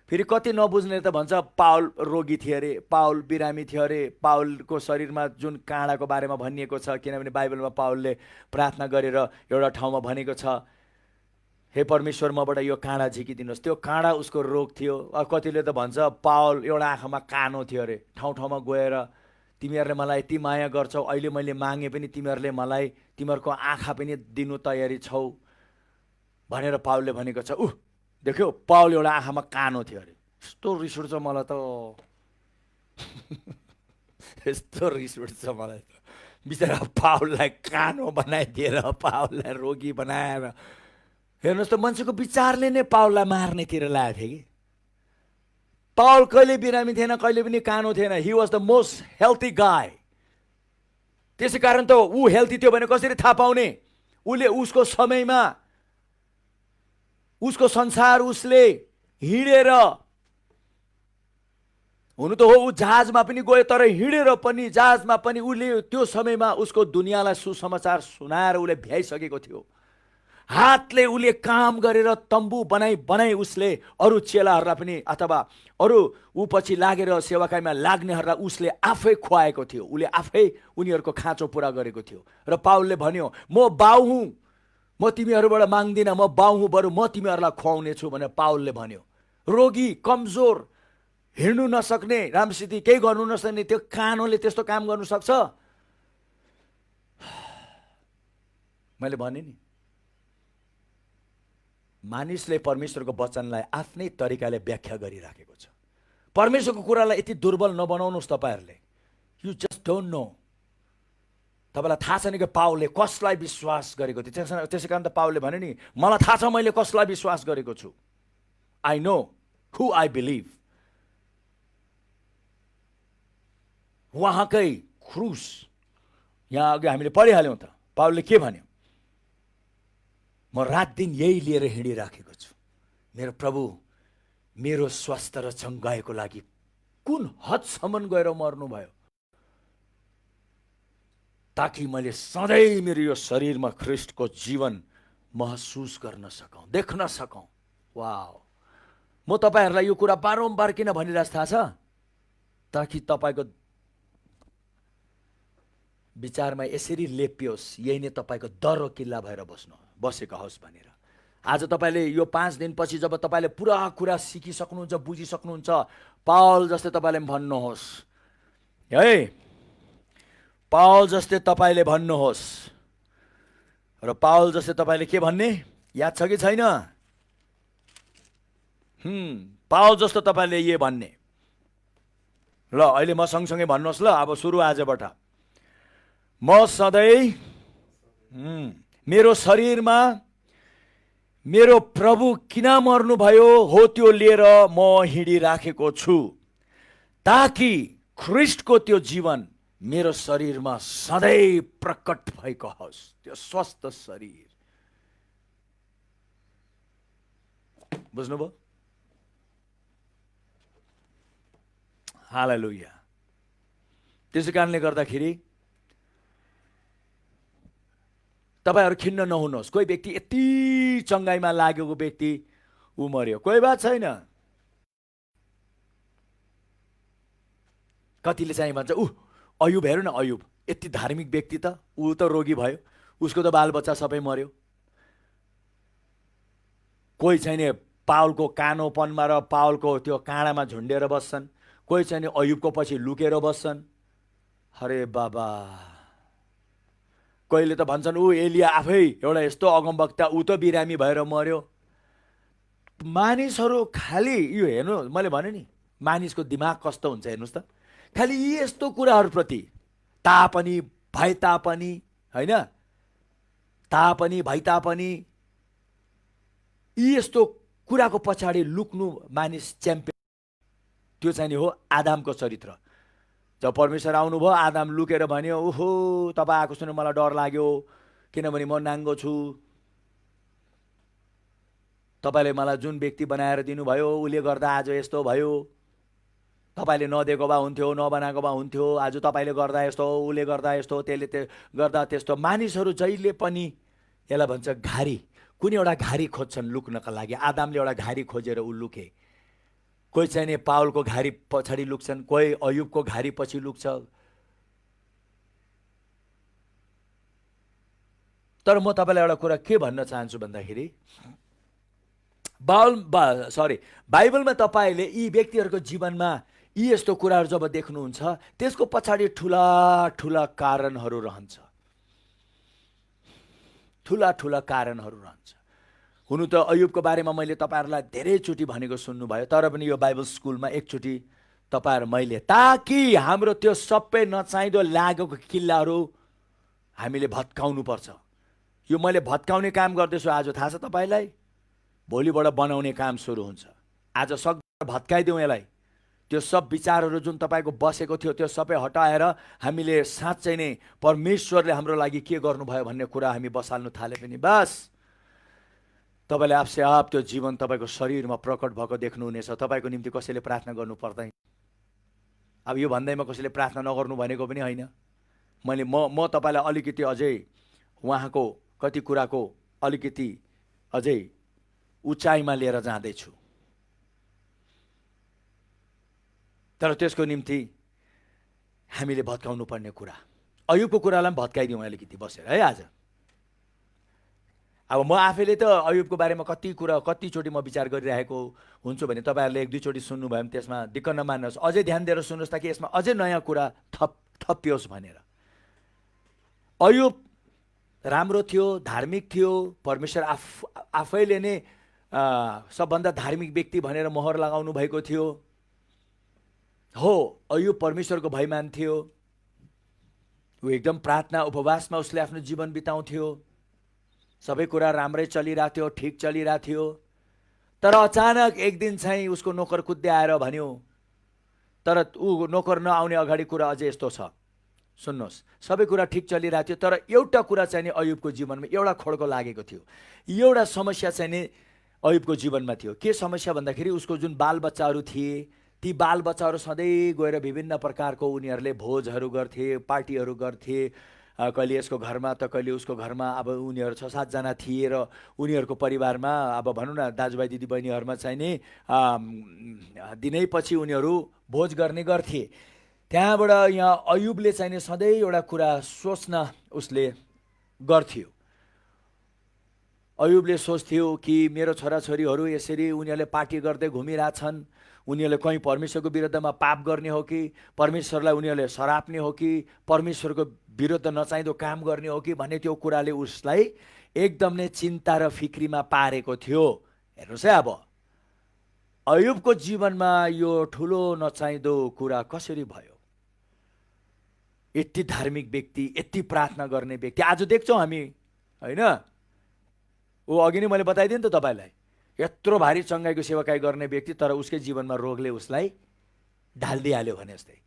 फेरि कति नबुझ्ने त भन्छ पावल रोगी थियो अरे, पावल बिरामी थियो अरे, पावलको शरीरमा जुन काँडाको बारेमा भनिएको छ, किनभने बाइबलमा पावलले प्रार्थना गरेर एउटा ठाउँमा भनेको छ, हे परमेश्वर मबाट यो काँडा झिकिदिनुहोस्। त्यो काँडा उसको रोग थियो। कतिले त भन्छ पावल एउटा आँखामा कानो थियो अरे, ठाउँ ठाउँमा गएर तिमीहरूले मलाई यति माया गर्छौ, अहिले मैले मागे पनि तिमीहरूले मलाई तिमीहरूको आँखा पनि दिनु तयारी छौ भनेर पावलले भनेको छ। देख्यो पावल एउटा आँखामा कानो थियो अरे। यस्तो रिस उठ्छ मलाई त, यस्तो रिस उठ्छ मलाई त। बिचरा पावललाई कानो बनाइदिएर, पावललाई रोगी बनाएर, हेर्नुहोस् त मान्छेको विचारले नै पावललाई मार्नेतिर लागेको थियो कि। पावल कहिले बिरामी थिएन, कहिले पनि कानो थिएन। He was the most healthy guy. त्यसै कारण त ऊ हेल्थी थियो भने कसरी थाहा पाउने? उसले उसको समयमा, उसको संसार उसले हिँडेर, हुनु त हो ऊ जहाजमा पनि गयो, तर हिँडेर पनि जहाजमा पनि उसले त्यो समयमा उसको दुनियाँलाई सुसमाचार सुनाएर उसले भ्याइसकेको थियो। हातले उसले काम गरेर तम्बु बनाई उसले अरू चेलाहरूलाई पनि अथवा अरू ऊ पछि लागेर सेवाकाईमा लाग्नेहरूलाई उसले आफै खुवाएको थियो। उसले आफै उनीहरूको खाँचो पुरा गरेको थियो। र पावलले भन्यो म बाउ हुँ, म तिमीहरूबाट माग्दिनँ, म बाउ हुँ, बरु म तिमीहरूलाई खुवाउने छु भनेर पावलले भन्यो। रोगी, कमजोर, हिँड्नु नसक्ने, राम्रोसित केही गर्नु नसक्ने त्यो कानोले त्यस्तो काम गर्नु सक्छ? मैले भने नि, मानिसले परमेश्वरको वचनलाई आफ्नै तरिकाले व्याख्या गरिराखेको छ। परमेश्वरको कुरालाई यति दुर्बल नबनाउनुहोस् तपाईहरूले। You just don't know. तपाईँलाई थाहा छैन कि पावलले कसलाई विश्वास गरेको थियो। त्यसै कारण त पावलले भने नि, मलाई थाहा छ मैले कसलाई विश्वास गरेको छु। I know who I believe. उहाँकै क्रुस, यहाँ अघि हामीले पढिहाल्यौँ त, पावलले के भन्यो? म रात दिन यही लिएर हिँडिराखेको छु। मेरो प्रभु मेरो स्वास्थ्य र चङ्गाईको लागि कुन हदसम्म गएर मर्नुभयो, ताकि मैले सधैँ मेरो यो शरीरमा ख्रिस्टको जीवन महसुस गर्न सकौँ, देख्न सकौँ। वाउ! म तपाईँहरूलाई यो कुरा बारम्बार किन भनिरहेको थाहा छ? ताकि तपाईँको विचारमा यसरी लेपियोस्, यही नै तपाईँको दह्रो किल्ला भएर बसेको होस् भनेर। आज तपाईँले यो 5 दिनपछि जब तपाईँले पुरा कुरा सिकिसक्नुहुन्छ, बुझिसक्नुहुन्छ, पावल जस्तै तपाईँले भन्नुहोस्, है पावल जस्तै तपाईँले भन्नुहोस्। र पावल जस्तै तपाईँले के भन्ने याद छ कि छैन? पावल जस्तो तपाईँले ये भन्ने। ल अहिले म सँगसँगै भन्नुहोस् ल, अब सुरु आजबाट। म सधैँ मेरो शरीरमा मेरो प्रभु किन मर्नुभयो हो त्यो लिएर म हिँडिराखेको छु, ताकि ख्रिस्टको त्यो जीवन मेरो शरीरमा सधैँ प्रकट भएको होस्। त्यो स्वस्थ शरीर, बुझ्नुभयो? हालेलुया। त्यसै कारणले गर्दाखेरि तपाईँहरू खिन्न नहुनुहोस्। कोही व्यक्ति यति चङ्गाइमा लागेको व्यक्ति ऊ मर्यो, कोही बात छैन। कतिले चाहिँ भन्छ अयुब हेर्नु न, अयुब यति धार्मिक व्यक्ति त, ऊ त रोगी भयो, उसको त बालबच्चा सबै मर्यो। कोही चाहिँ नि पावलको कानोपनमा र पावलको त्यो काँडामा झुन्डेर बस्छन्, कोही चाहिँ नि अयुबको पछि लुकेर बस्छन्। अरे बाबा, कहिले त भन्छन् एलिया आफै एउटा यस्तो अगमवक्ता, ऊ त बिरामी भएर मर्यो। मानिसहरू खालि यो हेर्नु, मैले भने नि मानिसको दिमाग कस्तो हुन्छ हेर्नुहोस् त, खालि यी यस्तो कुराहरूप्रति तापनि भए तापनि होइन, तापनि भए तापनि यी यस्तो कुराको पछाडि लुक्नु मानिस च्याम्पियन। त्यो चाहिँ नि हो आदामको चरित्र। जब परमेश्वर आउनुभयो, आदाम लुकेर भन्यो ओहो तपाईँ आएको सुनेर मलाई डर लाग्यो, किनभने म नाङ्गो छु, तपाईँले मलाई जुन व्यक्ति बनाएर दिनुभयो उसले गर्दा आज यस्तो भयो, तपाईँले नदिएको भए हुन्थ्यो, नबनाएको भए हुन्थ्यो, आज तपाईँले गर्दा यस्तो, उसले गर्दा यस्तो, त्यसले गर्दा त्यस्तो। मानिसहरू जहिले पनि यसलाई भन्छ घारी, कुनै एउटा घारी खोज्छन् लुक्नका लागि। आदामले एउटा घारी खोजेर ऊ लुके। कोही चाहिँ नि पावलको घारी पछाडि लुक्छन्, कोही अयुबको घारी पछि लुक्छ। तर म तपाईँलाई एउटा कुरा के भन्न चाहन्छु भन्दाखेरि, बाइबलमा तपाईँले यी व्यक्तिहरूको जीवनमा यी यस्तो कुराहरू जब देख्नुहुन्छ, त्यसको पछाडि ठुला ठुला कारणहरू रहन्छ, ठुला ठुला कारणहरू रहन्छ। हुनु त अयुबको बारेमा मैले तपाईँहरूलाई धेरैचोटि भनेको सुन्नुभयो, तर पनि यो बाइबल स्कुलमा एकचोटि तपाईँहरू मैले, ताकि हाम्रो त्यो सबै नचाहिँदो लागेको किल्लाहरू हामीले भत्काउनु पर्छ। यो मैले भत्काउने काम गर्दैछु आज, थाहा छ तपाईँलाई? भोलिबाट बनाउने काम सुरु हुन्छ। आज सक्दो भत्काइदिउँ यसलाई। त्यो सब विचारहरू जुन तपाईँको बसेको थियो त्यो सबै हटाएर हामीले साँच्चै नै परमेश्वरले हाम्रो लागि के गर्नुभयो भन्ने कुरा हामी बसाल्नु थाले पनि बस तपाईँले आफसे आप त्यो जीवन तपाईँको शरीरमा प्रकट भएको देख्नुहुनेछ। तपाईँको निम्ति कसैले प्रार्थना गर्नु पर्दैन। अब यो भन्दैमा कसैले प्रार्थना नगर्नु भनेको पनि होइन। म तपाईँलाई अलिकति अझै उहाँको कति कुराको अलिकति अझै उचाइमा लिएर जाँदैछु, तर त्यसको निम्ति हामीले भत्काउनु पर्ने कुरा, अयुबको कुरालाई पनि भत्काइदिउँ अलिकति बसेर है आज। अब म आफैले त अयुबको बारेमा कतिचोटि म विचार गरिरहेको हुन्छु भने तपाईँहरूले एक दुईचोटि सुन्नुभयो भने त्यसमा दिक्क नमान्नुहोस्, अझै ध्यान दिएर सुन्नुहोस् ताकि यसमा अझै नयाँ कुरा थपियोस् भनेर। अयुब राम्रो थियो, धार्मिक थियो, परमेश्वर आफैले नै सबभन्दा धार्मिक व्यक्ति भनेर मोहर लगाउनु भएको थियो। हो, अयुब परमेश्वरको भयमान थियो, ऊ एकदम प्रार्थना उपवासमा उसले आफ्नो जीवन बिताउँथ्यो, सबै कुरा राम्रै चलिरहेको थियो, ठिक चलिरहेको थियो। तर अचानक एक दिन चाहिँ उसको नोकर कुद्दै आएर भन्यो, तर ऊ नोकर नआउने अगाडि कुरा अझै यस्तो छ, सुन्नुहोस्, सबै कुरा ठिक चलिरहेको थियो, तर एउटा कुरा चाहिँ नि अयुबको जीवनमा एउटा खड्को लागेको थियो, एउटा समस्या चाहिँ नि अयुबको जीवनमा थियो। के समस्या भन्दाखेरि उसको जुन बालबच्चाहरू थिए, ती बालबच्चाहरू सधैँ गएर विभिन्न प्रकारको उनीहरूले भोजहरू गर्थे, पार्टीहरू गर्थे, कहिले यसको घरमा त कहिले उसको घरमा। अब उनीहरू 6-7 जना थिए र उनीहरूको परिवारमा अब भनौँ न दाजुभाइ दिदीबहिनीहरूमा चाहिँ नि दिनै पछि उनीहरू भोज गर्ने गर्थे। त्यहाँबाट यहाँ अयुबले चाहिँ नि सधैँ एउटा कुरा सोच्न उसले गर्थ्यो। अयुबले सोच्थ्यो कि मेरो छोराछोरीहरू यसरी उनीहरूले पार्टी गर्दै घुमिरहेछन्, उनीहरूले कहीँ परमेश्वरको विरुद्धमा पाप गर्ने हो कि, परमेश्वरलाई उनीहरूले सराप्ने हो कि, परमेश्वरको विरुद्ध नचाहिँदो काम गर्ने हो कि भन्ने त्यो कुराले उसलाई एकदम नै चिन्ता र फिक्रीमा पारेको थियो। हेर्नुहोस् है, अब अयुबको जीवनमा यो ठुलो नचाहिँदो कुरा कसरी भयो? यति धार्मिक व्यक्ति, यति प्रार्थना गर्ने व्यक्ति आज देख्छौँ हामी होइन। ऊ अघि नै मैले बताइदिएँ नि त तपाईँलाई, यत्रो भारी चङ्गाइको सेवाकाई गर्ने व्यक्ति, तर उसकै जीवनमा रोगले उसलाई ढालिदिइहाल्यो भने जस्तै।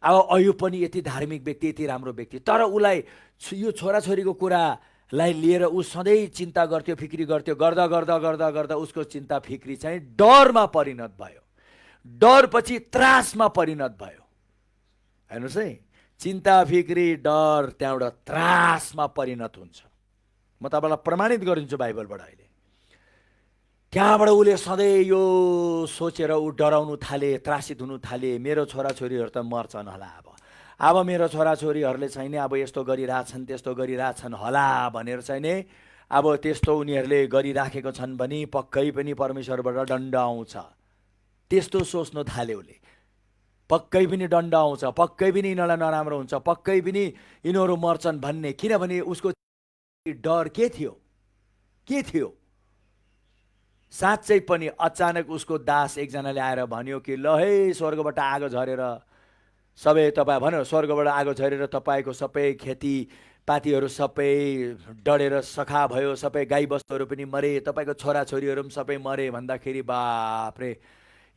अब अयुब पनि यति धार्मिक व्यक्ति, यति राम्रो व्यक्ति, तर उसलाई यो छोराछोरीको कुरालाई लिएर ऊ सधैँ चिन्ता गर्थ्यो, फिक्री गर्थ्यो। गर्दा गर्दा गर्दा गर्दा उसको चिन्ता फिक्री चाहिँ डरमा परिणत भयो, डरपछि त्रासमा परिणत भयो। हेर्नुहोस् है, चिन्ता फिक्री डर त्यहाँबाट त्रासमा परिणत हुन्छ। म तपाईँलाई प्रमाणित गरिदिन्छु बाइबलबाट अहिले। त्यहाँबाट उसले सधैँ यो सोचेर ऊ डराउनु थाले, त्रासित हुनु थाले, मेरो छोराछोरीहरू त मर्छन् होला, अब मेरो छोराछोरीहरूले चाहिँ नि अब यस्तो गरिरहेछन् त्यस्तो गरिरहेछन् होला भनेर चाहिँ नि अब त्यस्तो उनीहरूले गरिराखेको छन् भने पक्कै पनि परमेश्वरबाट दण्ड आउँछ, त्यस्तो सोच्नु थाल्यो उसले। पक्कै पनि दण्ड आउँछ, पक्कै पनि यिनीहरूलाई नराम्रो हुन्छ, पक्कै पनि यिनीहरू मर्छन् भन्ने। किनभने उसको डर के थियो, के थियो? साँच्चै पनि अचानक उसको दास एकजनाले आएर भन्यो कि ल है स्वर्गबाट आगो झरेर सबै तपाईँ भन्यो, स्वर्गबाट आगो झरेर तपाईँको सबै खेतीपातीहरू सबै डढेर सखा भयो, सबै गाईबस्तुहरू पनि मरे, तपाईँको छोराछोरीहरू पनि सबै मरे भन्दाखेरि बापरे,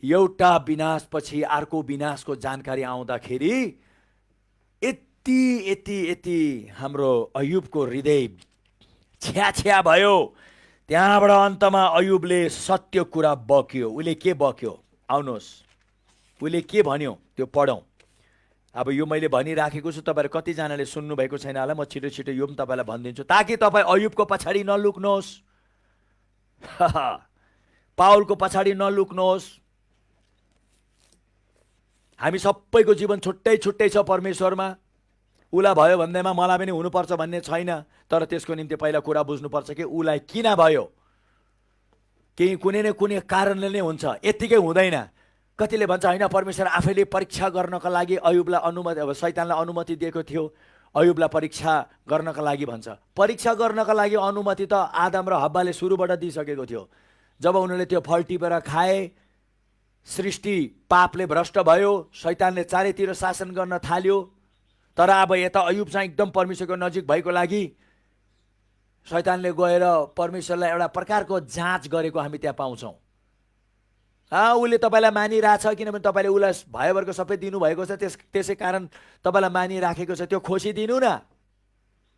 एउटा विनाशपछि अर्को विनाशको जानकारी आउँदाखेरि यति यति यति हाम्रो अयुबको हृदय छ्या भयो। त्यहाँबाट अन्तमा अयुबले सत्य कुरा बक्यो। उसले के बक्यो आउनुहोस्, उसले के भन्यो त्यो पढौँ। अब यो मैले भनिराखेको छु, तपाईँहरू कतिजनाले सुन्नुभएको छैन होला, म छिटो छिटो यो पनि तपाईँलाई भनिदिन्छु ताकि तपाईँ अयुबको पछाडि नलुक्नुहोस्, पाउलको पछाडि नलुक्नुहोस्। हामी सबैको जीवन छुट्टै छुट्टै छ परमेश्वरमा। उसलाई भयो भन्दैमा मलाई पनि हुनुपर्छ भन्ने छैन, तर त्यसको निम्ति पहिला कुरा बुझ्नुपर्छ कि उसलाई किन भयो। केही कुनै न कुनै कारणले नै हुन्छ, यत्तिकै हुँदैन। कतिले भन्छ होइन परमेश्वर आफैले परीक्षा गर्नका लागि अयुबलाई अनुमति, अब शैतानलाई अनुमति दिएको थियो अयुबलाई परीक्षा गर्नका लागि भन्छ। परीक्षा गर्नका लागि अनुमति त आदम र हव्वाले सुरुबाट दिइसकेको थियो। जब उनीहरूले त्यो फल टिपेर खाए, सृष्टि पापले भ्रष्ट भयो, शैतानले चारैतिर शासन गर्न थाल्यो। तर अब यता अयुब चाहिँ एकदम परमेश्वरको नजिक भएको लागि शैतानले गएर परमेश्वरलाई एउटा प्रकारको जाँच गरेको हामी त्यहाँ पाउँछौँ। उसले तपाईँलाई मानिरहेछ किनभने तपाईँले उसलाई भयभरको सबै दिनुभएको छ, त्यसै कारण तपाईँलाई मानिराखेको छ। त्यो खोसिदिनु न,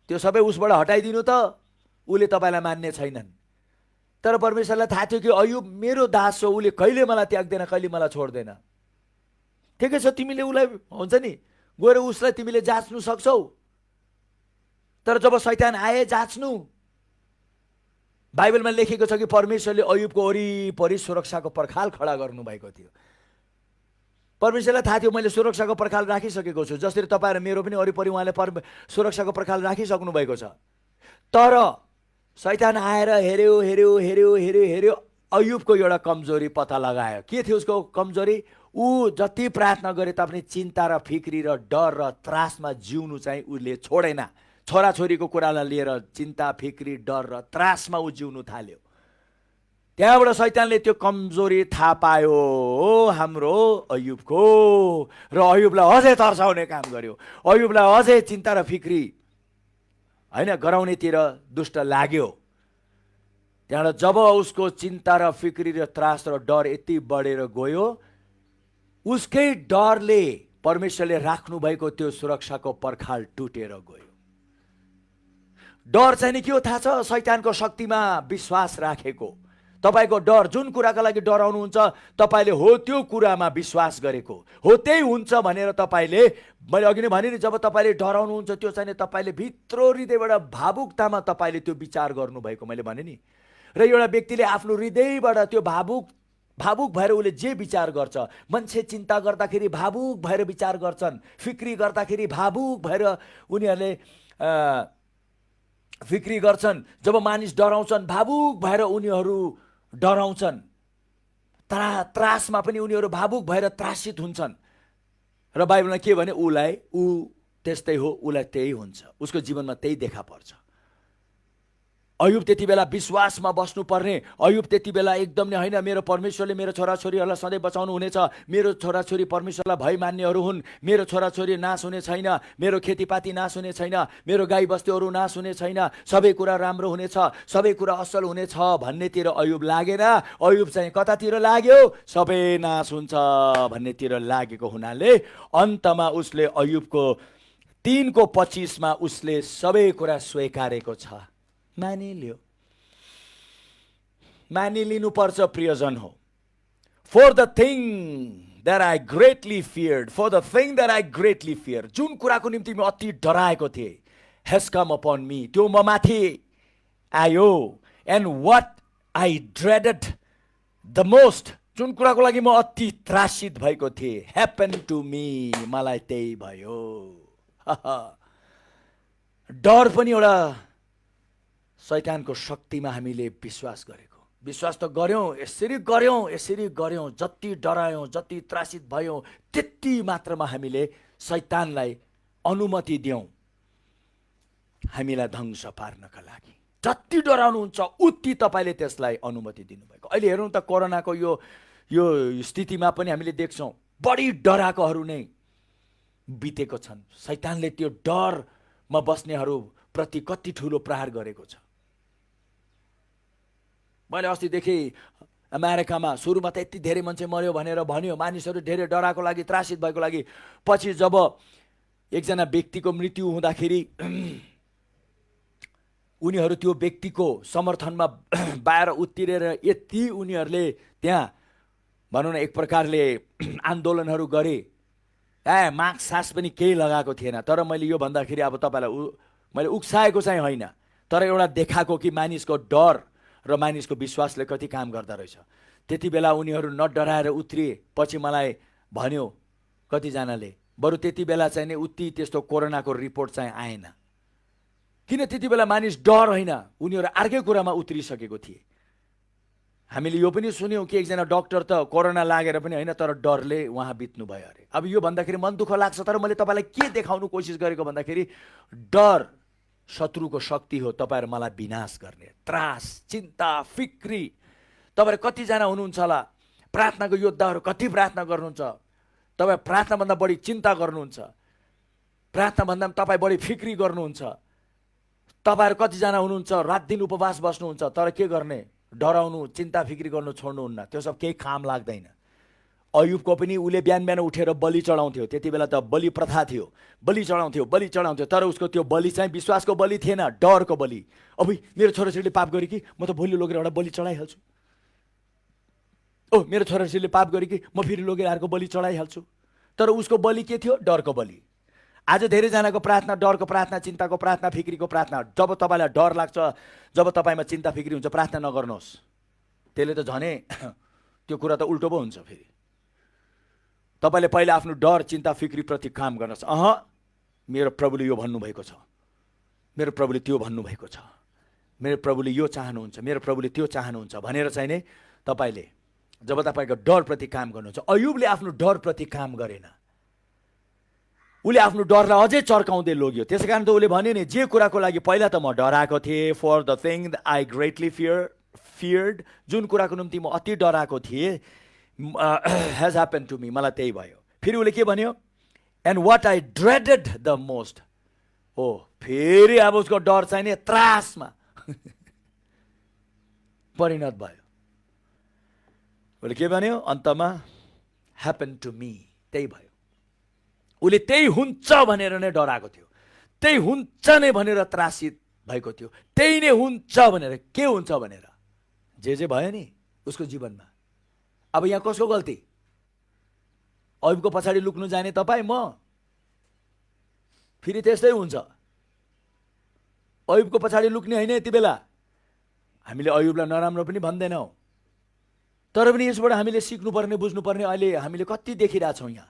त्यो सबै उसबाट हटाइदिनु त, उसले तपाईँलाई मान्ने छैनन्। तर परमेश्वरलाई थाहा थियो कि अयुब मेरो दास हो, उसले कहिले मलाई त्याग्दैन, कहिले मलाई छोड्दैन। ठिकै छ, तिमीले उसलाई हुन्छ नि गएर उसलाई तिमीले जाँच्नु सक्छौ। तर जब शैतान आए जाँच्नु, बाइबलमा लेखेको छ कि परमेश्वरले अयुबको वरिपरि सुरक्षाको पर्खाल खडा गर्नुभएको थियो। परमेश्वरलाई थाहा थियो मैले सुरक्षाको पर्खाल राखिसकेको छु, जसरी तपाईँहरू मेरो पनि वरिपरि उहाँले सुरक्षाको पर्खाल राखिसक्नु भएको छ। तर शैतान आएर हेऱ्यो हेऱ्यो हेऱ्यो हेऱ्यो हेऱ्यो, अयुबको एउटा कमजोरी पत्ता लगायो। के थियो उसको कमजोरी? ऊ जति प्रार्थना गरे तापनि चिन्ता र फिक्री र डर र त्रासमा जिउनु चाहिँ उसले छोडेन। छोराछोरीको कुरालाई लिएर चिन्ता फिक्री डर र त्रासमा ऊ जिउनु थाल्यो। त्यहाँबाट शैतानले त्यो कमजोरी थाहा पायो हाम्रो अयुबको, र अयुबलाई अझै तर्साउने काम गर्यो। अयुबलाई अझै चिन्ता र फिक्री होइन गराउनेतिर दुष्ट लाग्यो। त्यहाँबाट जब उसको चिन्ता र फिक्री र त्रास र डर यति बढेर गयो, उसकै डरले परमेश्वरले राख्नु भएको त्यो सुरक्षाको पर्खाल टुटेर गयो। डर चाहिँ नि के हो थाहा छ? शैतानको शक्तिमा विश्वास राखेको। तपाईँको डर जुन कुराका लागि डराउनुहुन्छ तपाईँले हो त्यो कुरामा विश्वास गरेको हो, त्यही हुन्छ भनेर तपाईँले, मैले अघि नै भने नि, जब तपाईँले डराउनुहुन्छ त्यो चाहिँ तपाईँले भित्र हृदयबाट भावुकतामा तपाईँले त्यो विचार गर्नुभएको, मैले भने नि। र एउटा व्यक्तिले आफ्नो हृदयबाट त्यो भावुक भएर उसले जे विचार गर्छ, मान्छे चिन्ता गर्दाखेरि भावुक भएर विचार गर्छन्, फिक्री गर्दाखेरि भावुक भएर उनीहरूले फिक्री गर्छन्। जब मानिस डराउँछन् भावुक भएर उनीहरू डराउँछन्, त्रासमा पनि उनीहरू भावुक भएर त्रासित हुन्छन्। र बाइबलमा के भने ऊ त्यस्तै हो, उसलाई त्यही हुन्छ, उसको जीवनमा त्यही देखा पर्छ। अयुब त्यति बेला विश्वासमा बस्नुपर्ने। अयुब त्यति बेला एकदम नै होइन मेरो परमेश्वरले मेरो छोराछोरीहरूलाई सधैँ बचाउनु हुनेछ, मेरो छोराछोरी परमेश्वरलाई भय मान्नेहरू हुन्, मेरो छोराछोरी नाश हुने छैन, मेरो खेतीपाती नाश हुने छैन, मेरो गाई बस्तुहरू नाश हुने छैन, सबै कुरा राम्रो हुनेछ, सबै कुरा असल हुनेछ भन्नेतिर अयुब लागेन। अयुब चाहिँ कतातिर लाग्यो? सबै नाश हुन्छ भन्नेतिर लागेको हुनाले अन्तमा उसले अयुबको 3:25 उसले सबै कुरा स्वीकारेको छ, मानिलिनुपर्छ प्रियजन हो। For the thing that I greatly feared, जुन कुराको निम्ति म अति डराएको थिएँ, has come upon me, त्यो म माथि आयो and what I dreaded the most, जुन कुराको लागि म अति त्रासित भएको थिएँ, ह्यापन टु मी, मलाई त्यही भयो। डर पनि एउटा शैतानको शक्तिमा हामीले विश्वास गरेको। विश्वास त गर्यौँ, यसरी गर्यौँ, जति डरायौँ, जति त्रासित भयौँ, त्यति मात्रामा हामीले शैतानलाई अनुमति दियौँ हामीलाई ध्वंस पार्नका लागि। जति डराउनुहुन्छ उति तपाईँले त्यसलाई अनुमति दिनुभएको। अहिले हेरौँ त कोरोनाको यो स्थितिमा पनि हामीले देख्छौँ बढी डराएकोहरू नै बितेको छन्। शैतानले त्यो डरमा बस्नेहरूप्रति कति ठुलो प्रहार गरेको छ। मैले अस्तिदेखि अमेरिकामा सुरुमा त यति धेरै मान्छे मर्यो भनेर भन्यो, मानिसहरू धेरै डराएको लागि, त्रासित भएको लागि। पछि जब एकजना व्यक्तिको मृत्यु हुँदाखेरि उनीहरू त्यो व्यक्तिको समर्थनमा बाहिर उत्तिरेर यति उनीहरूले त्यहाँ भनौँ न एक प्रकारले आन्दोलनहरू गरे। मास्क सास पनि केही लगाएको थिएन। तर मैले यो भन्दाखेरि अब तपाईँलाई मैले उक्साएको चाहिँ होइन, तर एउटा देखाएको कि मानिसको डर र मानिसको विश्वासले कति काम गर्दो रहेछ। त्यति बेला उनीहरू नडराएर उत्रिए। पछि मलाई भन्यो कतिजनाले, बरु त्यति बेला चाहिँ नि उति त्यस्तो कोरोनाको रिपोर्ट चाहिँ आएन। किन त्यति बेला मानिस डर होइन, उनीहरू अर्कै कुरामा उत्रिसकेको थिए। हामीले यो पनि सुन्यौँ कि एकजना डक्टर त कोरोना लागेर पनि होइन, तर डरले उहाँ बित्नु भयो अरे। अब यो भन्दाखेरि मन दुःख लाग्छ, तर मैले तपाईँलाई के देखाउनु कोसिस गरेको भन्दाखेरि डर शत्रुको शक्ति हो तपाईहरु मलाई विनाश गर्ने। त्रास, चिन्ता, फिक्री। तपाईहरु कतिजना हुनुहुन्छ होला प्रार्थनाको योद्धाहरू, कति प्रार्थना गर्नुहुन्छ, तपाई प्रार्थना भन्दा बढी चिन्ता गर्नुहुन्छ, प्रार्थना भन्दा तपाई बढी फिक्री गर्नुहुन्छ। तपाईहरु कतिजना हुनुहुन्छ रात दिन उपवास बस्नुहुन्छ, तर के गर्ने, डराउनु, चिन्ता फिक्री गर्नु छोड्नुहुन्न। त्यो सब केही काम लाग्दैन। अयुबको पनि उले बिहान बिहान उठेर बलि चढाउँथ्यो। त्यति बेला त बलि प्रथा थियो, बलि चढाउँथ्यो, तर उसको त्यो बलि चाहिँ विश्वासको बलि थिएन, डरको बलि। अब मेरो छोराछोरीले पाप गरे कि म त भोलि लगेर एउटा बलि चढाइहाल्छु। मेरो छोराछोरीले पाप गरे कि म फेरि लगेर अर्को बलि चढाइहाल्छु। तर उसको बलि के थियो? डरको बलि। आज धेरैजनाको प्रार्थना डरको प्रार्थना, चिन्ताको प्रार्थना, फिक्रीको प्रार्थना। जब तपाईलाई डर लाग्छ, जब तपाईमा चिन्ता फिक्री हुन्छ, प्रार्थना नगर्नुहोस्। त्यसले त झनै त्यो कुरा त उल्टो पो हुन्छ। फेरि तपाईले पहिले आफ्नो डर, चिन्ता, फिक्री प्रति काम गर्नुहोस्। मेरो प्रभुले यो भन्नुभएको छ, मेरो प्रभुले त्यो भन्नुभएको छ, मेरो प्रभुले यो चाहनुहुन्छ, मेरो प्रभुले त्यो चाहनुहुन्छ भनेर चाहिँ नै तपाईले जब तपाईको डर प्रति काम गर्नुहुन्छ। अयुबले आफ्नो डर प्रति काम गरेन, उले आफ्नो डरलाई अझै चर्काउँदै लग्यो। त्यसैकारण त उले भन्यो नि, जे कुराको लागि पहिला त म डराएको थिएँ, for the thing I greatly feared, जुन कुराको निम्ति म अति डराएको थिएँ, has happened to me, मलाई त्यही भयो। फेरि उले के भन्यो? and what I dreaded the most, फेरि अब उसको डर चाहिँ नि त्रासमा परिणत भयो। उले के भन्यो अन्तमा? happened to me, त्यही भयो। उले त्यही हुन्छ भनेर नै डराएको थियो, त्यही हुन्छ नै भनेर त्रासित भएको थियो, त्यही नै हुन्छ भनेर। के हुन्छ भनेर जे भयो नि उसको जीवनमा। अब यहाँ कसको गल्ती? अयुबको पछाडि लुक्नु जाने तपाई, म फेरि त्यस्तै हुन्छ। अयुबको पछाडि लुक्ने होइन यति बेला। हामीले अयुबलाई नराम्रो पनि भन्दैनौँ, तर पनि यसबाट हामीले सिक्नुपर्ने, बुझ्नुपर्ने अहिले हामीले कति देखिरहेछौँ यहाँ।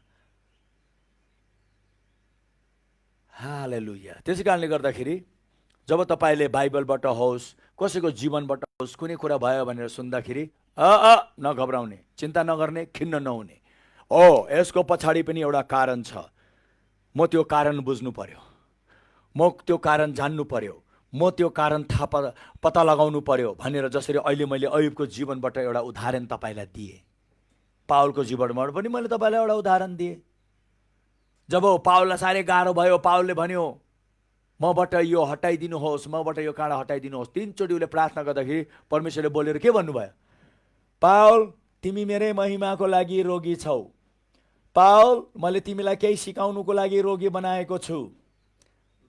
हालेलुया। त्यसै कारणले गर्दाखेरि जब तपाईले बाइबलबाट होस्, कसैको जीवनबाट होस्, कुनै कुरा भयो भनेर सुन्दाखेरि नघबराउने, चिन्ता नगर्ने, खिन्न नहुने। यसको पछाडि पनि एउटा कारण छ, म त्यो कारण बुझ्नु पर्यो, म त्यो कारण जान्नु पर्यो, म त्यो कारण पत्ता लगाउनु पर्यो भनेर जसरी अहिले मैले अयुबको जीवनबाट एउटा उदाहरण तपाईलाई दिएँ, पावलको जीवनबाट पनि मैले तपाईलाई एउटा उदाहरण दिएँ। जब पावललाई साह्रै गाह्रो भयो, पावलले भन्यो मबाट यो हटाइदिनुहोस्, मबाट यो काँडा हटाइदिनुहोस्। 3 चोटि उसले प्रार्थना गर्दाखेरि परमेश्वरले बोलेर के भन्नुभयो? पावल, तिमी मेरै महिमाको लागि रोगी छौ। पावल, मैले तिमीलाई केही सिकाउनुको लागि रोगी बनाएको छु।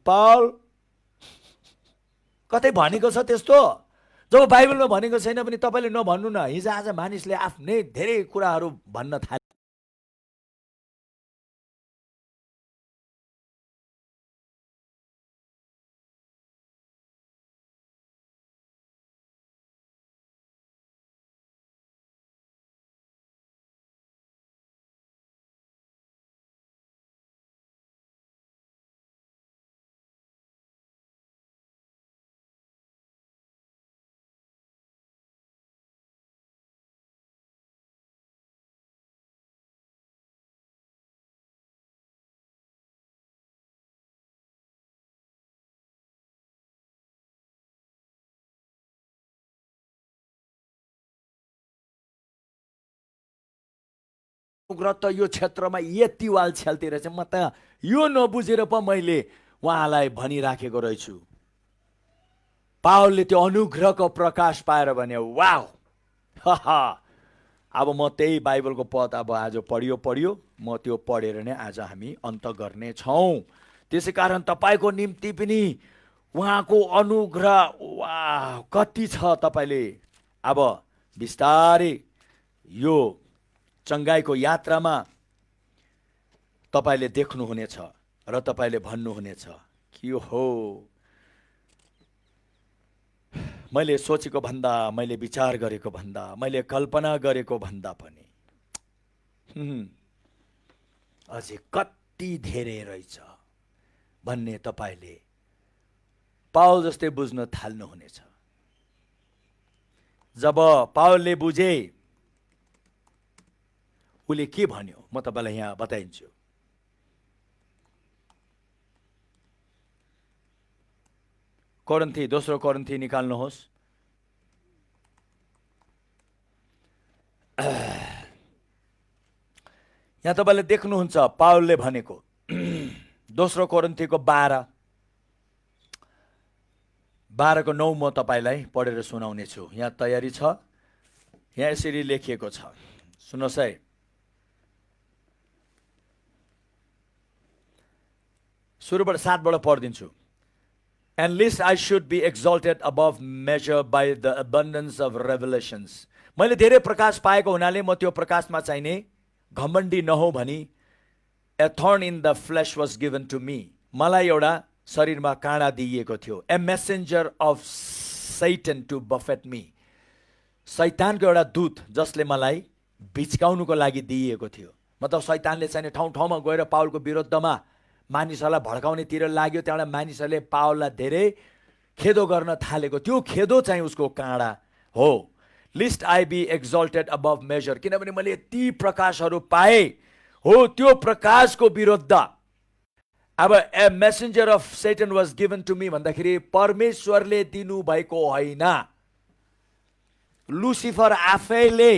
पावल, कतै भनेको छ त्यस्तो? जब बाइबलमा भनेको छैन भने तपाईले नभन्नु न। हिजो आज मानिसले आफ्नै धेरै कुराहरू भन्न थाले। अनुग्रह त यो क्षेत्रमा यति वाल छ्याल्ती रहेछ, म त यो नबुझेर पो मैले उहाँलाई भनिराखेको रहेछु। पावलले त्यो अनुग्रहको प्रकाश पाएर भने वाउ, अब म त्यही बाइबलको पद अब आज पढ्यो म त्यो पढेर नै आज हामी अन्त गर्ने छौँ। त्यसै कारण तपाईँको निम्ति पनि उहाँको अनुग्रह वाह कति छ। तपाईँले अब बिस्तारै यो चङ्गाइको यात्रामा तपाईँले देख्नुहुनेछ र तपाईँले भन्नुहुनेछ कि हो, मैले सोचेको भन्दा, मैले विचार गरेको भन्दा, मैले कल्पना गरेको भन्दा पनि अझै कति धेरै रहेछ भन्ने तपाईँले पावल जस्तै बुझ्न थाल्नुहुनेछ। जब पावलले बुझे, उसले के भन्यो म तपाईँलाई यहाँ बताइन्छु। कोरिन्थी, दोस्रो कोरिन्थी निकाल्नुहोस्। यहाँ तपाईँले देख्नुहुन्छ पावलले भनेको दोस्रो कोरिन्थीको 12को 9 म तपाईँलाई पढेर सुनाउने छु। यहाँ तयारी छ, यहाँ यसरी लेखिएको छ, सुन्नुहोस् है। सुरुबाट 7बाट पढिदिन्छु। And lest I should be exalted above measure by the abundance of revelations. मैले धेरै प्रकाश पाएको हुनाले म त्यो प्रकाशमा चाहिने घमण्डी नहो भनी a thorn in the flesh was given to me. मलाई एउटा शरीरमा काँडा दिइएको थियो। A messenger of Satan to buffet me. शैतानको एउटा दूत जसले मलाई भिचकाउनुको लागि दिइएको थियो। मतलब शैतानले चाहिने ठाउँ ठाउँमा गएर पावलको विरुद्धमा मानिसहरूलाई भड्काउनेतिर लाग्यो। त्यहाँबाट मानिसहरूले पावललाई धेरै खेदो गर्न थालेको। त्यो खेदो चाहिँ उसको काँडा हो। Lest I be exalted above measure, किनभने मैले यति प्रकाशहरू पाएँ हो, त्यो प्रकाशको विरुद्ध अब a messenger of Satan was given to me भन्दाखेरि परमेश्वरले दिनुभएको होइन, लुसिफर आफैले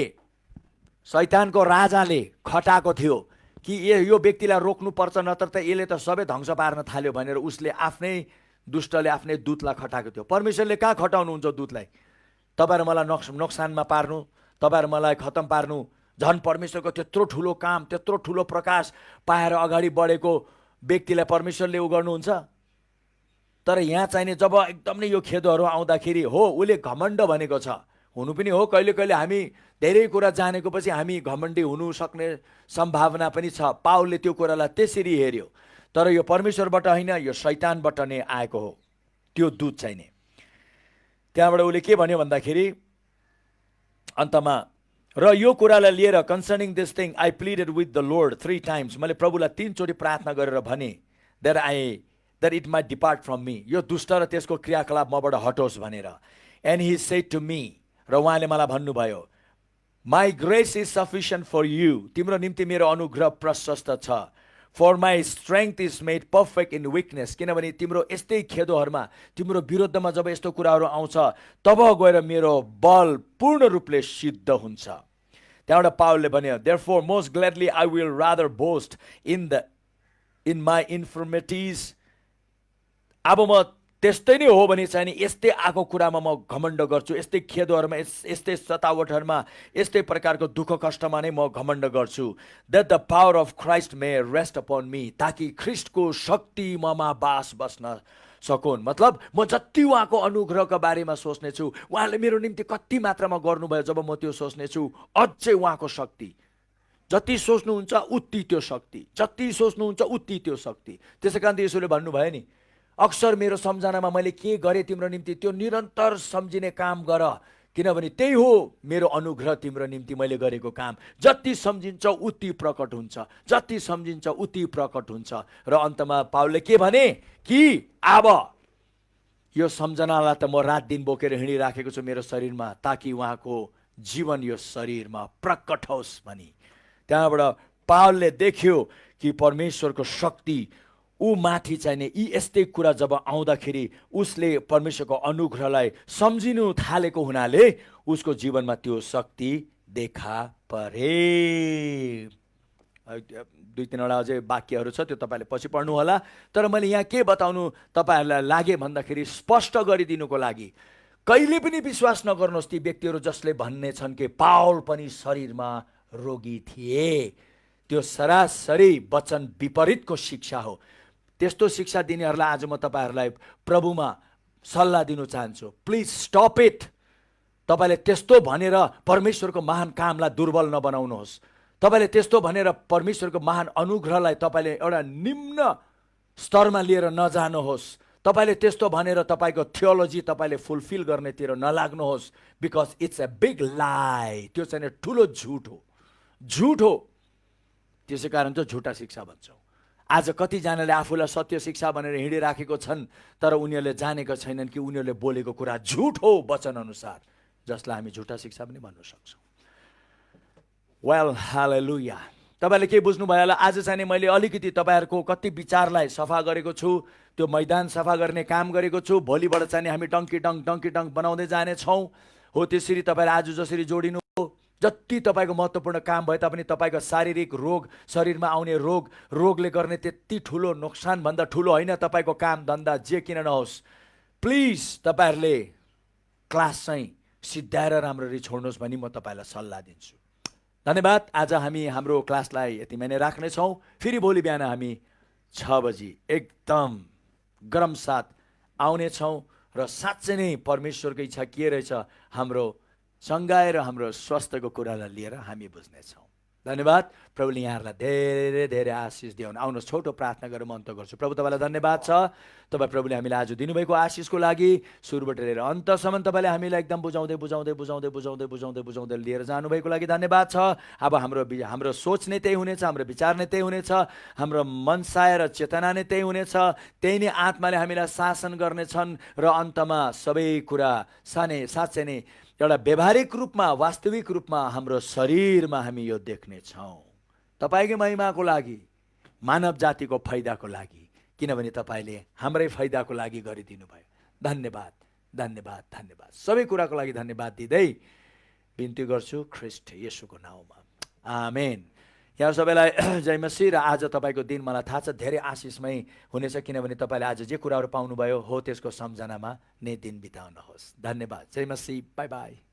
शैतानको राजाले खटाएको थियो कि यो व्यक्तिलाई रोक्नुपर्छ, नत्र त यसले त सबै ध्वंस पार्न थाल्यो भनेर उसले आफ्नै दुष्टले आफ्नै दूतलाई खटाएको थियो। परमेश्वरले कहाँ खटाउनुहुन्छ दूतलाई? तपाईहरु मलाई नोक्सानमा पार्नु, तपाईहरु मलाई खतम पार्नु। झन् परमेश्वरको त्यत्रो ठुलो काम, त्यत्रो ठुलो प्रकाश पाएर अगाडि बढेको व्यक्तिलाई परमेश्वरले उ गर्नुहुन्छ? तर यहाँ चाहिने जब एकदम नै यो खेदहरू आउँदाखेरि हो, उसले घमण्ड भनेको छ। हुनु पनि हो, कहिले कहिले हामी धेरै कुरा जानेको पछि हामी घमण्डी हुनु सक्ने सम्भावना पनि छ। पावलले त्यो कुरालाई त्यसरी हेर्यो। तर यो परमेश्वरबाट होइन, यो शैतानबाट नै आएको हो त्यो दूत चाहिने। त्यहाँबाट उसले के भन्यो भन्दाखेरि अन्तमा, र यो कुरालाई लिएर concerning this thing I pleaded with the Lord 3 times, मैले प्रभुलाई 3 चोटि प्रार्थना गरेर भने that it might depart from me, यो दुष्ट र त्यसको क्रियाकलाप मबाट हटोस् भनेर। And he said to me, र उहाँले मलाई भन्नुभयो, my grace is sufficient for you, तिम्रो निम्ति मेरो अनुग्रह प्रशस्त छ। For my strength is made perfect in weakness, किनभने तिम्रो यस्तै खेदोहरुमा, तिम्रो विरुद्धमा जब यस्तो कुराहरू आउँछ तब गएर मेरो बल पूर्ण रूपले सिद्ध हुन्छ। त्यहाँबाट पावलले भन्यो, therefore most gladly I will rather boast in my infirmities। अब म त्यस्तै नै हो भने चाहिँ यस्तै आएको कुरामा म घमण्ड गर्छु, यस्तै खेदहरुमा, यस्तै सतावटहरुमा, यस्तै प्रकारको दुःख कष्टमा नै म घमण्ड गर्छु। that the power of Christ may rest upon me, ताकि ख्रीष्टको शक्ति ममा बास बस्न सकुन्। मतलब म जति उहाँको अनुग्रहको बारेमा सोच्ने छु, उहाँले मेरो निम्ति कति मात्रामा गर्नुभयो, जब म त्यो सोच्ने छु, अझै उहाँको शक्ति, जति सोच्नुहुन्छ उति त्यो शक्ति, जति सोच्नुहुन्छ उति त्यो शक्ति। त्यसैकारण येशूले भन्नुभयो नि, अक्सर मेरो सम्झनामा मैले के गरेँ तिम्रो निम्ति, त्यो निरन्तर सम्झिने काम गर, किनभने त्यही हो मेरो अनुग्रह तिम्रो निम्ति मैले गरेको काम। जति सम्झिन्छ उति प्रकट हुन्छ, जति सम्झिन्छ उति प्रकट हुन्छ। र अन्तमा पावलले के भने कि अब यो सम्झनालाई त म रात दिन बोकेर हिँडिराखेको छु मेरो शरीरमा, ताकि उहाँको जीवन यो शरीरमा प्रकट होस् भनी। त्यहाँबाट पावलले देख्यो कि परमेश्वरको शक्ति ऊ माथि चाहिने यी यस्तै कुरा जब आउँदाखेरि उसले परमेश्वरको अनुग्रहलाई सम्झिनु थालेको हुनाले उसको जीवनमा त्यो शक्ति देखा परे। दुई तिनवटा अझै वाक्यहरू छ, त्यो तपाईँले पछि पढ्नु होला। तर मैले यहाँ के बताउनु तपाईँहरूलाई लागे भन्दाखेरि स्पष्ट गरिदिनुको लागि, कहिले पनि विश्वास नगर्नुहोस् ती व्यक्तिहरू जसले भन्ने छन् कि पावल पनि शरीरमा रोगी थिए। त्यो सरासरी वचन विपरीतको शिक्षा हो। त्यस्तो शिक्षा दिनेहरूलाई आज म तपाईँहरूलाई प्रभुमा सल्लाह दिनु चाहन्छु, प्लिज स्टप इट। तपाईँले त्यस्तो भनेर परमेश्वरको महान कामलाई दुर्बल नबनाउनुहोस्। तपाईँले त्यस्तो भनेर परमेश्वरको महान अनुग्रहलाई तपाईँले एउटा निम्न स्तरमा लिएर नजानुहोस्। तपाईँले त्यस्तो भनेर तपाईँको थियोलोजी तपाईँले फुलफिल गर्नेतिर नलाग्नुहोस्, because it's a big lie. त्यो चाहिँ ठुलो झुट हो, झुट हो। त्यसै कारण चाहिँ झुटा शिक्षा भन्छौँ। आज कतिजनाले आफूलाई सत्य शिक्षा भनेर हिँडिराखेको छन्, तर उनीहरूले जानेका छैनन् कि उनीहरूले बोलेको कुरा झुट हो वचन अनुसार, जसलाई हामी झुटा शिक्षा पनि भन्न सक्छौँ। वेल, हालेलुया। तपाईँले के बुझ्नुभयो होला? आज चाहिँ मैले अलिकति तपाईँहरूको कति विचारलाई सफा गरेको छु, त्यो मैदान सफा गर्ने काम गरेको छु। भोलिबाट चाहिँ हामी डङ्की डङ्क बनाउँदै जानेछौँ। हो, त्यसरी तपाईँले आज जसरी जोडिनु हो, जति तपाईँको महत्त्वपूर्ण काम भए तापनि तपाईँको शारीरिक रोग, शरीरमा आउने रोगले गर्ने त्यति ठुलो नोक्सानभन्दा ठुलो होइन तपाईँको काम धन्दा जे किन नहोस्। प्लिज तपाईँहरूले क्लास चाहिँ सिद्धाएर राम्ररी छोड्नुहोस् भनी म तपाईँलाई सल्लाह दिन्छु। धन्यवाद। आज हामी हाम्रो क्लासलाई यतिमै नै राख्नेछौँ। फेरि भोलि बिहान हामी 6 बजी एकदम गरम साथ आउनेछौँ र साँच्चै नै परमेश्वरको इच्छा के रहेछ हाम्रो सँगाएर हाम्रो स्वास्थ्यको कुरालाई लिएर हामी बुझ्नेछौँ। धन्यवाद। प्रभुले यहाँहरूलाई धेरै धेरै आशिष दिउन्। आउनुहोस् छोटो प्रार्थना गरेर म अन्त गर्छु। प्रभु तपाईँलाई धन्यवाद छ। तपाईँ प्रभुले हामीलाई आज दिनुभएको आशिषको लागि सुरुबाट लिएर अन्तसम्म तपाईँले हामीलाई एकदम बुझाउँदै लिएर जानुभएको लागि धन्यवाद छ। अब हाम्रो सोच नै त्यही हुनेछ, हाम्रो विचार नै त्यही हुनेछ, हाम्रो मनसाय र चेतना नै त्यही हुनेछ। त्यही नै आत्माले हामीलाई शासन गर्नेछन् र अन्तमा सबै कुरा साँच्चै नै एउटा व्यवहारिक रूपमा, वास्तविक रूपमा हाम्रो शरीरमा हामी यो देख्नेछौँ। तपाईँकै महिमाको लागि, मानव जातिको फाइदाको लागि, किनभने तपाईँले हाम्रै फाइदाको लागि गरिदिनु भयो। धन्यवाद, धन्यवाद, धन्यवाद। सबै कुराको लागि धन्यवाद दिँदै बिन्ती गर्छु ख्रीष्ट येशूको नाउँमा, आमेन। यहाँ सबैलाई जय मसीह। र आज तपाईँको दिन मलाई थाहा छ धेरै आशिषमय हुनेछ, किनभने तपाईँले आज जे कुराहरू पाउनुभयो हो त्यसको सम्झनामा नै दिन बिताउनुहोस्। धन्यवाद। जय मसीह। Bye by.